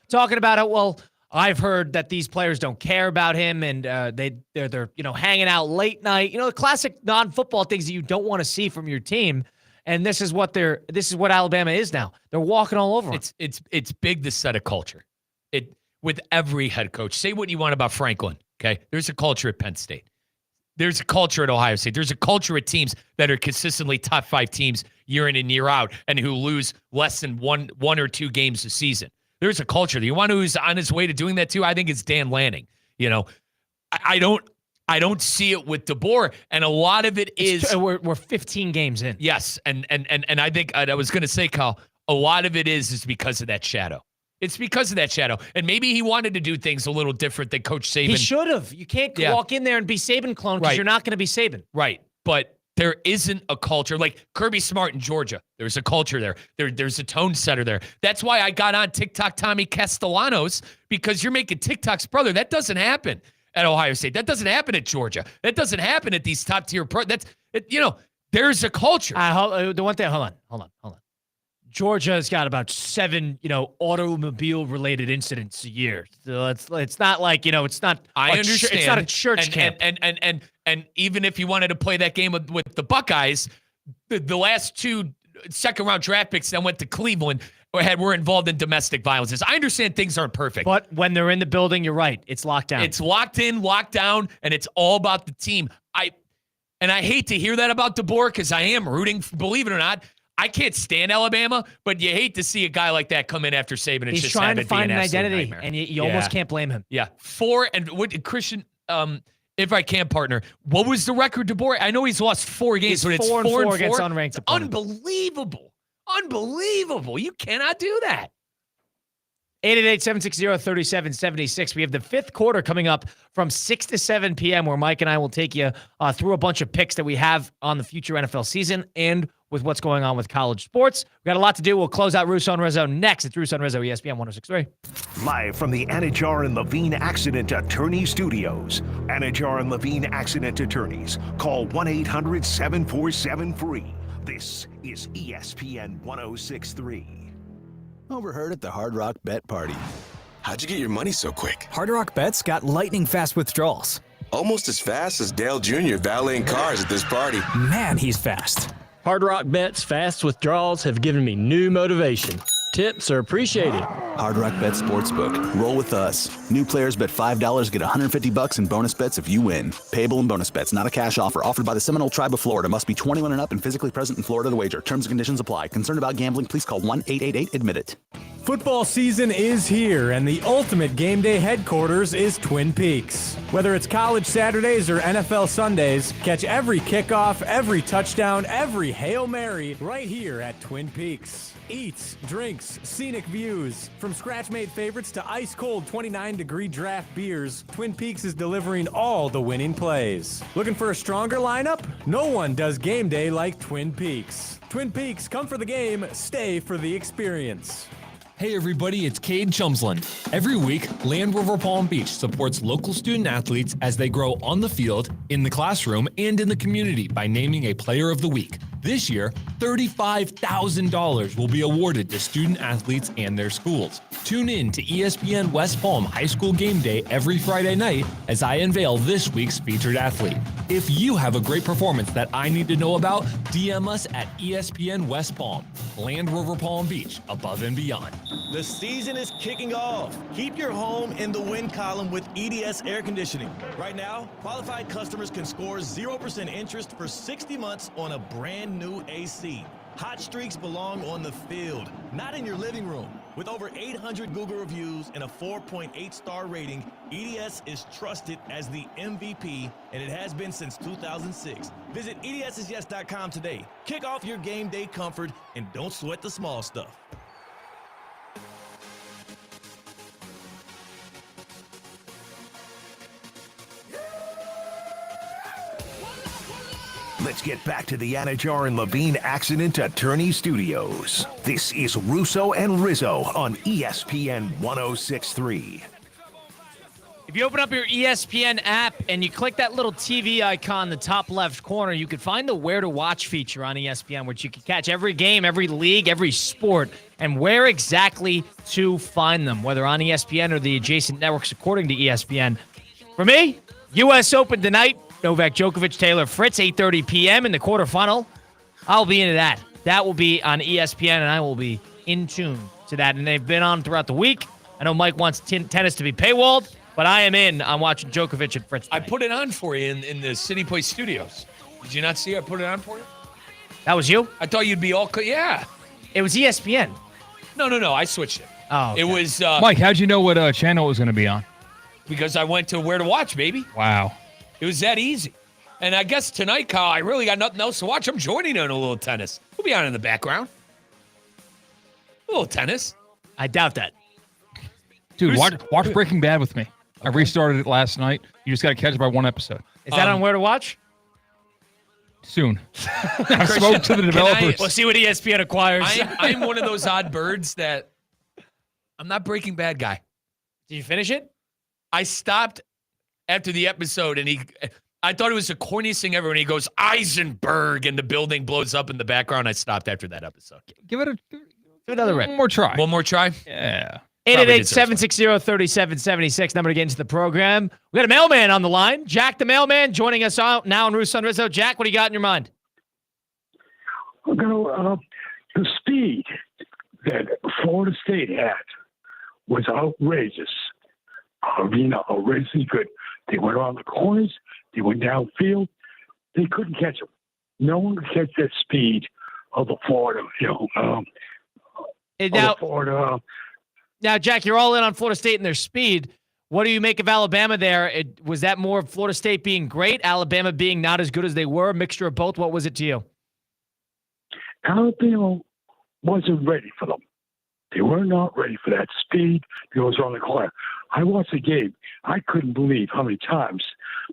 talking about it, well, I've heard that these players don't care about him, and they're hanging out late night. The classic non-football things that you don't want to see from your team. And this is what Alabama is now. They're walking all over him. It's big to set a culture. With every head coach. Say what you want about Franklin. Okay, there's a culture at Penn State. There's a culture at Ohio State. There's a culture at teams that are consistently top 5 teams year in and year out, and who lose less than one or two games a season. There's a culture. You want who's on his way to doing that too? I think it's Dan Lanning. I don't see it with DeBoer, and a lot of it is we're 15 games in. Yes, and I think I was going to say, Kyle, a lot of it is because of that shadow. It's because of that shadow. And maybe he wanted to do things a little different than Coach Saban. He should have. You can't walk in there and be Saban clone because you're not going to be Saban. Right. But there isn't a culture. Like Kirby Smart in Georgia, there's a culture there. There's a tone setter there. That's why I got on TikTok Tommy Castellanos, because you're making TikTok's brother. That doesn't happen at Ohio State. That doesn't happen at Georgia. That doesn't happen at these top-tier there's a culture. The one thing, hold on. Georgia's got about 7, automobile-related incidents a year. So it's not like, it's not. I understand. It's not a church camp. And even if you wanted to play that game with the Buckeyes, the last 2 second-round draft picks that went to Cleveland were involved in domestic violences. I understand things aren't perfect, but when they're in the building, you're right. It's locked down. It's locked in, locked down, and it's all about the team. I hate to hear that about DeBoer because I am rooting. Believe it or not. I can't stand Alabama, but you hate to see a guy like that come in after Saban. He's just trying to find an identity, and you almost can't blame him. Yeah. Christian, if I can, partner, what was the record, DeBoer? I know he's lost 4 games, but it's 4-4 against unranked opponents. Unbelievable. You cannot do that. 888-760-3776. We have the 5th quarter coming up from 6 to 7 p.m. where Mike and I will take you through a bunch of picks that we have on the future NFL season and with what's going on with college sports. We've got a lot to do. We'll close out Russo and Rizzo next. It's Russo and Rizzo, ESPN 106.3. Live from the Anajar and Levine Accident Attorney Studios. Anajar and Levine Accident Attorneys. Call 1-800-747-FREE. This is ESPN 106.3. Overheard at the Hard Rock Bet Party. How'd you get your money so quick? Hard Rock Bet's got lightning fast withdrawals. Almost as fast as Dale Jr. valeting cars at this party. Man, he's fast. Hard Rock Bet's fast withdrawals have given me new motivation. Tips are appreciated. Hard Rock Bet Sportsbook. Roll with us. New players bet $5, get $150 in bonus bets if you win. Payable in bonus bets, not a cash offer. Offered by the Seminole Tribe of Florida. Must be 21 and up and physically present in Florida to wager. Terms and conditions apply. Concerned about gambling? Please call 1-888-ADMIT-IT. Football season is here, and the ultimate game day headquarters is Twin Peaks. Whether it's college Saturdays or NFL Sundays, catch every kickoff, every touchdown, every Hail Mary right here at Twin Peaks. Eats, drinks, scenic views. From scratch-made favorites to ice-cold 29-degree draft beers, Twin Peaks is delivering all the winning plays. Looking for a stronger lineup? No one does game day like Twin Peaks. Twin Peaks, come for the game, stay for the experience. Hey everybody, it's Cade Chumsland. Every week, Land Rover Palm Beach supports local student athletes as they grow on the field, in the classroom, and in the community by naming a Player of the Week. This year, $35,000 will be awarded to student athletes and their schools. Tune in to ESPN West Palm High School Game Day every Friday night as I unveil this week's featured athlete. If you have a great performance that I need to know about, DM us at ESPN West Palm. Land Rover Palm Beach, above and beyond. The season is kicking off. Keep your home in the win column with EDS Air Conditioning. Right now, qualified customers can score 0% interest for 60 months on a brand new AC. Hot streaks belong on the field, not in your living room. With over 800 Google reviews and a 4.8-star rating, EDS is trusted as the MVP, and it has been since 2006. Visit EDSIsYes.com today. Kick off your game day comfort and don't sweat the small stuff. Let's get back to the Anajar and Levine Accident Attorney Studios. This is Russo and Rizzo on ESPN 106.3. If you open up your ESPN app and you click that little TV icon in the top left corner, you can find the Where to Watch feature on ESPN, which you can catch every game, every league, every sport, and where exactly to find them, whether on ESPN or the adjacent networks according to ESPN. For me, U.S. Open tonight. Novak Djokovic, Taylor Fritz, 8:30 p.m. in the quarterfinal. I'll be into that. That will be on ESPN, and I will be in tune to that. And they've been on throughout the week. I know Mike wants tennis to be paywalled, but I am in on watching Djokovic and Fritz tonight. I put it on for you in the City Place studios. Did you not see I put it on for you? That was you? I thought you'd be all... Yeah. It was ESPN. No. I switched it. Oh, okay. It was... Mike, how'd you know what channel it was going to be on? Because I went to Where to Watch, baby. Wow. It was that easy. And I guess tonight, Kyle, I really got nothing else to watch. I'm joining in a little tennis. We'll be on in the background. A little tennis. I doubt that. Dude, watch Breaking Bad with me. Okay. I restarted it last night. You just got to catch it by one episode. Is that on Where to Watch? Soon. I spoke to the developers. We'll see what ESPN acquires. I'm one of those odd birds that I'm not Breaking Bad guy. Did you finish it? I stopped after the episode, and I thought it was the corniest thing ever when he goes, Eisenberg, and the building blows up in the background. I stopped after that episode. Give it another rip. One more try. One more try? Yeah. 888-760-3776, number to get into the program. We got a mailman on the line. Jack the mailman joining us out now on Russo and Rizzo. Jack, what do you got in your mind? The speed that Florida State had was outrageous. Outrageously good. They went around the corners. They went downfield. They couldn't catch them. No one could catch that speed of the Florida, Now, Jack, you're all in on Florida State and their speed. What do you make of Alabama there? Was that more of Florida State being great, Alabama being not as good as they were, a mixture of both? What was it to you? Alabama wasn't ready for them. They were not ready for that speed that goes around the corner. I watched the game. I couldn't believe how many times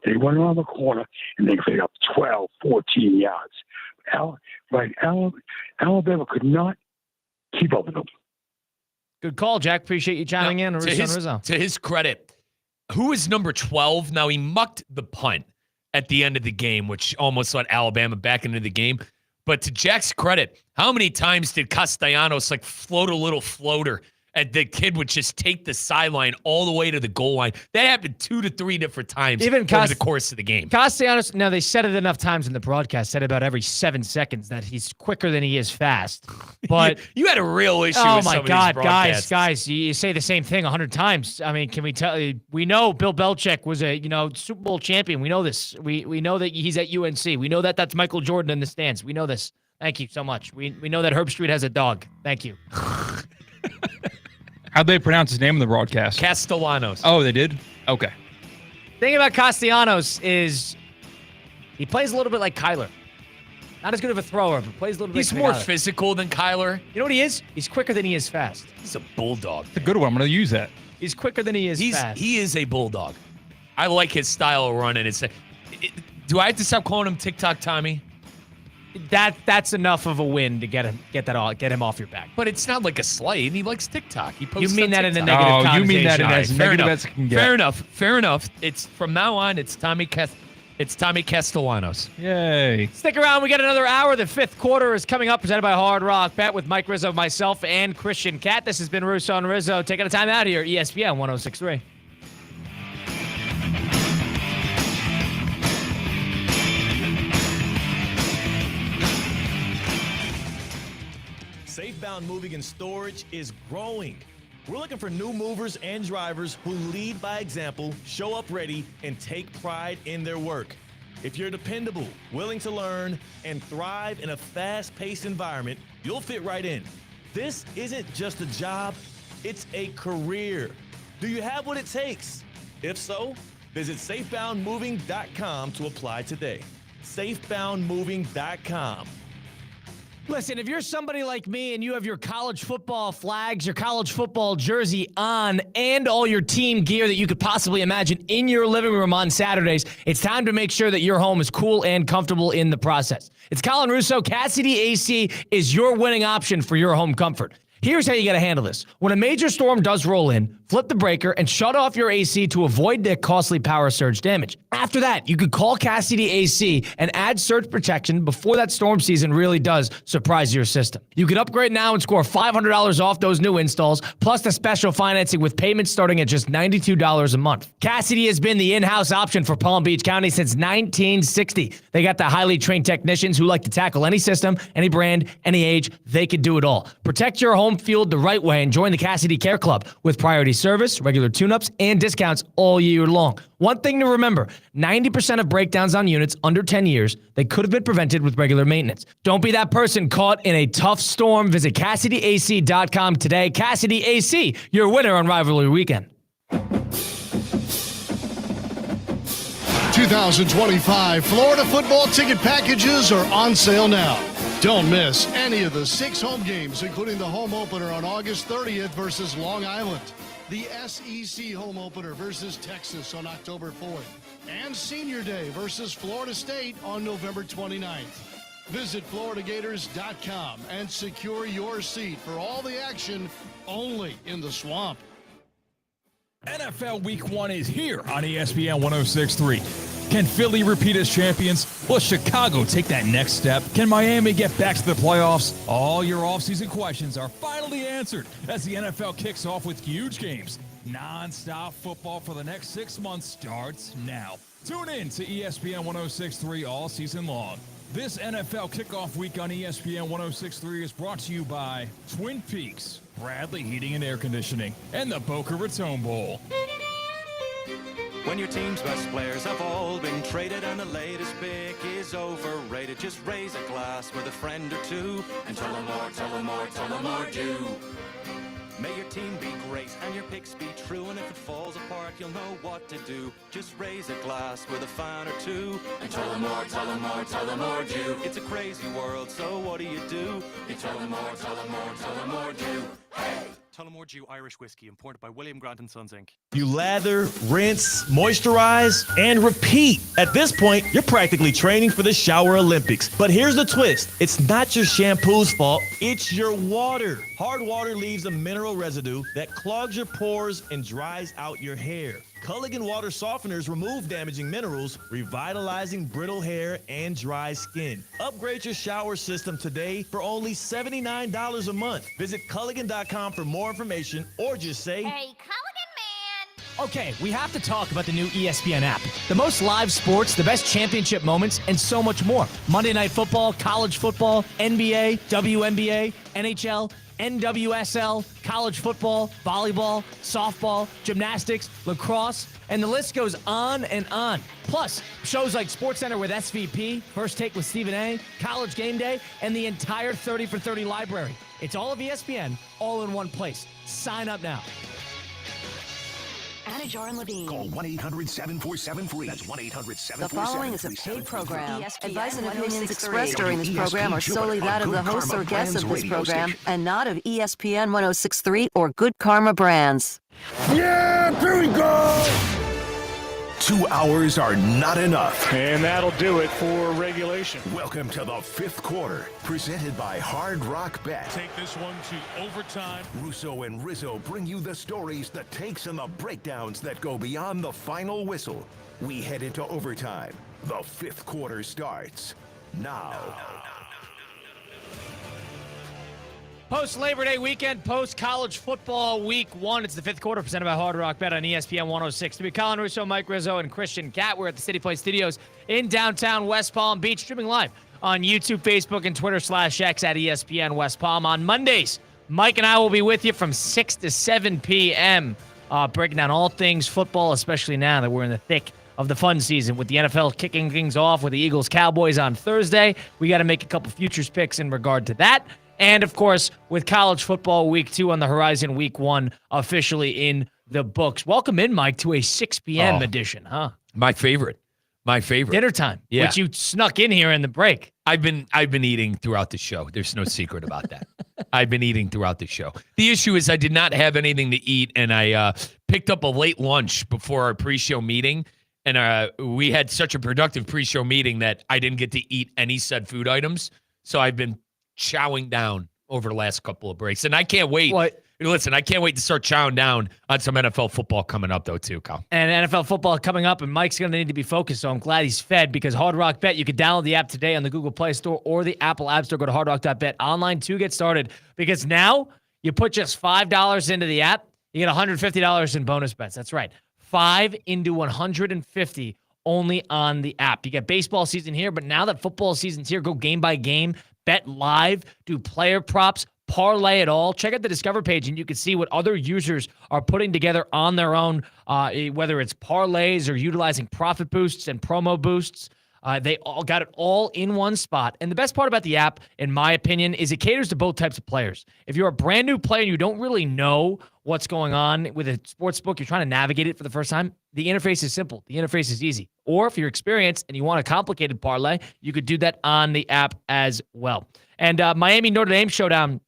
they went around the corner and they picked up 12, 14 yards. Alabama could not keep up with them. Good call, Jack. Appreciate you chiming in. To his credit, who is number 12? Now, he mucked the punt at the end of the game, which almost let Alabama back into the game. But to Jack's credit, how many times did Castellanos float a little floater and the kid would just take the sideline all the way to the goal line? That happened 2 to 3 different times over the course of the game. Castellanos, now they said it enough times in the broadcast, said about every 7 seconends that he's quicker than he is fast. But you had a real issue with some of these broadcasts. guys, you say the same thing 100 times. I mean, can we tell you? We know Bill Belichick was a Super Bowl champion. We know this. We know that he's at UNC. We know that that's Michael Jordan in the stands. We know this. Thank you so much. We know that Herb Street has a dog. Thank you. How'd they pronounce his name in the broadcast? Castellanos. Oh, they did? Okay. Thing about Castellanos is he plays a little bit like Kyler. Not as good of a thrower, but plays a little bit like He's more physical than Kyler. You know what he is? He's quicker than he is fast. He's a bulldog. It's a good one. I'm going to use that. He's quicker than he is fast. He is a bulldog. I like his style of running. Do I have to stop calling him TikTok Tommy? that's enough of a win to get him off your back. But it's not like a slight. He likes TikTok. He posts. You mean on that in a TikTok. negative Oh, connotation? you mean that in as Fair negative enough. as it can get. Fair enough. It's from now on. It's Tommy Castellanos. Yay. Stick around. We got another hour. The fifth quarter is coming up, presented by Hard Rock Bet with Mike Rizzo, myself, and Christian Cat. This has been Russo and Rizzo taking a time out here, ESPN 106.3. Safebound Moving and Storage is growing. We're looking for new movers and drivers who lead by example, show up ready, and take pride in their work. If you're dependable, willing to learn, and thrive in a fast-paced environment, you'll fit right in. This isn't just a job, it's a career. Do you have what it takes? If so, visit safeboundmoving.com to apply today. safeboundmoving.com. Listen, if you're somebody like me and you have your college football flags, your college football jersey on, and all your team gear that you could possibly imagine in your living room on Saturdays, it's time to make sure that your home is cool and comfortable in the process. It's Colin Russo. Cassidy AC is your winning option for your home comfort. Here's how you got to handle this. When a major storm does roll in, flip the breaker and shut off your AC to avoid the costly power surge damage. After that, you could call Cassidy AC and add surge protection before that storm season really does surprise your system. You can upgrade now and score $500 off those new installs, plus the special financing with payments starting at just $92 a month. Cassidy has been the in-house option for Palm Beach County since 1960. They got the highly trained technicians who like to tackle any system, any brand, any age. They could do it all. Protect your home field the right way and join the Cassidy Care Club with priority service, regular tune-ups, and discounts all year long. One thing to remember, 90% of breakdowns on units under 10 years, they could have been prevented with regular maintenance. Don't be that person caught in a tough storm. Visit CassidyAC.com today. Cassidy AC, your winner on Rivalry Weekend. 2025 Florida football ticket packages are on sale now. Don't miss any of the 6 home games, including the home opener on August 30th versus Long Island, the SEC home opener versus Texas on October 4th, and Senior Day versus Florida State on November 29th. Visit FloridaGators.com and secure your seat for all the action only in the Swamp. NFL Week 1 is here on ESPN 106.3. Can Philly repeat as champions? Will Chicago take that next step? Can Miami get back to the playoffs? All your offseason questions are finally answered as the NFL kicks off with huge games. Non-stop football for the next 6 months starts now. Tune in to ESPN 106.3 all season long. This NFL kickoff week on ESPN 106.3 is brought to you by Twin Peaks, Bradley Heating and Air Conditioning, and the Boca Raton Bowl. When your team's best players have all been traded and the latest pick is overrated, just raise a glass with a friend or two and tell them more, tell them more, tell them more do. May your team be great and your picks be true, and if it falls apart, you'll know what to do. Just raise a glass with a fan or two and tell them more, tell them more, tell them more do. It's a crazy world, so what do? You tell them more, tell them more, tell them more do. Hey! Tullamore Dew Irish Whiskey, imported by William Grant & Sons, Inc. You lather, rinse, moisturize, and repeat. At this point, you're practically training for the Shower Olympics. But here's the twist. It's not your shampoo's fault. It's your water. Hard water leaves a mineral residue that clogs your pores and dries out your hair. Culligan water softeners remove damaging minerals, revitalizing brittle hair and dry skin. Upgrade your shower system today for only $79 a month. Visit Culligan.com for more information, or just say, "Hey, Culligan man!" Okay, we have to talk about the new ESPN app. The most live sports, the best championship moments, and so much more. Monday Night Football, college football, NBA, WNBA, NHL, NWSL, college football, volleyball, softball, gymnastics, lacrosse, and the list goes on and on. Plus, shows like SportsCenter with SVP, First Take with Stephen A., College Game Day, and the entire 30 for 30 library. It's all of ESPN, all in one place. Sign up now. Anajar and Levine. Call 1-800-747-FREE. That's 1-800-747-FREE. The following is a paid program. ESPN Advice and opinions 106.3. expressed during this program are solely that of the hosts or guests of this program and not of ESPN 106.3 or Good Karma Brands. Yeah, here we go! 2 hours are not enough. And that'll do it for regulation. Welcome to the fifth quarter, presented by Hard Rock Bet. Take this one to overtime. Russo and Rizzo bring you the stories, the takes, and the breakdowns that go beyond the final whistle. We head into overtime. The fifth quarter starts now. Post-Labor Day weekend, post-college football week one. It's the fifth quarter presented by Hard Rock Bet on ESPN 106. To be Colin Russo, Mike Rizzo, and Christian Catt. We're at the City Place Studios in downtown West Palm Beach, streaming live on YouTube, Facebook, and Twitter/X at ESPN West Palm. On Mondays, Mike and I will be with you from 6 to 7 p.m., breaking down all things football, especially now that we're in the thick of the fun season with the NFL kicking things off with the Eagles-Cowboys on Thursday. We got to make a couple futures picks in regard to that. And, of course, with college football week 2 on the horizon, week 1 officially in the books. Welcome in, Mike, to a 6 p.m. edition, huh? My favorite. Dinner time, which you snuck in here in the break. I've been eating throughout the show. There's no secret about that. I've been eating throughout the show. The issue is I did not have anything to eat, and I picked up a late lunch before our pre-show meeting. And we had such a productive pre-show meeting that I didn't get to eat any said food items. So I've been chowing down over the last couple of breaks. And I can't wait. Listen, I can't wait to start chowing down on some NFL football coming up, though, too, Kyle. And NFL football coming up, and Mike's going to need to be focused, so I'm glad he's fed because Hard Rock Bet, you can download the app today on the Google Play Store or the Apple App Store. Go to hardrock.bet online to get started because now you put just $5 into the app, you get $150 in bonus bets. That's right. 5 into 150 only on the app. You get baseball season here, but now that football season's here, go game by game, bet live, do player props, parlay it all. Check out the Discover page, and you can see what other users are putting together on their own, whether it's parlays or utilizing profit boosts and promo boosts. They all got it all in one spot. And the best part about the app, in my opinion, is it caters to both types of players. If you're a brand new player and you don't really know what's going on with a sports book, you're trying to navigate it for the first time, the interface is simple. The interface is easy. Or if you're experienced and you want a complicated parlay, you could do that on the app as well. And Miami Notre Dame showdown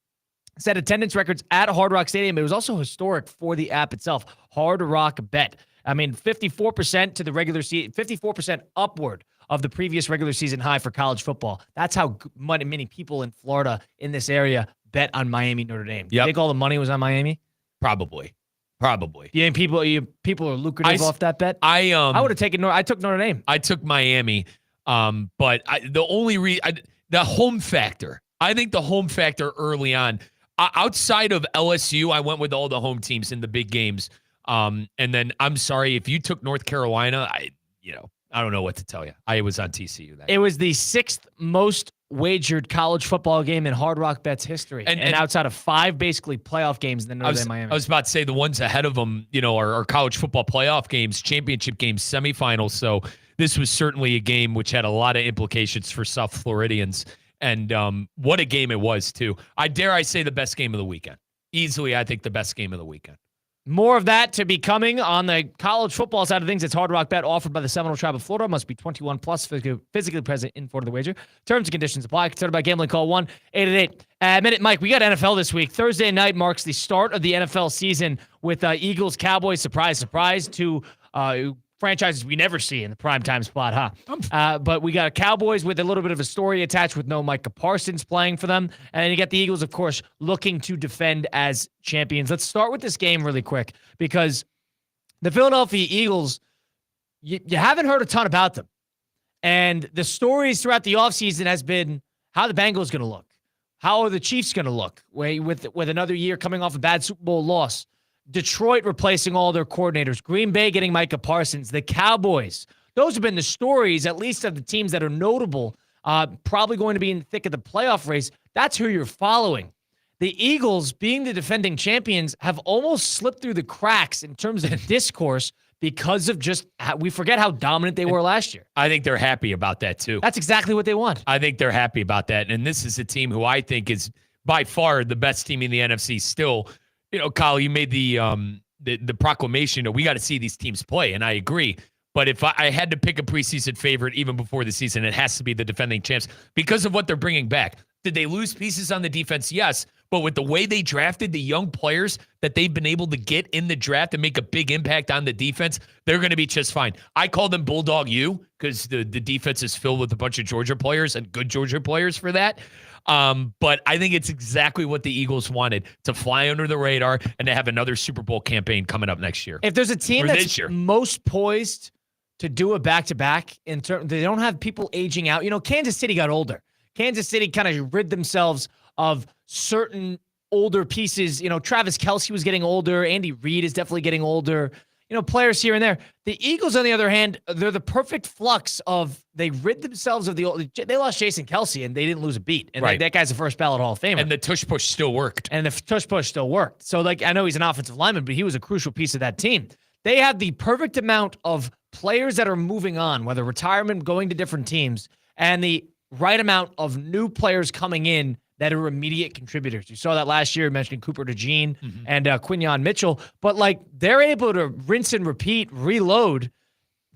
set attendance records at Hard Rock Stadium. It was also historic for the app itself. Hard Rock Bet. I mean, 54% to the regular season, 54% upward of the previous regular season high for college football. That's how many people in Florida in this area bet on Miami Notre Dame. You think all the money was on Miami? Probably. You think people are lucrative off that bet? I would have taken I took Notre Dame. I took Miami, but the home factor. I think the home factor early on, outside of LSU, I went with all the home teams in the big games. And then I'm sorry if you took North Carolina. I don't know what to tell you. I was on TCU. It was the 6th most wagered college football game in Hard Rock Bet's history, and outside of 5 basically playoff games in Notre Dame Miami. I was about to say the ones ahead of them, are college football playoff games, championship games, semifinals. So this was certainly a game which had a lot of implications for South Floridians, and what a game it was too. I dare say the best game of the weekend. Easily, I think the best game of the weekend. More of that to be coming on the college football side of things. It's Hard Rock Bet offered by the Seminole Tribe of Florida. Must be 21 plus, physically present in Florida the wager. Terms and conditions apply. Considered by gambling. Call 1-888-MINUTE. Mike, we got NFL this week. Thursday night marks the start of the NFL season with Eagles, Cowboys. Surprise, surprise. Two franchises we never see in the primetime spot, huh? But we got Cowboys with a little bit of a story attached with no Micah Parsons playing for them. And you got the Eagles, of course, looking to defend as champions. Let's start with this game really quick because the Philadelphia Eagles, you haven't heard a ton about them. And the stories throughout the offseason has been how the Bengals going to look. How are the Chiefs going to look with another year coming off a bad Super Bowl loss? Detroit replacing all their coordinators. Green Bay getting Micah Parsons. The Cowboys. Those have been the stories, at least of the teams that are notable, probably going to be in the thick of the playoff race. That's who you're following. The Eagles, being the defending champions, have almost slipped through the cracks in terms of discourse because of just we forget how dominant they were last year. I think they're happy about that, too. That's exactly what they want. I think they're happy about that. And this is a team who I think is by far the best team in the NFC still. Kyle, you made the proclamation that we got to see these teams play, and I agree. But if I had to pick a preseason favorite even before the season, it has to be the defending champs because of what they're bringing back. Did they lose pieces on the defense? Yes, But with the way they drafted the young players that they've been able to get in the draft and make a big impact on the defense, they're going to be just fine. I call them Bulldog U because the defense is filled with a bunch of Georgia players and good Georgia players for that. But I think it's exactly what the Eagles wanted, to fly under the radar and to have another Super Bowl campaign coming up next year. If there's a team that's most poised to do a back-to-back, they don't have people aging out. Kansas City got older. Kansas City kind of rid themselves of certain older pieces. Travis Kelce was getting older. Andy Reid is definitely getting older. Players here and there. The Eagles, on the other hand, they're the perfect flux of they rid themselves of the old. They lost Jason Kelce and they didn't lose a beat. And that guy's a first ballot Hall of Famer. And the tush push still worked. So I know he's an offensive lineman, but he was a crucial piece of that team. They have the perfect amount of players that are moving on, whether retirement, going to different teams, and the right amount of new players coming in that are immediate contributors. You saw that last year, mentioning Cooper DeJean and Quinyon Mitchell. But they're able to rinse and repeat, reload.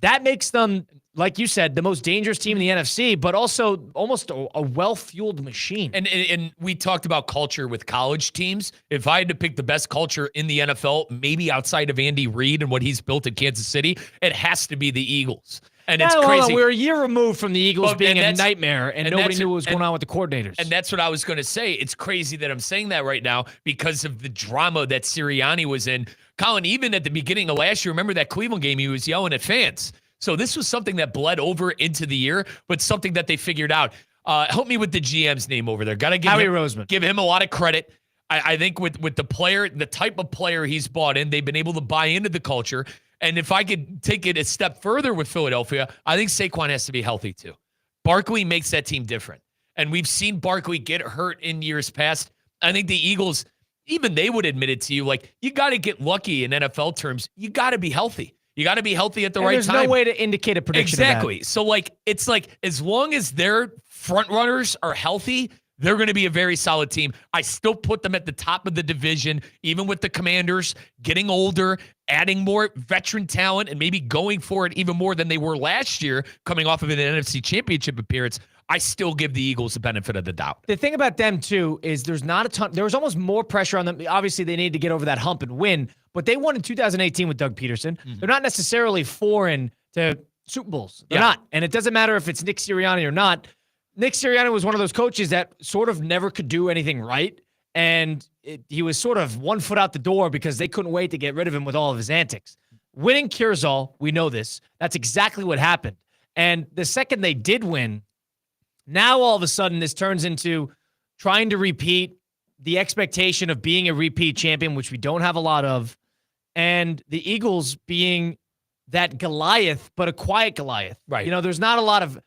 That makes them, like you said, the most dangerous team in the NFC, but also almost a well-fueled machine. And we talked about culture with college teams. If I had to pick the best culture in the NFL, maybe outside of Andy Reid and what he's built at Kansas City, it has to be the Eagles. And it's crazy. We're a year removed from the Eagles being a nightmare, and nobody knew what was going on with the coordinators. And that's what I was going to say. It's crazy that I'm saying that right now because of the drama that Sirianni was in. Colin, even at the beginning of last year, remember that Cleveland game, he was yelling at fans. So this was something that bled over into the year, but something that they figured out. Help me with the GM's name over there. Got to give Howie Roseman. Give him a lot of credit. I think with the player, the type of player he's bought in, they've been able to buy into the culture. And if I could take it a step further with Philadelphia, I think Saquon has to be healthy too. Barkley makes that team different. And we've seen Barkley get hurt in years past. I think the Eagles, even they would admit it to you, you got to get lucky in NFL terms. You got to be healthy. You got to be healthy at the right time. There's no way to indicate a prediction. Exactly. So it's as long as their front runners are healthy, they're going to be a very solid team. I still put them at the top of the division, even with the Commanders getting older, adding more veteran talent, and maybe going for it even more than they were last year, coming off of an NFC Championship appearance. I still give the Eagles the benefit of the doubt. The thing about them, too, is there's not a ton. There was almost more pressure on them. Obviously, they need to get over that hump and win, but they won in 2018 with Doug Peterson. Mm-hmm. They're not necessarily foreign to Super Bowls. They're not. And it doesn't matter if it's Nick Sirianni or not. Nick Sirianni was one of those coaches that sort of never could do anything right, and he was sort of 1 foot out the door because they couldn't wait to get rid of him with all of his antics. Winning cures all. We know this. That's exactly what happened. And the second they did win, now all of a sudden this turns into trying to repeat the expectation of being a repeat champion, which we don't have a lot of, and the Eagles being that Goliath, but a quiet Goliath. Right. There's not a lot of,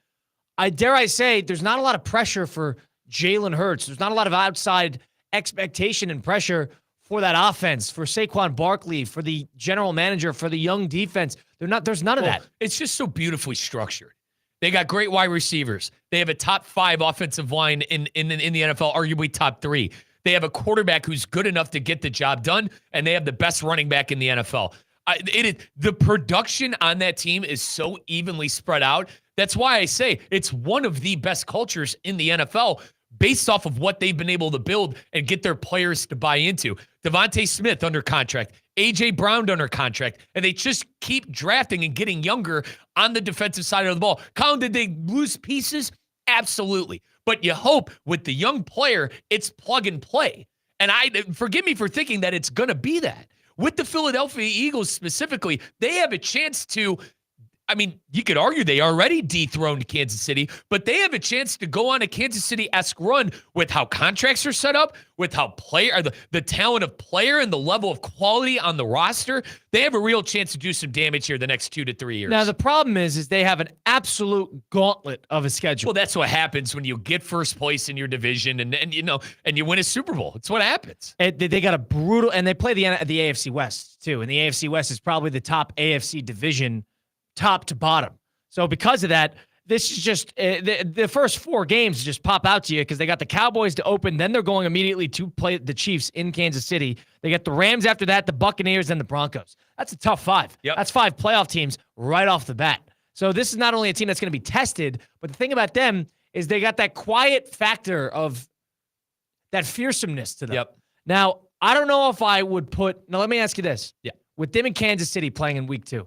there's not a lot of pressure for Jalen Hurts. There's not a lot of outside expectation and pressure for that offense, for Saquon Barkley, for the general manager, for the young defense. There's none of that. It's just so beautifully structured. They got great wide receivers. They have a top 5 offensive line in the NFL, arguably top 3. They have a quarterback who's good enough to get the job done, and they have the best running back in the NFL. The production on that team is so evenly spread out. That's why I say it's one of the best cultures in the NFL based off of what they've been able to build and get their players to buy into. Devontae Smith under contract, A.J. Brown under contract, and they just keep drafting and getting younger on the defensive side of the ball. Colin, did they lose pieces? Absolutely. But you hope with the young player, it's plug and play. And forgive me for thinking that it's going to be that. With the Philadelphia Eagles specifically, they have a chance to, you could argue they already dethroned Kansas City, but they have a chance to go on a Kansas City-esque run with how contracts are set up, with how the talent of player and the level of quality on the roster. They have a real chance to do some damage here the next 2 to 3 years. Now, the problem is they have an absolute gauntlet of a schedule. Well, that's what happens when you get first place in your division and you win a Super Bowl. It's what happens. They got a brutal, and they play the AFC West, too. And the AFC West is probably the top AFC division top to bottom. So because of that, this is just the first 4 games just pop out to you because they got the Cowboys to open. Then they're going immediately to play the Chiefs in Kansas City. They get the Rams after that, the Buccaneers, and the Broncos. That's a tough 5. Yep. That's 5 playoff teams right off the bat. So this is not only a team that's going to be tested, but the thing about them is they got that quiet factor of that fearsomeness to them. Yep. Now, I don't know if I would put. Now, let me ask you this. Yeah. With them in Kansas City playing in week 2,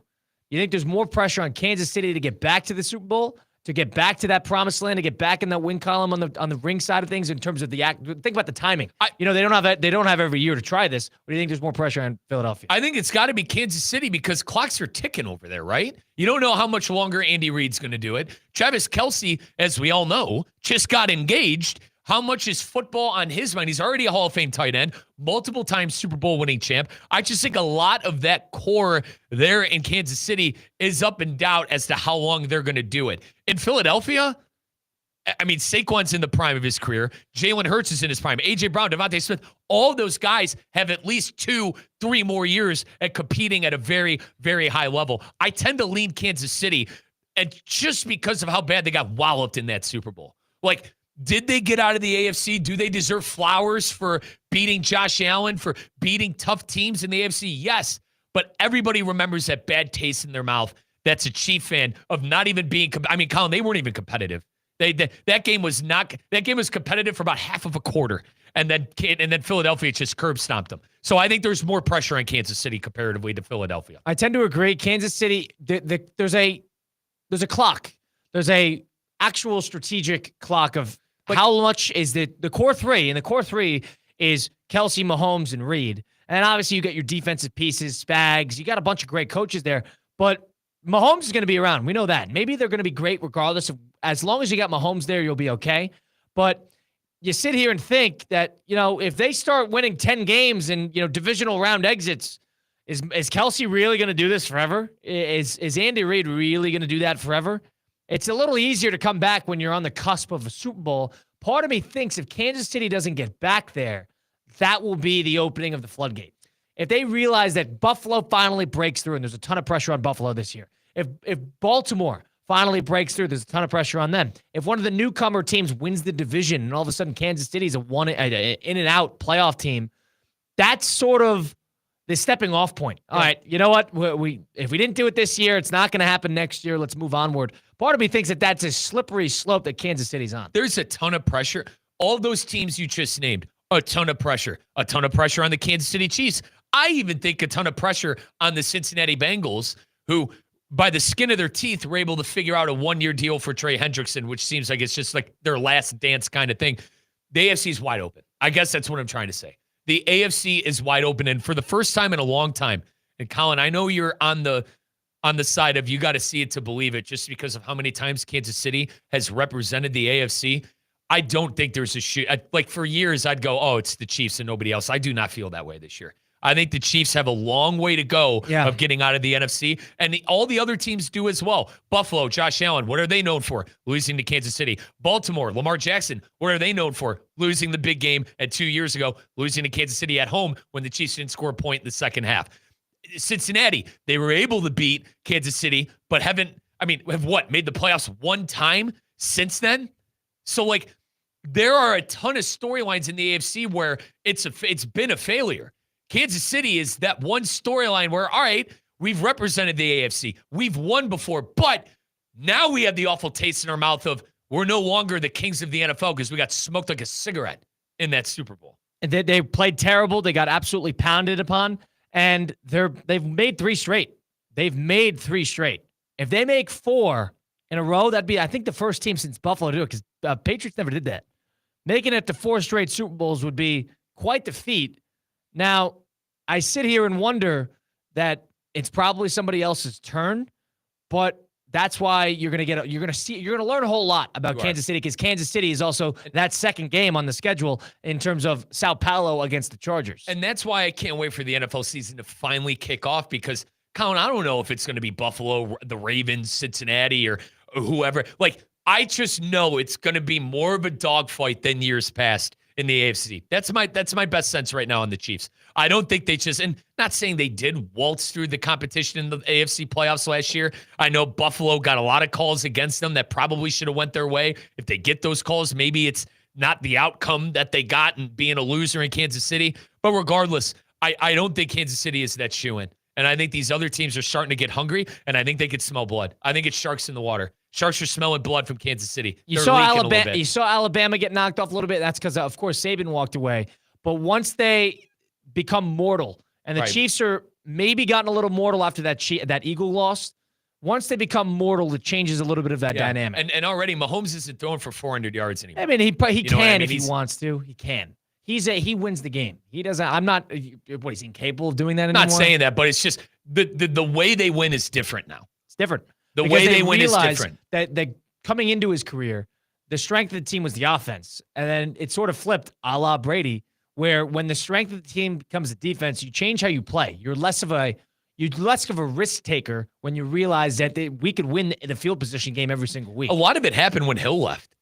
you think there's more pressure on Kansas City to get back to the Super Bowl, to get back to that promised land, to get back in that win column on the ring side of things in terms of the act? Think about the timing. They don't have every year to try this. What do you think there's more pressure on Philadelphia? I think it's got to be Kansas City because clocks are ticking over there, right? You don't know how much longer Andy Reid's going to do it. Travis Kelce, as we all know, just got engaged. How much is football on his mind? He's already a Hall of Fame tight end, multiple times Super Bowl winning champ. I just think a lot of that core there in Kansas City is up in doubt as to how long they're going to do it. In Philadelphia, I mean, Saquon's in the prime of his career. Jalen Hurts is in his prime. A.J. Brown, Devontae Smith, all those guys have at least 2-3 more years at competing at a very, very high level. I tend to lean Kansas City, and just because of how bad they got walloped in that Super Bowl. Like, did they get out of the AFC? Do they deserve flowers for beating Josh Allen, for beating tough teams in the AFC? Yes, but everybody remembers that bad taste in their mouth. That's a Chief fan of not even being. I mean, Colin, they weren't even competitive. That game was not. That game was competitive for about half of a quarter, and then Philadelphia just curb stomped them. So I think there's more pressure on Kansas City comparatively to Philadelphia. I tend to agree. Kansas City, there's a clock. There's a actual strategic clock of how much is the core three, and the core three is Kelce, Mahomes, and Reed. And obviously you get your defensive pieces, Spags. You got a bunch of great coaches there, but Mahomes is going to be around. We know that. Maybe they're going to be great regardless of, as long as you got Mahomes there, you'll be okay. But you sit here and think that, if they start winning 10 games and, divisional round exits, is Kelce really going to do this forever? Is Andy Reid really going to do that forever? It's a little easier to come back when you're on the cusp of a Super Bowl. Part of me thinks if Kansas City doesn't get back there, that will be the opening of the floodgate. If they realize that Buffalo finally breaks through, and there's a ton of pressure on Buffalo this year. If Baltimore finally breaks through, there's a ton of pressure on them. If one of the newcomer teams wins the division and all of a sudden Kansas City's an in-and-out playoff team, that's sort of the stepping off point. All right, you know what? If we didn't do it this year, it's not going to happen next year. Let's move onward. Part of me thinks that that's a slippery slope that Kansas City's on. There's a ton of pressure. All those teams you just named, a ton of pressure. A ton of pressure on the Kansas City Chiefs. I even think a ton of pressure on the Cincinnati Bengals, who, by the skin of their teeth, were able to figure out a one-year deal for Trey Hendrickson, which seems like it's just like their last dance kind of thing. The AFC is wide open. I guess that's what I'm trying to say. The AFC is wide open, and for the first time in a long time, and Colin, I know you're on the side of you got to see it to believe it, just because of how many times Kansas City has represented the AFC. I don't think there's a shoot. Like for years, I'd go, oh, it's the Chiefs and nobody else. I do not feel that way this year. I think the Chiefs have a long way to go of getting out of the NFC, and all the other teams do as well. Buffalo, Josh Allen, what are they known for? Losing to Kansas City. Baltimore, Lamar Jackson, what are they known for? Losing the big game 2 years ago, losing to Kansas City at home when the Chiefs didn't score a point in the second half. Cincinnati, they were able to beat Kansas City, but have made the playoffs one time since then? So, there are a ton of storylines in the AFC where it's been a failure. Kansas City is that one storyline where, all right, we've represented the AFC. We've won before, but now we have the awful taste in our mouth of we're no longer the kings of the NFL because we got smoked like a cigarette in that Super Bowl. And they played terrible. They got absolutely pounded upon, and they've made 3 straight. They've made 3 straight. If they make 4 in a row, that'd be, I think, the first team since Buffalo to do it, because Patriots never did that. Making it to 4 straight Super Bowls would be quite the feat. Now, I sit here and wonder that it's probably somebody else's turn, but that's why you're going to learn a whole lot about Kansas City, because Kansas City is also that second game on the schedule in terms of Sao Paulo against the Chargers. And that's why I can't wait for the NFL season to finally kick off, because, Colin, I don't know if it's going to be Buffalo, the Ravens, Cincinnati, or whoever. I just know it's going to be more of a dogfight than years past in the AFC. That's my best sense right now on the Chiefs. I don't think they and not saying they did waltz through the competition in the AFC playoffs last year. I know Buffalo got a lot of calls against them that probably should have went their way. If they get those calls, maybe it's not the outcome that they got and being a loser in Kansas City. But regardless, I don't think Kansas City is that shoo-in. And I think these other teams are starting to get hungry, and I think they could smell blood. I think it's sharks in the water. Sharks are smelling blood from Kansas City. You They're saw leaking a little Alabama. bit. You saw Alabama get knocked off a little bit. That's because, of course, Saban walked away. But once they become mortal, and the Right. Chiefs are maybe gotten a little mortal after that Eagle loss. Once they become mortal, it changes a little bit of that dynamic. And already Mahomes isn't throwing for 400 yards anymore. I mean, he You know what can I mean? if he wants to. He can. He wins the game. He doesn't. I'm not. What, he's incapable of doing that anymore? Not saying that, but it's just the way they win is different now. It's different. The Because way they win is realize different. That coming into his career, the strength of the team was the offense, and then it sort of flipped, a la Brady, where when the strength of the team becomes the defense, you change how you play. You're less of a risk taker when you realize that we could win the field position game every single week. A lot of it happened when Hill left.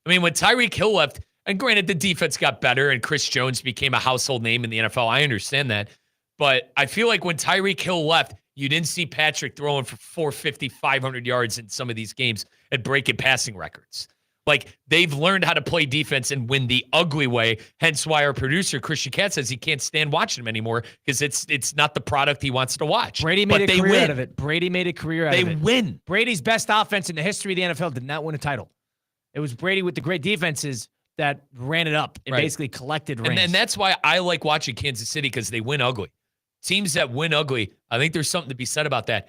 I mean, when Tyreek Hill left, and granted, the defense got better and Chris Jones became a household name in the NFL. I understand that. But I feel like when Tyreek Hill left, you didn't see Patrick throwing for 450, 500 yards in some of these games and breaking passing records. Like, they've learned how to play defense and win the ugly way. Hence why our producer, Christian Katz, says he can't stand watching them anymore because it's not the product he wants to watch. Brady made a career out of it. Brady made a career out of it. They win. Brady's best offense in the history of the NFL did not win a title. It was Brady with the great defenses that ran it up and Right. basically collected rings. And that's why I like watching Kansas City, because they win ugly. Teams that win ugly, I think there's something to be said about that.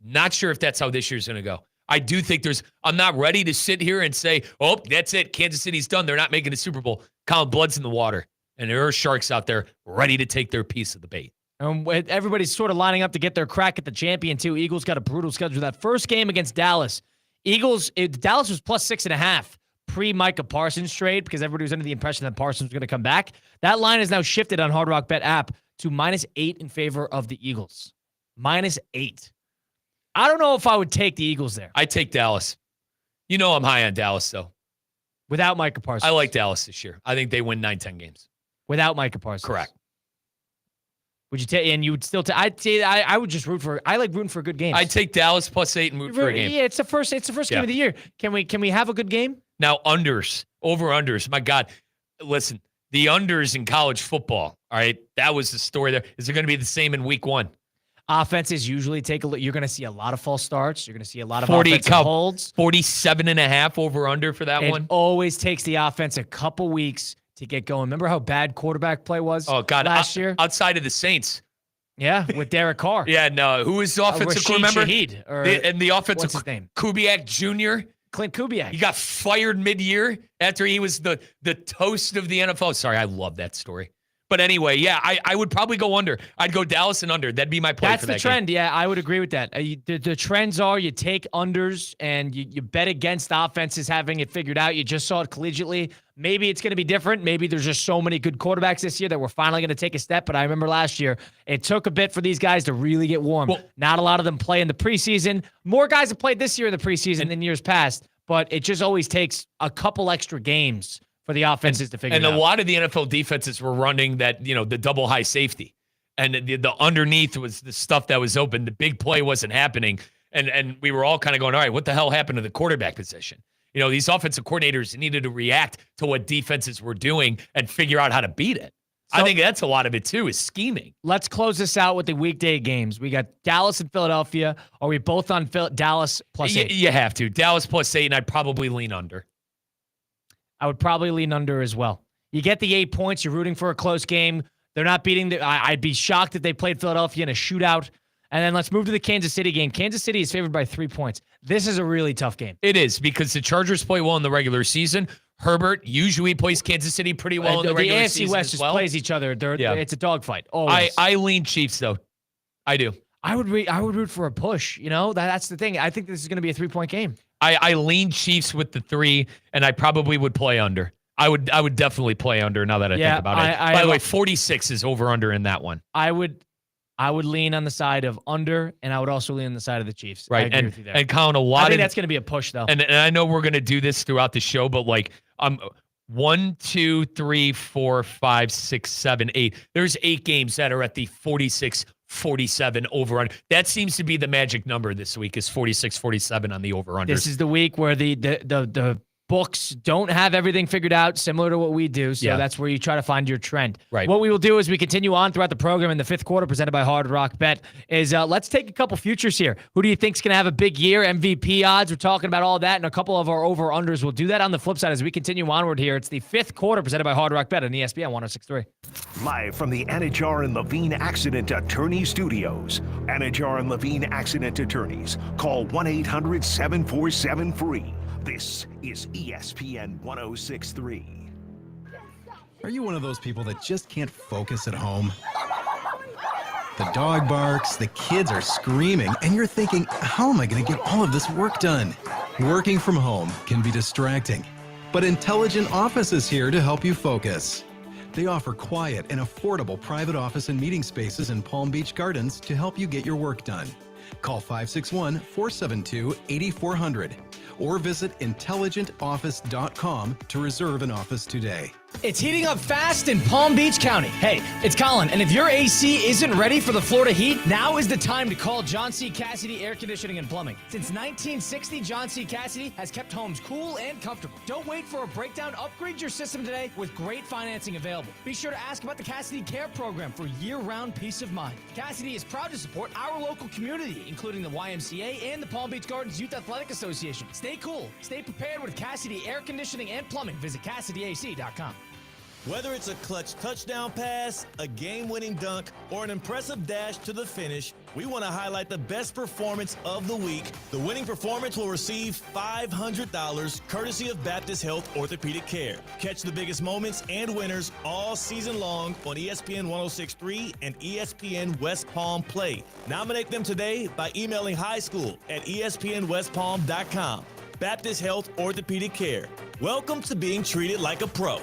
Not sure if that's how this year's going to go. I do think I'm not ready to sit here and say, oh, that's it. Kansas City's done. They're not making the Super Bowl. Colin, blood's in the water. And there are Sharks out there ready to take their piece of the bait. Everybody's sort of lining up to get their crack at the champion, too. Eagles got a brutal schedule. That first game against Dallas, Dallas was plus 6.5 pre-Micah Parsons trade because everybody was under the impression that Parsons was going to come back. That line is now shifted on Hard Rock Bet app to -8 in favor of the Eagles. -8. I don't know if I would take the Eagles there. I take Dallas. You know I'm high on Dallas, though. Without Micah Parsons. I like Dallas this year. I think they win 9-10 games. Without Micah Parsons. Correct. Would you take? And you would still take? I'd say I would just root for. I like rooting for good games. I'd take Dallas +8 and root for a game. Yeah, it's the first game of the year. Can we have a good game? Now, unders, over-unders. My God. Listen, the unders in college football, all right, that was the story there. Is it going to be the same in week one? Offenses usually take a look. You're going to see a lot of false starts. You're going to see a lot of offensive holds. 47.5 over-under for that one. It always takes the offense a couple weeks to get going. Remember how bad quarterback play was last year? Outside of the Saints. Yeah, with Derek Carr. Yeah, no. Who is the offensive coordinator? Shaheed, the offensive what's his name? Kubiak Jr. Clint Kubiak. He got fired mid-year after he was the toast of the NFL. Sorry, I love that story. But anyway, yeah, I would probably go under. I'd go Dallas and under. That'd be my play That's for that the trend. game. Yeah, I would agree with that. The trends are you take unders and you bet against offenses having it figured out. You just saw it collegiately. Maybe it's going to be different. Maybe there's just so many good quarterbacks this year that we're finally going to take a step. But I remember last year, it took a bit for these guys to really get warm. Well, not a lot of them play in the preseason. More guys have played this year in the preseason than years past. But it just always takes a couple extra games for the offenses to figure it out. And a lot of the NFL defenses were running that, the double high safety. And the underneath was the stuff that was open. The big play wasn't happening. And we were all kind of going, all right, what the hell happened to the quarterback position? These offensive coordinators needed to react to what defenses were doing and figure out how to beat it. I think that's a lot of it, too, is scheming. Let's close this out with the weekday games. We got Dallas and Philadelphia. Are we both on Dallas +8? You have to. Dallas +8, and I'd probably lean under. I would probably lean under as well. You get the 8 points. You're rooting for a close game. They're not beating I'd be shocked if they played Philadelphia in a shootout. And then let's move to the Kansas City game. Kansas City is favored by 3 points. This is a really tough game. It is, because the Chargers play well in the regular season. Herbert usually plays Kansas City pretty well in the regular season. The AFC West just plays each other. It's a dogfight. Always. I lean Chiefs, though. I do. I would root for a push. That's the thing. I think this is going to be a 3-point game. I lean Chiefs with the 3, and I probably would play under. I would definitely play under now that I think about it. By the way, 46 is over-under in that one. I would lean on the side of under, and I would also lean on the side of the Chiefs. Right. I agree with you there. And Colin, I think that's going to be a push, though. And I know we're going to do this throughout the show, but 1, 2, 3, 4, 5, 6, 7, 8. There's 8 games that are at the 46-47 over-under. That seems to be the magic number this week, is 46-47 on the over-under. This is the week where the books don't have everything figured out, similar to what we do. So that's where you try to find your trend. Right. What we will do as we continue on throughout the program in the fifth quarter, presented by Hard Rock Bet, is let's take a couple futures here. Who do you think is going to have a big year? MVP odds. We're talking about all that and a couple of our over-unders. We'll do that on the flip side as we continue onward here. It's the fifth quarter presented by Hard Rock Bet on ESPN 106.3. Live from the Anajar and Levine Accident Attorney Studios. Anajar and Levine Accident Attorneys. Call 1-800-747-FREE. This is ESPN 106.3. Are you one of those people that just can't focus at home? The dog barks, the kids are screaming, and you're thinking, how am I going to get all of this work done? Working from home can be distracting, but Intelligent Office is here to help you focus. They offer quiet and affordable private office and meeting spaces in Palm Beach Gardens to help you get your work done. Call 561-472-8400 or visit intelligentoffice.com to reserve an office today. It's heating up fast in Palm Beach County. Hey, it's Colin, and if your AC isn't ready for the Florida heat, now is the time to call John C. Cassidy Air Conditioning and Plumbing. Since 1960, John C. Cassidy has kept homes cool and comfortable. Don't wait for a breakdown. Upgrade your system today with great financing available. Be sure to ask about the Cassidy Care Program for year-round peace of mind. Cassidy is proud to support our local community, including the YMCA and the Palm Beach Gardens Youth Athletic Association. Stay cool. Stay prepared with Cassidy Air Conditioning and Plumbing. Visit CassidyAC.com. Whether it's a clutch touchdown pass, a game-winning dunk, or an impressive dash to the finish, we want to highlight the best performance of the week. The winning performance will receive $500 courtesy of Baptist Health Orthopedic Care. Catch the biggest moments and winners all season long on ESPN 106.3 and ESPN West Palm Play. Nominate them today by emailing highschool@espnwestpalm.com. Baptist Health Orthopedic Care. Welcome to being treated like a pro.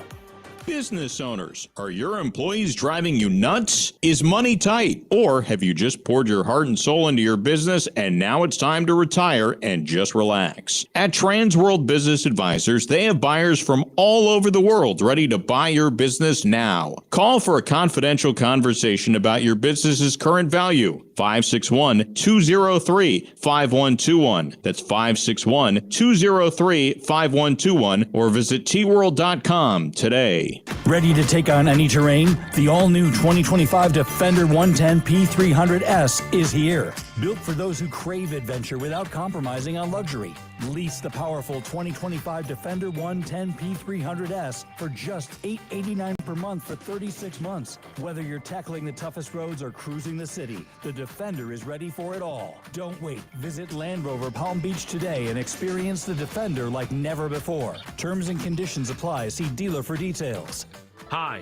Business owners, are your employees driving you nuts? Is money tight? Or have you just poured your heart and soul into your business and now it's time to retire and just relax? At Transworld Business Advisors, they have buyers from all over the world ready to buy your business now. Call for a confidential conversation about your business's current value. 561-203-5121. That's 561-203-5121 or visit tworld.com today. Ready to take on any terrain? The all-new 2025 Defender 110 P300S is here. Built for those who crave adventure without compromising on luxury. Lease the powerful 2025 Defender 110 P300S for just $889 per month for 36 months. Whether you're tackling the toughest roads or cruising the city, the Defender is ready for it all. Don't wait. Visit Land Rover Palm Beach today and experience the Defender like never before. Terms and conditions apply. See dealer for details. Hi,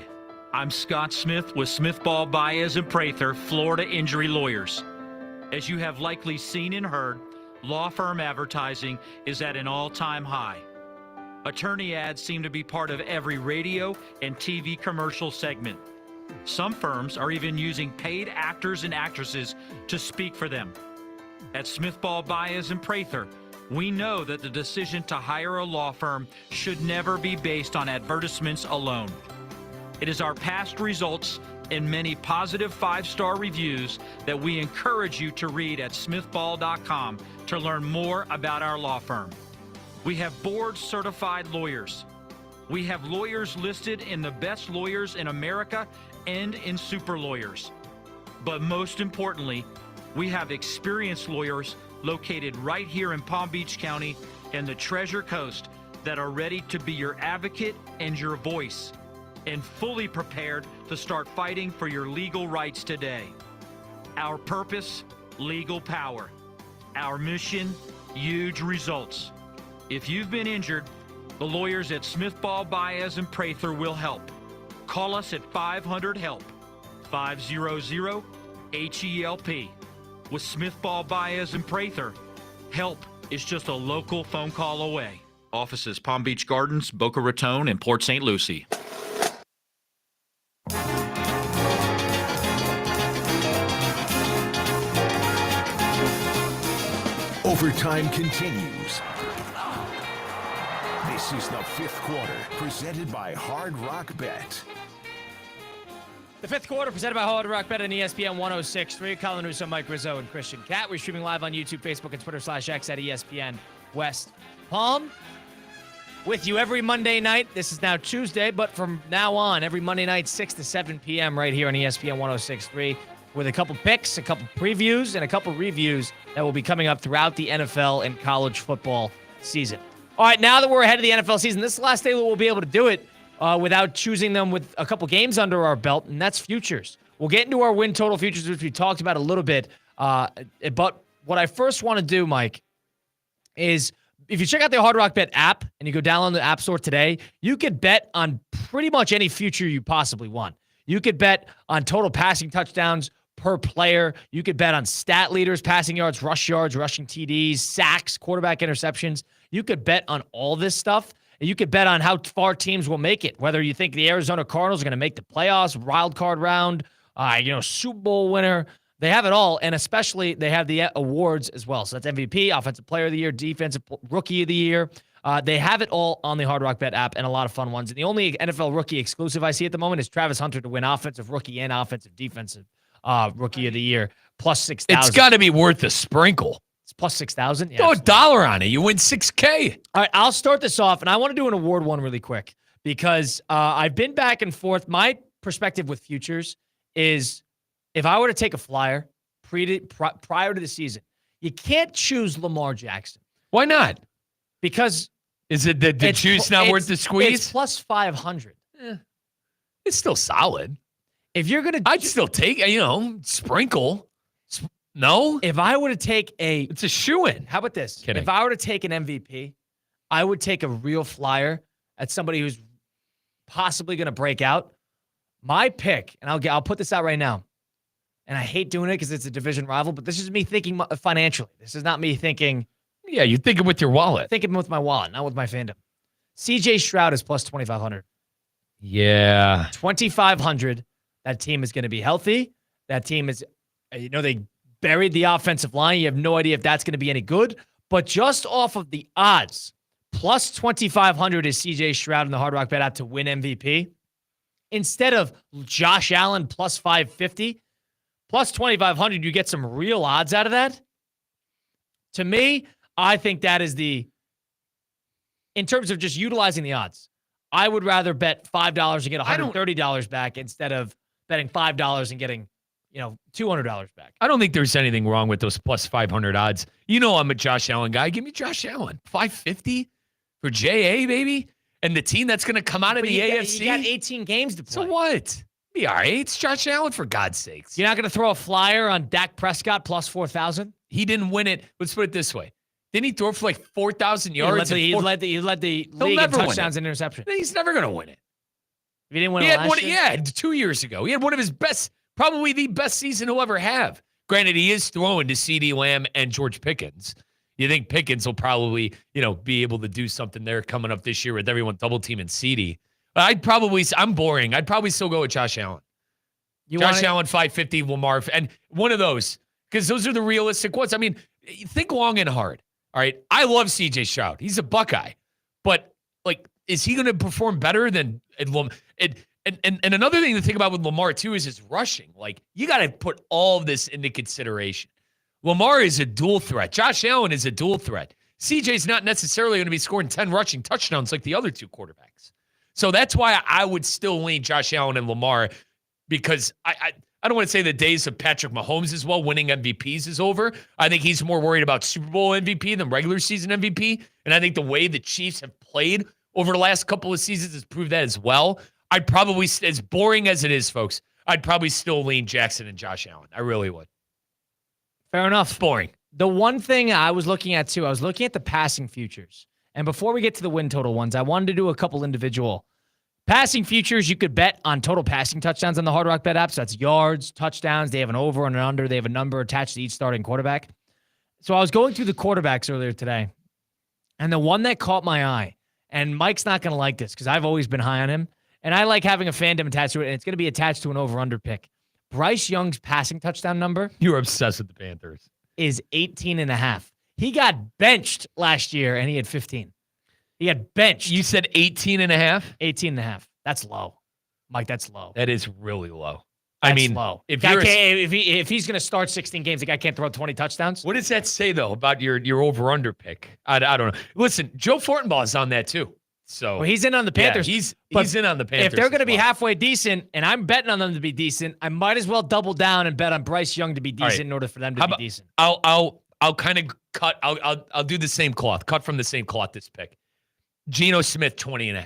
I'm Scott Smith with Smith Ball Baez and Prather, Florida Injury Lawyers. As you have likely seen and heard, law firm advertising is at an all-time high. Attorney ads seem to be part of every radio and TV commercial segment. Some firms are even using paid actors and actresses to speak for them. At Smith Ball Baez and Prather, we know that the decision to hire a law firm should never be based on advertisements alone. It is our past results and many positive 5-star reviews that we encourage you to read at smithball.com to learn more about our law firm. We have board-certified lawyers. We have lawyers listed in the best lawyers in America and in super lawyers. But most importantly, we have experienced lawyers located right here in Palm Beach County and the Treasure Coast that are ready to be your advocate and your voice, and fully prepared to start fighting for your legal rights today. Our purpose, legal power. Our mission, huge results. If you've been injured, the lawyers at Smith Ball Baez and Prather will help. Call us at 500-HELP, 500-HELP. With Smith Ball Baez and Prather, help is just a local phone call away. Offices Palm Beach Gardens, Boca Raton, and Port St. Lucie. Overtime continues. This is the fifth quarter, presented by Hard Rock Bet. The fifth quarter presented by Hard Rock Bet on ESPN 106.3. Colin Russo, Mike Rizzo, and Christian Cat. We're streaming live on YouTube, Facebook, and Twitter /X at ESPN West Palm. with you every Monday night. This is now Tuesday, but from now on, every Monday night, 6 to 7 p.m. right here on ESPN 106.3 with a couple picks, a couple previews, and a couple reviews that will be coming up throughout the NFL and college football season. All right, now that we're ahead of the NFL season, this is the last day that we'll be able to do it without choosing them with a couple games under our belt, and that's futures. We'll get into our win total futures, which we talked about a little bit. But what I first want to do, Mike, is if you check out the Hard Rock Bet app and you go download the App Store today, you could bet on pretty much any future you possibly want. You could bet on total passing touchdowns per player. You could bet on stat leaders, passing yards, rushing TDs, sacks, quarterback interceptions. You could bet on all this stuff. And you could bet on how far teams will make it, whether you think the Arizona Cardinals are going to make the playoffs, wild card round, Super Bowl winner. They have it all, and especially they have the awards as well. So that's MVP, Offensive Player of the Year, Defensive Rookie of the Year. They have it all on the Hard Rock Bet app and a lot of fun ones. And the only NFL rookie exclusive I see at the moment is Travis Hunter to win Offensive Rookie and Offensive Defensive Rookie of the Year, plus 6,000. It's got to be worth a sprinkle. It's plus 6,000. Yeah, throw $1 on it. You win $6K. All right, I'll start this off, and I want to do an award one really quick because I've been back and forth. My perspective with futures is if I were to take a flyer prior to the season, you can't choose Lamar Jackson. Why not? Because is it the juice not worth the squeeze? It's plus 500. It's still solid. If you're gonna, I'd still take sprinkle. No, if I were to take it's a shoo-in. How about this? Kidding. If I were to take an MVP, I would take a real flyer at somebody who's possibly going to break out. My pick, and I'll put this out right now, and I hate doing it because it's a division rival, but this is me thinking financially. This is not me thinking. Yeah, you're thinking with your wallet. Thinking with my wallet, not with my fandom. CJ Stroud is plus 2,500. Yeah. 2,500. That team is going to be healthy. That team is, they buried the offensive line. You have no idea if that's going to be any good. But just off of the odds, plus 2,500 is CJ Stroud in the Hard Rock Bet app to win MVP. Instead of Josh Allen plus 550, plus 2,500, you get some real odds out of that. To me, I think that is in terms of just utilizing the odds, I would rather bet $5 and get $130 back instead of betting $5 and getting, $200 back. I don't think there's anything wrong with those plus 500 odds. I'm a Josh Allen guy. Give me Josh Allen. 550 for JA, baby. And the team that's going to come out of the AFC. You got 18 games to play. So what? Be all right. It's Josh Allen, for God's sakes. You're not going to throw a flyer on Dak Prescott plus 4,000? He didn't win it. Let's put it this way. Didn't he throw for like 4,000 yards? He led the league in touchdowns and interceptions. He's never going to win it. He didn't win it last year? Yeah, 2 years ago. He had one of his best, probably the best season he'll ever have. Granted, he is throwing to CeeDee Lamb and George Pickens. You think Pickens will probably, be able to do something there coming up this year with everyone double teaming CeeDee. But I'm boring. I'd probably still go with Josh Allen. Josh Allen, 550, Lamar, and one of those, because those are the realistic ones. I mean, think long and hard. All right, I love CJ Stroud. He's a Buckeye, but is he going to perform better than and another thing to think about with Lamar too is his rushing. You got to put all of this into consideration. Lamar is a dual threat. Josh Allen is a dual threat. CJ's not necessarily going to be scoring 10 rushing touchdowns like the other two quarterbacks. So that's why I would still lean Josh Allen and Lamar, because I don't want to say the days of Patrick Mahomes as well winning MVPs is over. I think he's more worried about Super Bowl MVP than regular season MVP. And I think the way the Chiefs have played over the last couple of seasons has proved that as well. I'd probably, as boring as it is, folks, I'd probably still lean Jackson and Josh Allen. I really would. Fair enough. Boring. The one thing I was looking at too, I was looking at the passing futures. And before we get to the win total ones, I wanted to do a couple individual passing futures. You could bet on total passing touchdowns on the Hard Rock Bet app. So that's yards, touchdowns. They have an over and an under. They have a number attached to each starting quarterback. So I was going through the quarterbacks earlier today, and the one that caught my eye, and Mike's not going to like this because I've always been high on him, and I like having a fandom attached to it, and it's going to be attached to an over-under pick. Bryce Young's passing touchdown number. You're obsessed with the Panthers. Is 18.5. He got benched last year, and he had 15. He had benched. You said 18.5? 18.5. That's low. Mike, that's low. That is really low. That's low. If he's going to start 16 games, the guy can't throw 20 touchdowns. What does that say, though, about your over-under pick? I don't know. Listen, Joe Fortenbaugh is on that, too. So well, he's in on the Panthers. Yeah, he's in on the Panthers. If they're going to be halfway decent, and I'm betting on them to be decent, I might as well double down and bet on Bryce Young to be decent in order for them to be decent. I'll kind of cut. I'll do the same cloth. Cut from the same cloth. This pick, Geno Smith 20.5.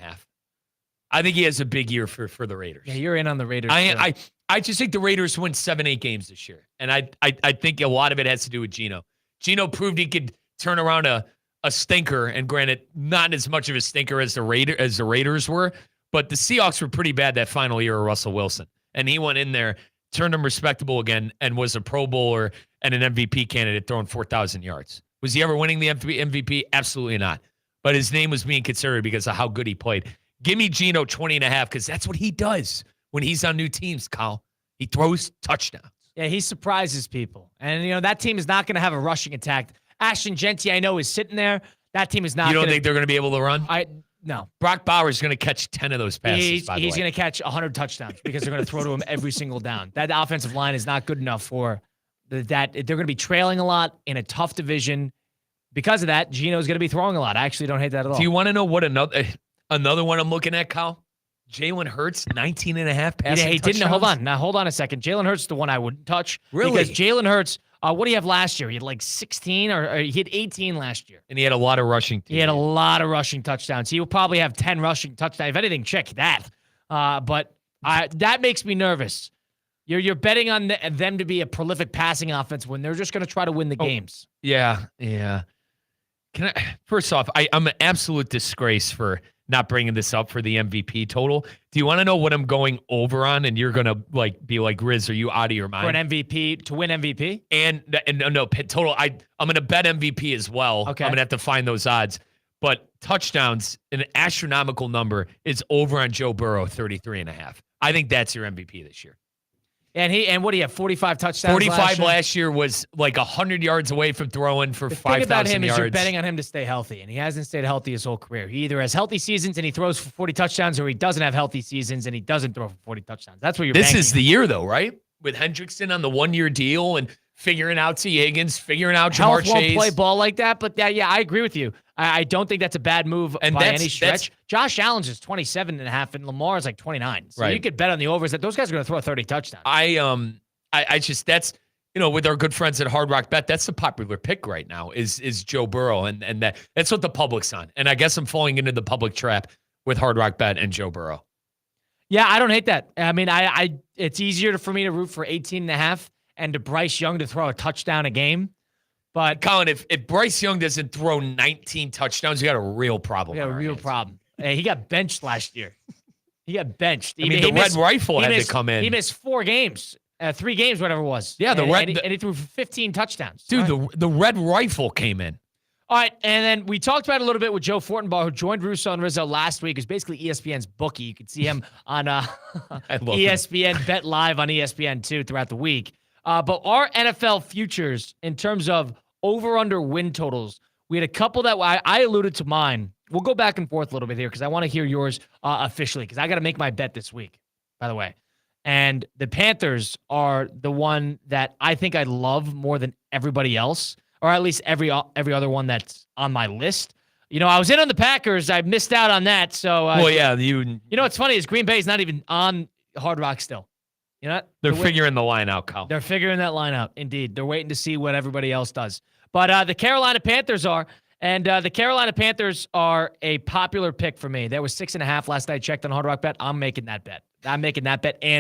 I think he has a big year for the Raiders. Yeah, you're in on the Raiders. I just think the Raiders win 7-8 games this year, and I think a lot of it has to do with Geno. Geno proved he could turn around a stinker, and granted, not as much of a stinker as the Raiders were, but the Seahawks were pretty bad that final year of Russell Wilson, and he went in there, turned them respectable again, and was a Pro Bowler and an MVP candidate, throwing 4,000 yards. Was he ever winning the MVP? Absolutely not. But his name was being considered because of how good he played. Give me Geno 20.5 because that's what he does when he's on new teams, Kyle. He throws touchdowns. Yeah, he surprises people. And, that team is not going to have a rushing attack. Ashton Genty, I know, is sitting there. That team is not. You don't think they're going to be able to run? No. Brock Bowers going to catch 10 of those passes, He's going to catch 100 touchdowns because they're going to throw to him every single down. That offensive line is not good enough for that. They're going to be trailing a lot in a tough division. Because of that, Geno's going to be throwing a lot. I actually don't hate that at all. Do you want to know what another one I'm looking at, Kyle? Jalen Hurts, 19.5 passing touchdowns. Didn't. Hold on a second. Jalen Hurts is the one I wouldn't touch. Really? Because Jalen Hurts, what do you have last year? He had like 16 or he had 18 last year. And he had a lot of rushing. He had a lot of rushing touchdowns. He will probably have 10 rushing touchdowns. If anything, check that. But that makes me nervous. You're betting on them to be a prolific passing offense when they're just going to try to win the games. Yeah. First off, I'm an absolute disgrace for not bringing this up for the MVP total. Do you want to know what I'm going over on? And you're going to be like, Riz, are you out of your mind? For an MVP, to win MVP? And no, total. I'm going to bet MVP as well. Okay. I'm going to have to find those odds. But touchdowns, an astronomical number, is over on Joe Burrow, 33.5. I think that's your MVP this year. And what do you have, 45 touchdowns 45 last year was like 100 yards away from throwing for 5,000 yards. The thing about him is you're betting on him to stay healthy, and he hasn't stayed healthy his whole career. He either has healthy seasons and he throws for 40 touchdowns, or he doesn't have healthy seasons and he doesn't throw for 40 touchdowns. That's what you're This is the year, though, right? With Hendrickson on the one-year deal and figuring out T. Higgins, figuring out Jamar Chase. Won't play ball like that, but yeah, I agree with you. I don't think that's a bad move by any stretch. Josh Allen's is 27.5, and Lamar's like 29. So you could bet on the overs that those guys are going to throw 30 touchdowns. I just, that's, with our good friends at Hard Rock Bet, that's the popular pick right now is Joe Burrow. And that's what the public's on. And I guess I'm falling into the public trap with Hard Rock Bet and Joe Burrow. Yeah, I don't hate that. I mean, it's easier for me to root for 18.5 and to Bryce Young to throw a touchdown a game. But Colin, if Bryce Young doesn't throw 19 touchdowns, you got a real problem. We got a real problem. Hey, he got benched last year. He got benched. The Red Rifle had to come in. He missed 4 games. 3 games, whatever it was. Yeah, and he threw for 15 touchdowns. Dude, the Red Rifle came in. All right, and then we talked about it a little bit with Joe Fortenbaugh, who joined Russo and Rizzo last week. Who's basically ESPN's bookie. You could see him on ESPN, Bet Live on ESPN too throughout the week. But our NFL futures in terms of over/under win totals, we had a couple that I alluded to mine. We'll go back and forth a little bit here because I want to hear yours officially because I got to make my bet this week, by the way. And the Panthers are the one that I think I love more than everybody else, or at least every other one that's on my list. I was in on the Packers. I missed out on that. So, what's funny is Green Bay is not even on Hard Rock still. They're figuring the line out, Kyle. They're figuring that line out. Indeed, they're waiting to see what everybody else does. But the Carolina Panthers are, and the Carolina Panthers are a popular pick for me. There was 6.5 last night. I checked on Hard Rock Bet. I'm making that bet. And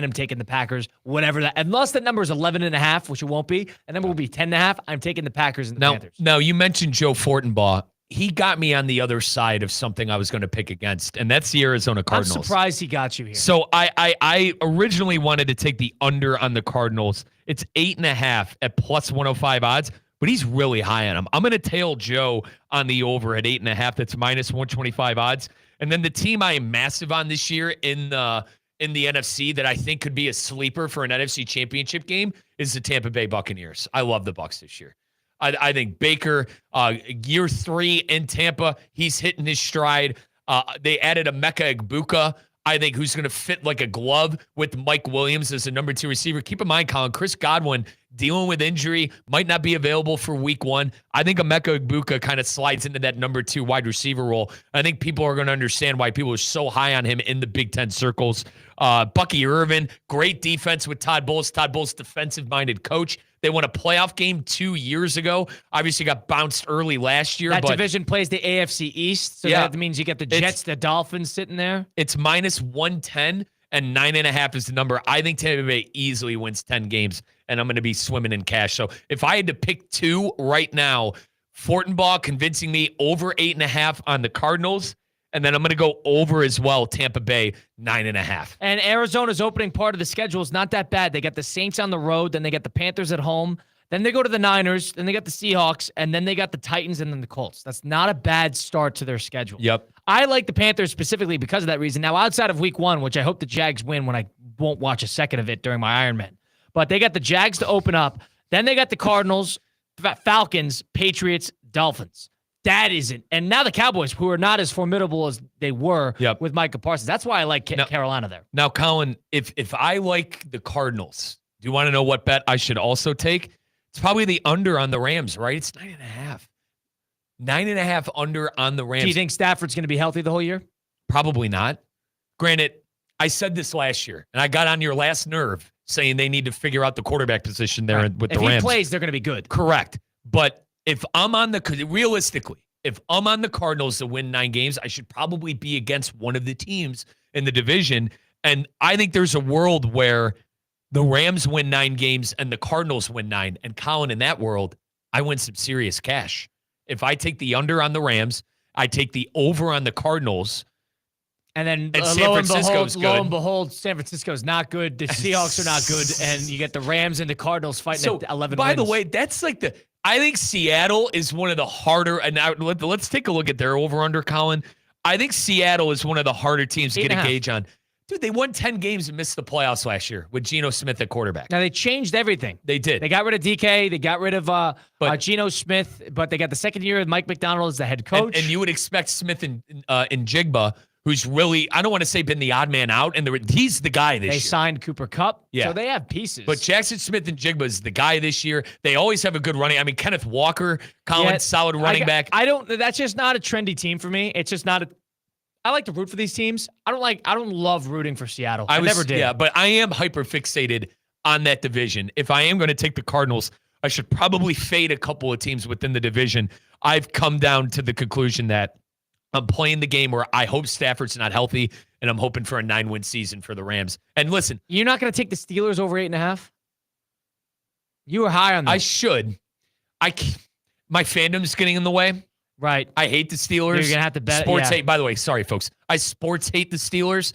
I'm taking the Packers, whatever that. Unless the number is 11.5, which it won't be, and then it will be 10.5. I'm taking the Packers and the Panthers. Now, you mentioned Joe Fortenbaugh. He got me on the other side of something I was going to pick against, and that's the Arizona Cardinals. I'm surprised he got you here. So I originally wanted to take the under on the Cardinals. It's 8.5 at plus 105 odds, but he's really high on him. I'm going to tail Joe on the over at 8.5. That's minus 125 odds. And then the team I am massive on this year in the NFC that I think could be a sleeper for an NFC championship game is the Tampa Bay Buccaneers. I love the Bucs this year. I think Baker, year 3 in Tampa, he's hitting his stride. They added a Emeka Egbuka. I think, who's going to fit like a glove with Mike Williams as a number 2 receiver. Keep in mind, Colin, Chris Godwin dealing with injury, might not be available for week 1. I think Emeka Egbuka kind of slides into that number 2 wide receiver role. I think people are going to understand why people are so high on him in the Big Ten circles. Bucky Irvin, great defense with Todd Bowles. Todd Bowles, defensive-minded coach. They won a playoff game 2 years ago. Obviously got bounced early last year. That but division plays the AFC East, so that means you get the Jets, the Dolphins sitting there. It's minus 110, and 9.5 is the number. I think Tampa Bay easily wins 10 games, and I'm going to be swimming in cash. So if I had to pick 2 right now, Fortenbaugh convincing me over 8.5 on the Cardinals, and then I'm going to go over as well, Tampa Bay, 9.5. And Arizona's opening part of the schedule is not that bad. They got the Saints on the road, then they got the Panthers at home, then they go to the Niners, then they got the Seahawks, and then they got the Titans and then the Colts. That's not a bad start to their schedule. Yep. I like the Panthers specifically because of that reason. Now, outside of week 1, which I hope the Jags win when I won't watch a second of it during my Ironman, but they got the Jags to open up, then they got the Cardinals, Falcons, Patriots, Dolphins. That isn't. And now the Cowboys, who are not as formidable as they were with Micah Parsons. That's why I like Carolina there. Now, Colin, if I like the Cardinals, do you want to know what bet I should also take? It's probably the under on the Rams, right? It's 9.5. 9.5 under on the Rams. Do you think Stafford's going to be healthy the whole year? Probably not. Granted, I said this last year, and I got on your last nerve saying they need to figure out the quarterback position there with the Rams. If he plays, they're going to be good. Correct. But if I'm on realistically, if I'm on the Cardinals to win 9 games, I should probably be against one of the teams in the division. And I think there's a world where the Rams win 9 games and the Cardinals win 9. And Colin, in that world, I win some serious cash. If I take the under on the Rams, I take the over on the Cardinals. And then San Francisco's good. Lo and behold, San Francisco's not good. The Seahawks are not good. And you get the Rams and the Cardinals fighting at 11 by wins. the way, that's like I think Seattle is one of the harder, and now let's take a look at their over-under, Colin. I think Seattle is one of the harder teams to get a gauge on. Dude, they won 10 games and missed the playoffs last year with Geno Smith at quarterback. Now, they changed everything. They did. They got rid of DK. They got rid of Geno Smith, but they got the second year with Mike McDonald as the head coach. And you would expect Smith and Jigba, who's really, I don't want to say been the odd man out, and he's the guy this year. They signed Cooper Kupp, so they have pieces. But Jackson Smith and Jigba is the guy this year. They always have a good running. I mean, Kenneth Walker, solid running back. That's just not a trendy team for me. It's just not I like to root for these teams. I don't love rooting for Seattle. I never did. Yeah, but I am hyper fixated on that division. If I am going to take the Cardinals, I should probably fade a couple of teams within the division. I've come down to the conclusion that I'm playing the game where I hope Stafford's not healthy, and I'm hoping for a 9-win season for the Rams. And listen, you're not going to take the Steelers over 8.5? You were high on them. I should. My fandom's getting in the way. Right. I hate the Steelers. You're going to have to bet. Sports hate. By the way, sorry, folks. I sports hate the Steelers.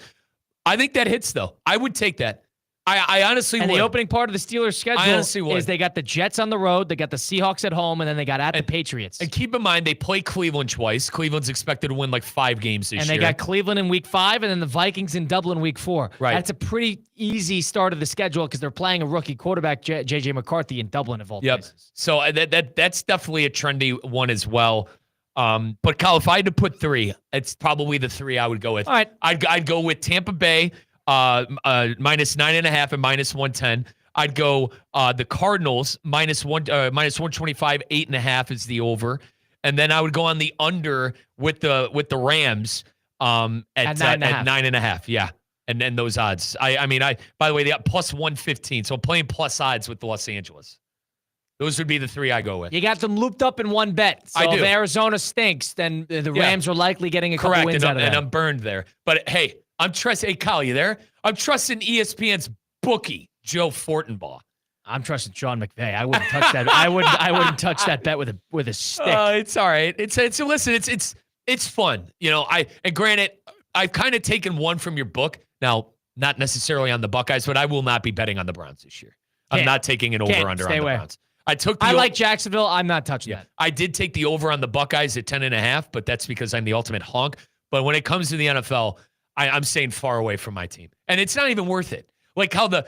I think that hits, though. I would take that. I honestly would. And the opening part of the Steelers' schedule is they got the Jets on the road, they got the Seahawks at home, and then they got the Patriots. And keep in mind, they play Cleveland twice. Cleveland's expected to win like 5 games this year. And they got Cleveland in week 5, and then the Vikings in Dublin week 4. Right. That's a pretty easy start of the schedule because they're playing a rookie quarterback, J.J. McCarthy, in Dublin of all places. So that's definitely a trendy one as well. But Kyle, if I had to put 3, it's probably the 3 I would go with. All right. I'd go with Tampa Bay, minus 9.5 and minus 110. I'd go the Cardinals minus 125, 8.5 is the over, and then I would go on the under with the Rams at 9.5. Yeah, and then those odds. I mean, by the way, they got plus 115, so I'm playing plus odds with Los Angeles. Those would be the 3 I go with. You got them looped up in one bet. So I do. If Arizona stinks, then the Rams are likely getting a couple wins out of that. And I'm burned there. But hey, I'm trusting. Hey, Kyle, you there? I'm trusting ESPN's bookie, Joe Fortenbaugh. I'm trusting Sean McVay. I wouldn't touch that. I wouldn't touch that bet with a stick. It's all right. Listen. It's fun. You know. And granted, I've kind of taken one from your book. Now, not necessarily on the Buckeyes, but I will not be betting on the Browns this year. I'm not taking an over under on the Browns. I like Jacksonville. I'm not touching that. I did take the over on the Buckeyes at 10.5, but that's because I'm the ultimate honk. But when it comes to the NFL, I'm staying far away from my team, and it's not even worth it. Like how the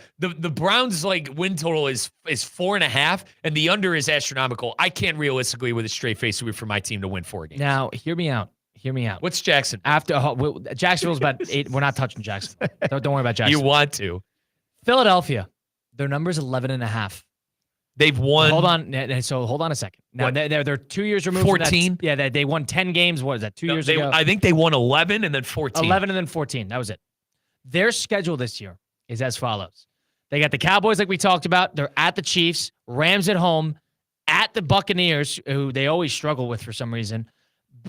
Browns win total is 4.5, and the under is astronomical. I can't realistically, with a straight face, root for my team to win 4 games. Now, hear me out. Hear me out. What's Jackson? Jacksonville's about 8. We're not touching Jacksonville. Don't worry about Jacksonville. You want to. Philadelphia, their number's 11.5. They've won. Hold on. So hold on a second. Now, they're 2 years removed 14? from that. They won 10 games. What is that, 2 years ago? I think they won 11 and then 14. 11 and then 14. That was it. Their schedule this year is as follows. They got the Cowboys like we talked about. They're at the Chiefs. Rams at home. At the Buccaneers, who they always struggle with for some reason.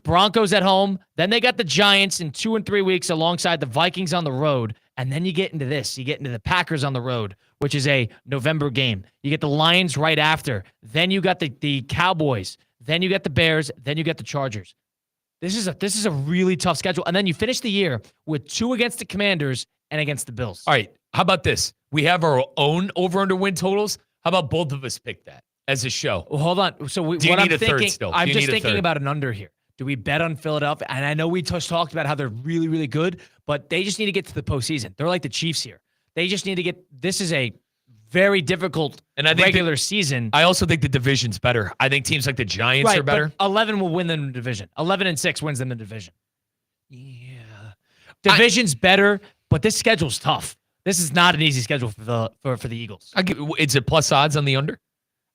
Broncos at home. Then they got the Giants in 2 and 3 weeks alongside the Vikings on the road. And then you get into this. You get into the Packers on the road, which is a November game. You get the Lions right after. Then you got the Cowboys. Then you get the Bears. Then you get the Chargers. This is a really tough schedule. And then you finish the year with 2 against the Commanders and against the Bills. All right. How about this? We have our own over-under win totals. How about both of us pick that as a show? Well, hold on. So Do you what need I'm a thinking, third still? I'm just thinking about an under here. Do we bet on Philadelphia? And I know we just talked about how they're really, really good, but they just need to get to the postseason. They're like the Chiefs here. They just need to get – this is a very difficult regular season. I also think the division's better. I think teams like the Giants are better. But 11 will win them the division. 11-6 wins them the division. Yeah. Division's better, but this schedule's tough. This is not an easy schedule for the Eagles. Is it plus odds on the under?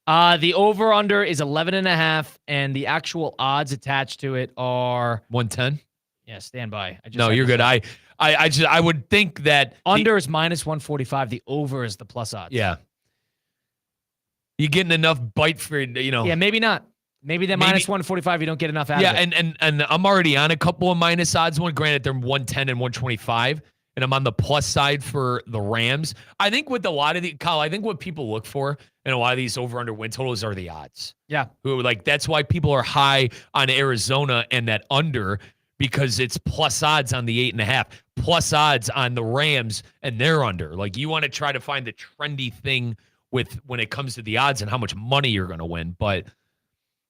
The over-under is 11.5, and the actual odds attached to it are 110. Yeah, stand by. No, you're good. I would think that under is minus 145. The over is the plus odds. Yeah, you're getting enough bite for Yeah, maybe not. Maybe minus 145. You don't get enough out of it. Yeah, and I'm already on a couple of minus odds. Granted, they're 110 and 125. And I'm on the plus side for the Rams. I think with a lot of Kyle, I think what people look for in a lot of these over-under win totals are the odds. Yeah. That's why people are high on Arizona and that under, because it's plus odds on the 8.5, plus odds on the Rams and their under. Like, you want to try to find the trendy thing when it comes to the odds and how much money you're going to win. But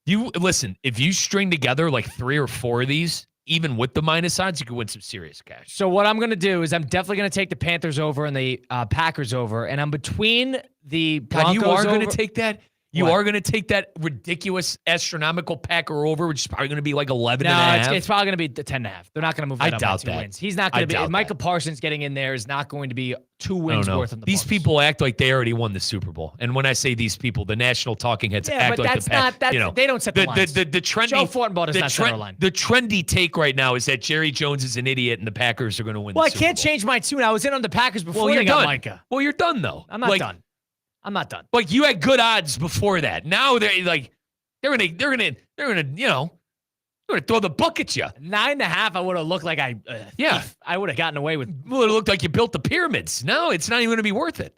listen, if you string together like 3 or 4 of these, even with the minus odds, you could win some serious cash. So what I'm going to do is I'm definitely going to take the Panthers over and the Packers over, and I'm between the Broncos. You are going to take that? You are going to take that ridiculous astronomical Packer over, which is probably going to be like 11.5? No, it's probably going to be 10.5. They're not going to move that up by 2 wins. He's not going to be. Micah Parsons getting in there is not going to be 2 wins worth of the These people act like they already won the Super Bowl. And when I say these people, the national talking heads act like the Packers. They don't set the lines. The trendy, Joe Fortenbaugh does not set our line. The trendy take right now is that Jerry Jones is an idiot and the Packers are going to win the Super Bowl. Well, I can't change my tune. I was in on the Packers before they got Micah. Well, you're done, though. I'm not done. I'm not done. Like, you had good odds before that. Now they're gonna throw the book at you. 9.5. I would have looked like I would have gotten away with. Would have looked like you built the pyramids. No, it's not even going to be worth it.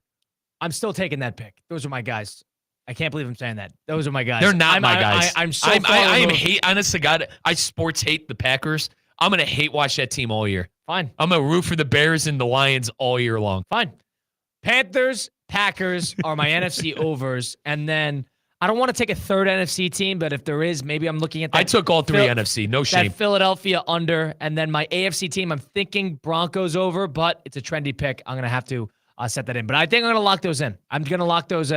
I'm still taking that pick. Those are my guys. I can't believe I'm saying that. Those are my guys. They're not my guys. I am hate. Honest to God, I sports hate the Packers. I'm gonna hate watch that team all year. Fine. I'm gonna root for the Bears and the Lions all year long. Fine. Panthers, Packers are my NFC overs, and then I don't want to take a third NFC team, but if there is, maybe I'm looking at that. I took all 3 NFC. No shame. That Philadelphia under, and then my AFC team, I'm thinking Broncos over, but it's a trendy pick. I'm going to have to set that in. But I think I'm going to lock those in. I'm going to lock those.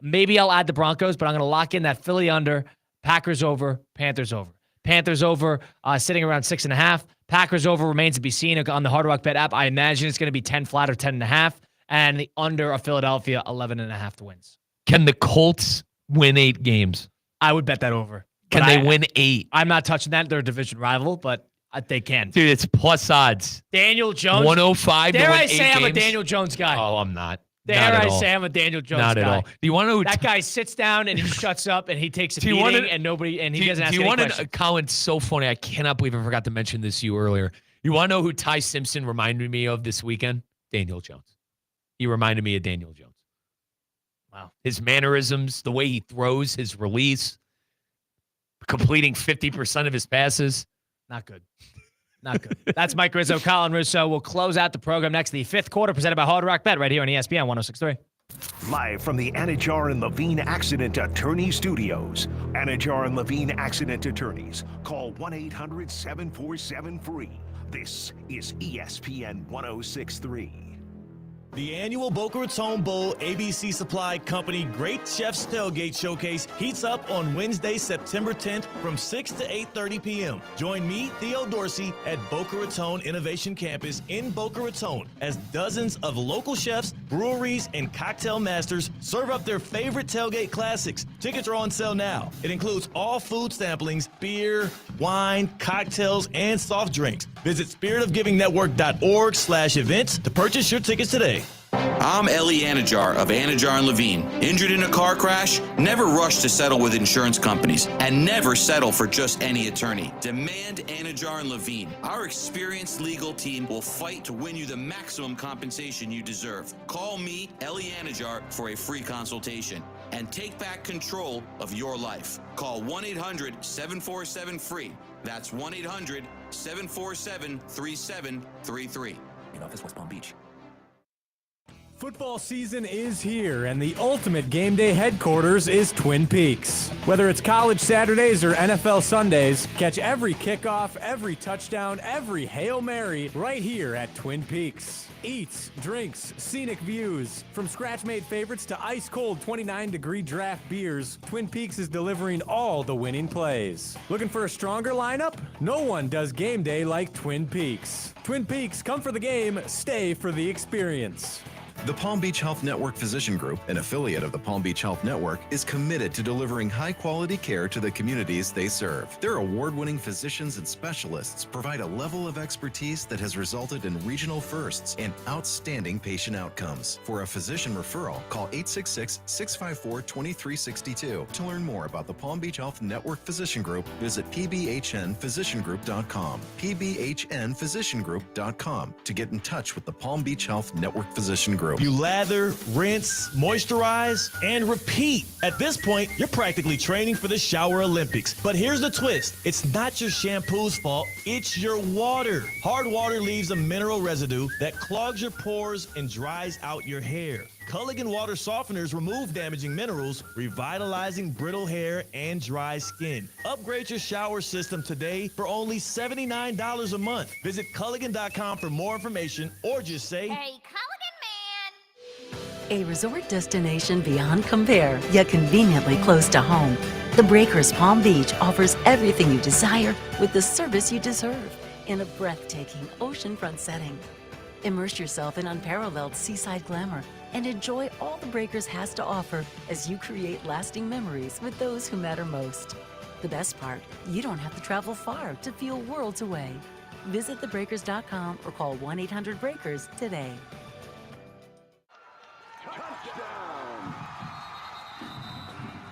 Maybe I'll add the Broncos, but I'm going to lock in that Philly under, Packers over, Panthers over. Panthers over, sitting around 6.5. Packers over remains to be seen on the Hard Rock Bet app. I imagine it's going to be 10 flat or 10.5. And the under of Philadelphia, 11.5 wins. Can the Colts win 8 games? I would bet that over. Can they win 8? I'm not touching that. They're a division rival, but they can. Dude, it's plus odds. Daniel Jones. 105 Dare to win I 8 say I'm games? a Daniel Jones guy? Oh, I'm not. Dare I say I'm a Daniel Jones guy? Not at all. Do you want to know that guy sits down and he shuts up and he takes a beating and he doesn't ask any questions. Colin's so funny. I cannot believe I forgot to mention this to you earlier. You want to know who Ty Simpson reminded me of this weekend? Daniel Jones. He reminded me of Daniel Jones. Wow. His mannerisms, the way he throws, his release, completing 50% of his passes. Not good. Not good. That's Mike Rizzo, Colin Russo. We'll close out the program next, the 5th quarter, presented by Hard Rock Bet, right here on ESPN 106.3. Live from the Anajar and Levine Accident Attorney Studios. Anajar and Levine Accident Attorneys. Call 1-800-747-FREE. This is ESPN 106.3. The annual Boca Raton Bowl ABC Supply Company Great Chefs Tailgate Showcase heats up on Wednesday, September 10th from 6 to 8:30 p.m. Join me, Theo Dorsey, at Boca Raton Innovation Campus in Boca Raton as dozens of local chefs, breweries, and cocktail masters serve up their favorite tailgate classics. Tickets are on sale now. It includes all food samplings, beer, wine, cocktails, and soft drinks. Visit spiritofgivingnetwork.org/events to purchase your tickets today. I'm Ellie Anajar of Anajar and Levine. Injured in a car crash? Never rush to settle with insurance companies and never settle for just any attorney. Demand Anajar and Levine. Our experienced legal team will fight to win you the maximum compensation you deserve. Call me, Ellie Anajar, for a free consultation and take back control of your life. Call 1-800-747-FREE. That's 1-800-747-3733. In office, West Palm Beach. Football season is here, and the ultimate game day headquarters is Twin Peaks. Whether it's college Saturdays or NFL Sundays, catch every kickoff, every touchdown, every Hail Mary right here at Twin Peaks. Eats, drinks, scenic views. From scratch-made favorites to ice-cold 29-degree draft beers, Twin Peaks is delivering all the winning plays. Looking for a stronger lineup? No one does game day like Twin Peaks. Twin Peaks, come for the game, stay for the experience. The Palm Beach Health Network Physician Group, an affiliate of the Palm Beach Health Network, is committed to delivering high-quality care to the communities they serve. Their award-winning physicians and specialists provide a level of expertise that has resulted in regional firsts and outstanding patient outcomes. For a physician referral, call 866-654-2362. To learn more about the Palm Beach Health Network Physician Group, visit pbhnphysiciangroup.com, pbhnphysiciangroup.com, to get in touch with the Palm Beach Health Network Physician Group. You lather, rinse, moisturize, and repeat. At this point, you're practically training for the Shower Olympics. But here's the twist. It's not your shampoo's fault, it's your water. Hard water leaves a mineral residue that clogs your pores and dries out your hair. Culligan water softeners remove damaging minerals, revitalizing brittle hair and dry skin. Upgrade your shower system today for only $79 a month. Visit Culligan.com for more information or just say, Hey, Culligan man! A resort destination beyond compare, yet conveniently close to home. The Breakers Palm Beach offers everything you desire with the service you deserve in a breathtaking oceanfront setting. Immerse yourself in unparalleled seaside glamour and enjoy all the Breakers has to offer as you create lasting memories with those who matter most. The best part, you don't have to travel far to feel worlds away. Visit thebreakers.com or call 1-800-BREAKERS today.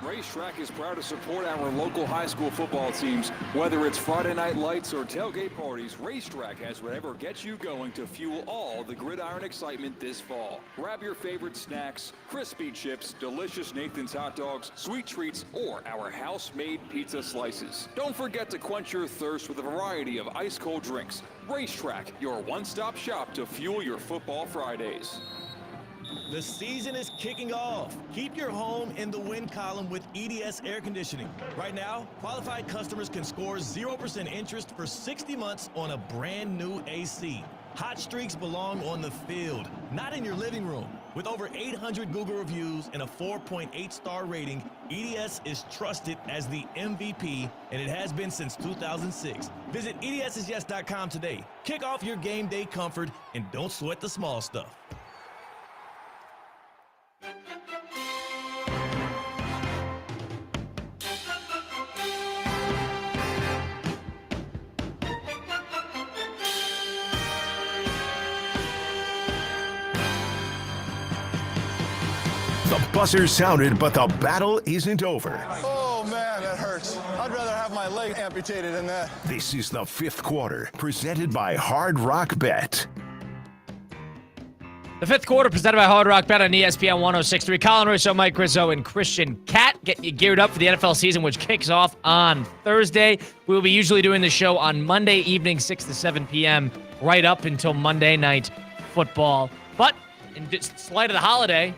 Racetrack is proud to support our local high school football teams. Whether it's Friday night lights or tailgate parties, Racetrack has whatever gets you going to fuel all the gridiron excitement this fall. Grab your favorite snacks, crispy chips, delicious Nathan's hot dogs, sweet treats, or our house-made pizza slices. Don't forget to quench your thirst with a variety of ice-cold drinks. Racetrack, your one-stop shop to fuel your football Fridays. the season is kicking off. Keep your home in the win column with EDS Air Conditioning. Right now, qualified customers can score 0% interest for 60 months on a brand new AC. Hot streaks belong on the field, not in your living room. With over 800 Google reviews and a 4.8-star rating, EDS is trusted as the MVP, and it has been since 2006. Visit EDSIsyes.com today. Kick off your game day comfort and don't sweat the small stuff. The buzzer sounded, but the battle isn't over. Oh, man, that hurts. I'd rather have my leg amputated than that. This is the fifth quarter, presented by Hard Rock Bet. The fifth quarter presented by Hard Rock Bet on ESPN 106.3. Colin Russo, Mike Rizzo, and Christian Cat getting you geared up for the NFL season, which kicks off on Thursday. We will be usually doing the show on Monday evening, 6 to 7 p.m., right up until Monday Night Football. But in light of the holiday,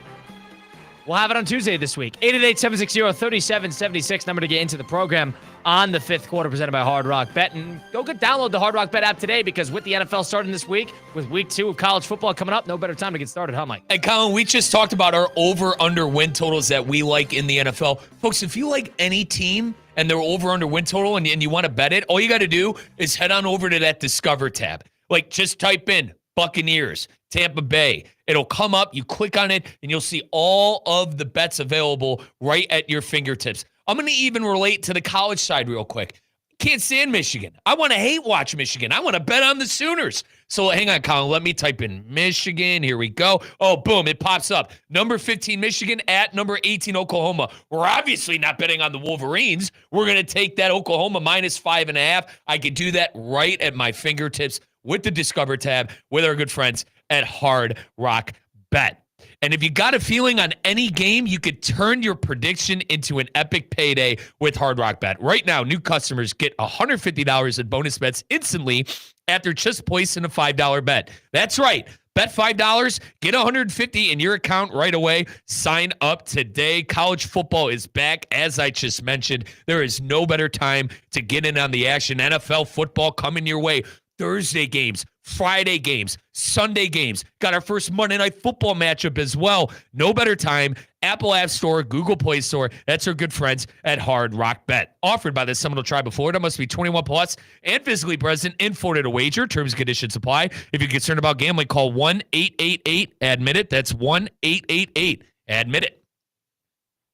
we'll have it on Tuesday this week. 888-760-3776, number to get into the program. on the fifth quarter presented by Hard Rock Bet. And go download the Hard Rock Bet app today because with the NFL starting this week, with week 2 of college football coming up, no better time to get started, huh, Mike? Hey, Colin, we just talked about our over-under win totals that we like in the NFL. Folks, if you like any team and their over-under win total and you want to bet it, all you got to do is head on over to that Discover tab. Like, just type in Buccaneers, Tampa Bay. It'll come up, you click on it, and you'll see all of the bets available right at your fingertips. I'm going to even relate to the college side real quick. Can't stand Michigan. I want to hate watch Michigan. I want to bet on the Sooners. So hang on, Colin. Let me type in Michigan. Here we go. Oh, boom. It pops up. Number 15, Michigan at number 18, Oklahoma. We're obviously not betting on the Wolverines. We're going to take that Oklahoma minus 5.5. I can do that right at my fingertips with the Discover tab with our good friends at Hard Rock Bet. And if you got a feeling on any game, you could turn your prediction into an epic payday with Hard Rock Bet. Right now, new customers get $150 in bonus bets instantly after just placing a $5 bet. That's right. Bet $5, get $150 in your account right away. Sign up today. College football is back, as I just mentioned. There is no better time to get in on the action. NFL football coming your way. Thursday games, Friday games, Sunday games. Got our first Monday Night Football matchup as well. No better time. Apple App Store, Google Play Store. That's our good friends at Hard Rock Bet. Offered by the Seminole Tribe of Florida. Must be 21 plus and physically present in Florida to wager. Terms and conditions apply. If you're concerned about gambling, call 1-888-ADMIT-IT. That's 1-888-ADMIT-IT.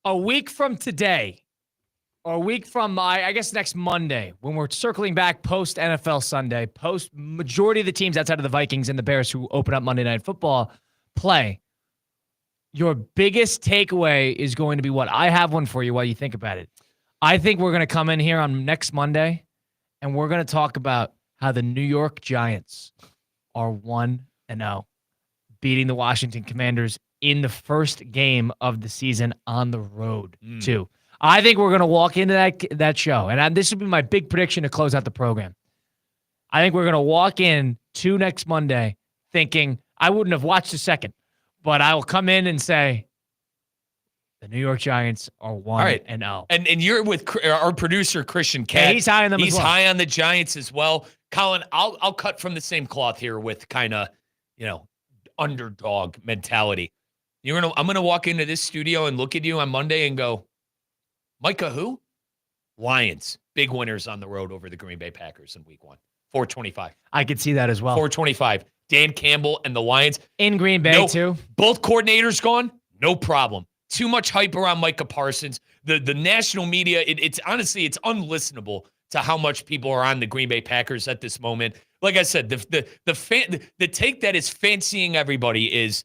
A week from today, or a week from, I guess, next Monday, when we're circling back post-NFL Sunday, post-majority of the teams outside of the Vikings and the Bears who open up Monday Night Football play, your biggest takeaway is going to be what? I have one for you while you think about it. I think we're going to come in here on next Monday, and we're going to talk about how the New York Giants are 1-0, beating the Washington Commanders in the first game of the season on the road, too. I think we're going to walk into that show, and this would be my big prediction to close out the program. I think we're going to walk in to next Monday thinking, I wouldn't have watched a second, but I will come in and say, the New York Giants are 1-0. And you're with our producer, Christian Cat. Yeah, he's high on them as well. He's high on the Giants as well. Colin, I'll cut from the same cloth here with kind of, underdog mentality. I'm going to walk into this studio and look at you on Monday and go, Micah who? Lions. Big winners on the road over the Green Bay Packers in week 1. 425. I could see that as well. 425. Dan Campbell and the Lions. In Green Bay, too. Both coordinators gone? No problem. Too much hype around Micah Parsons. The national media, it's honestly, it's unlistenable to how much people are on the Green Bay Packers at this moment. Like I said, the take that is fancying everybody is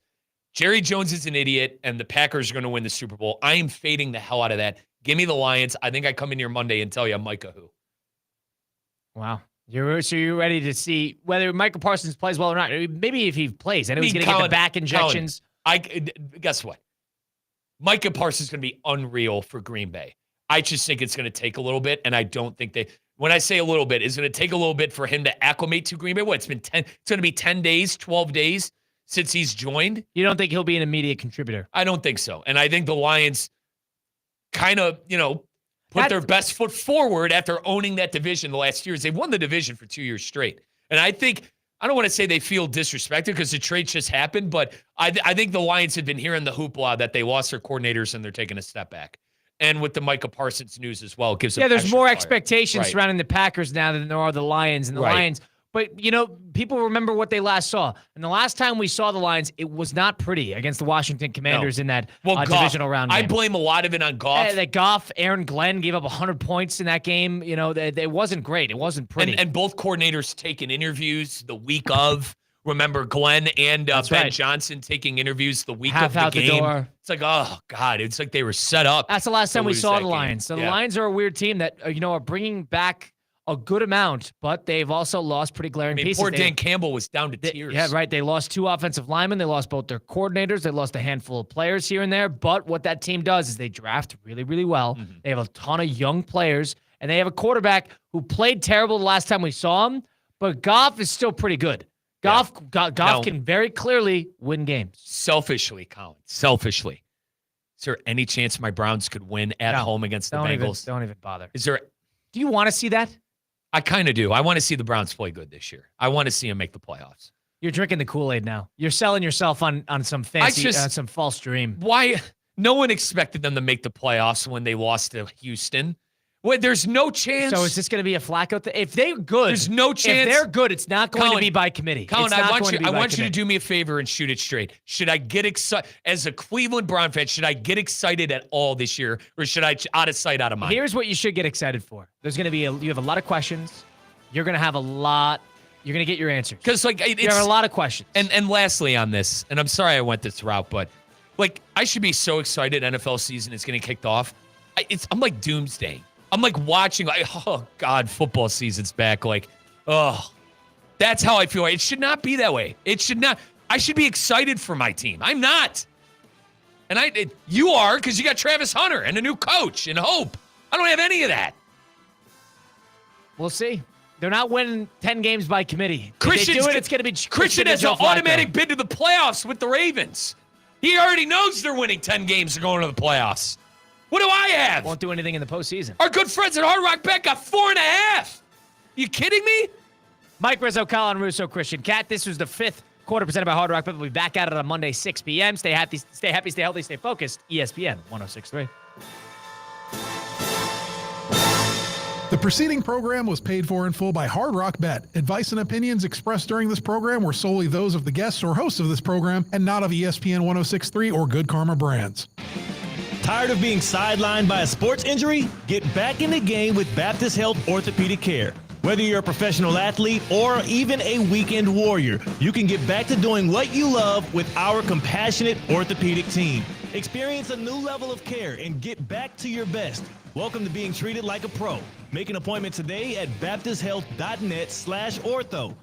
Jerry Jones is an idiot and the Packers are going to win the Super Bowl. I am fading the hell out of that. Give me the Lions. I think I come in here Monday and tell you I'm Micah who. Wow. You're ready to see whether Micah Parsons plays well or not. Maybe if he plays. I know he's going to get the back injections. Guess what? Micah Parsons is going to be unreal for Green Bay. I just think it's going to take a little bit, and I don't think when I say a little bit, it's going to take a little bit for him to acclimate to Green Bay. It's going to be 10 days, 12 days since he's joined. You don't think he'll be an immediate contributor? I don't think so. And I think the Lions kind of, put their best foot forward after owning that division the last years. They've won the division for 2 years straight. And I don't want to say they feel disrespected because the trade just happened, but I think the Lions have been hearing the hoopla that they lost their coordinators and they're taking a step back. And with the Micah Parsons news as well, it gives them there's more fire. Expectations surrounding the Packers now than there are the Lions. And the Lions, but, people remember what they last saw. And the last time we saw the Lions, it was not pretty against the Washington Commanders in that divisional round game. I blame a lot of it on Goff. That Goff, Aaron Glenn gave up 100 points in that game. It wasn't great. It wasn't pretty. And both coordinators taking interviews the week of. Remember Glenn and Ben Johnson taking interviews the week of the out game. The door. It's like, oh, God. It's like they were set up. That's the last time we saw the Lions. So the Lions are a weird team that, are bringing back a good amount, but they've also lost pretty glaring pieces. Poor Dan Campbell was down to tears. Yeah, right. They lost 2 offensive linemen. They lost both their coordinators. They lost a handful of players here and there. But what that team does is they draft really, really well. Mm-hmm. They have a ton of young players, and they have a quarterback who played terrible the last time we saw him, but Goff is still pretty good. Goff can very clearly win games. Selfishly, Colin. Is there any chance my Browns could win at home against the Bengals? Don't even bother. Is there Do you want to see that? I kind of do. I want to see the Browns play good this year. I want to see them make the playoffs. You're drinking the Kool-Aid now. You're selling yourself on some fancy, some false dream. Why? No one expected them to make the playoffs when they lost to Houston. Well, there's no chance. So is this going to be a Flacco thing? If they're good, there's no chance. If they're good, it's not going to be by committee. Colin, I want you to do me a favor and shoot it straight. Should I get excited as a Cleveland Brown fan? Should I get excited at all this year, or should I out of sight, out of mind? Here's what you should get excited for. There's going to be you have a lot of questions. You're going to have a lot. You're going to get your answers because there are a lot of questions. And lastly on this, and I'm sorry I went this route, but I should be so excited. NFL season is going to kick off. I'm like doomsday. I'm like watching, oh God, football season's back. That's how I feel. It should not be that way. It should not. I should be excited for my team. I'm not. And you are, because you got Travis Hunter and a new coach and hope. I don't have any of that. We'll see. They're not winning 10 games by committee. Christian it's going to be Christian has an automatic bid to the playoffs with the Ravens. He already knows they're winning 10 games and going to the playoffs. What do I have? Won't do anything in the postseason. Our good friends at Hard Rock Bet got 4.5. You kidding me? Mike Rizzo, Colin Russo, Christian Cat. This was the fifth quarter presented by Hard Rock Bet. We'll be back at it on Monday, 6 p.m. Stay happy, stay healthy, stay focused. ESPN 106.3. The preceding program was paid for in full by Hard Rock Bet. Advice and opinions expressed during this program were solely those of the guests or hosts of this program and not of ESPN 106.3 or Good Karma Brands. Tired of being sidelined by a sports injury? Get back in the game with Baptist Health Orthopedic Care. Whether you're a professional athlete or even a weekend warrior, you can get back to doing what you love with our compassionate orthopedic team. Experience a new level of care and get back to your best. Welcome to being treated like a pro. Make an appointment today at baptisthealth.net/ortho.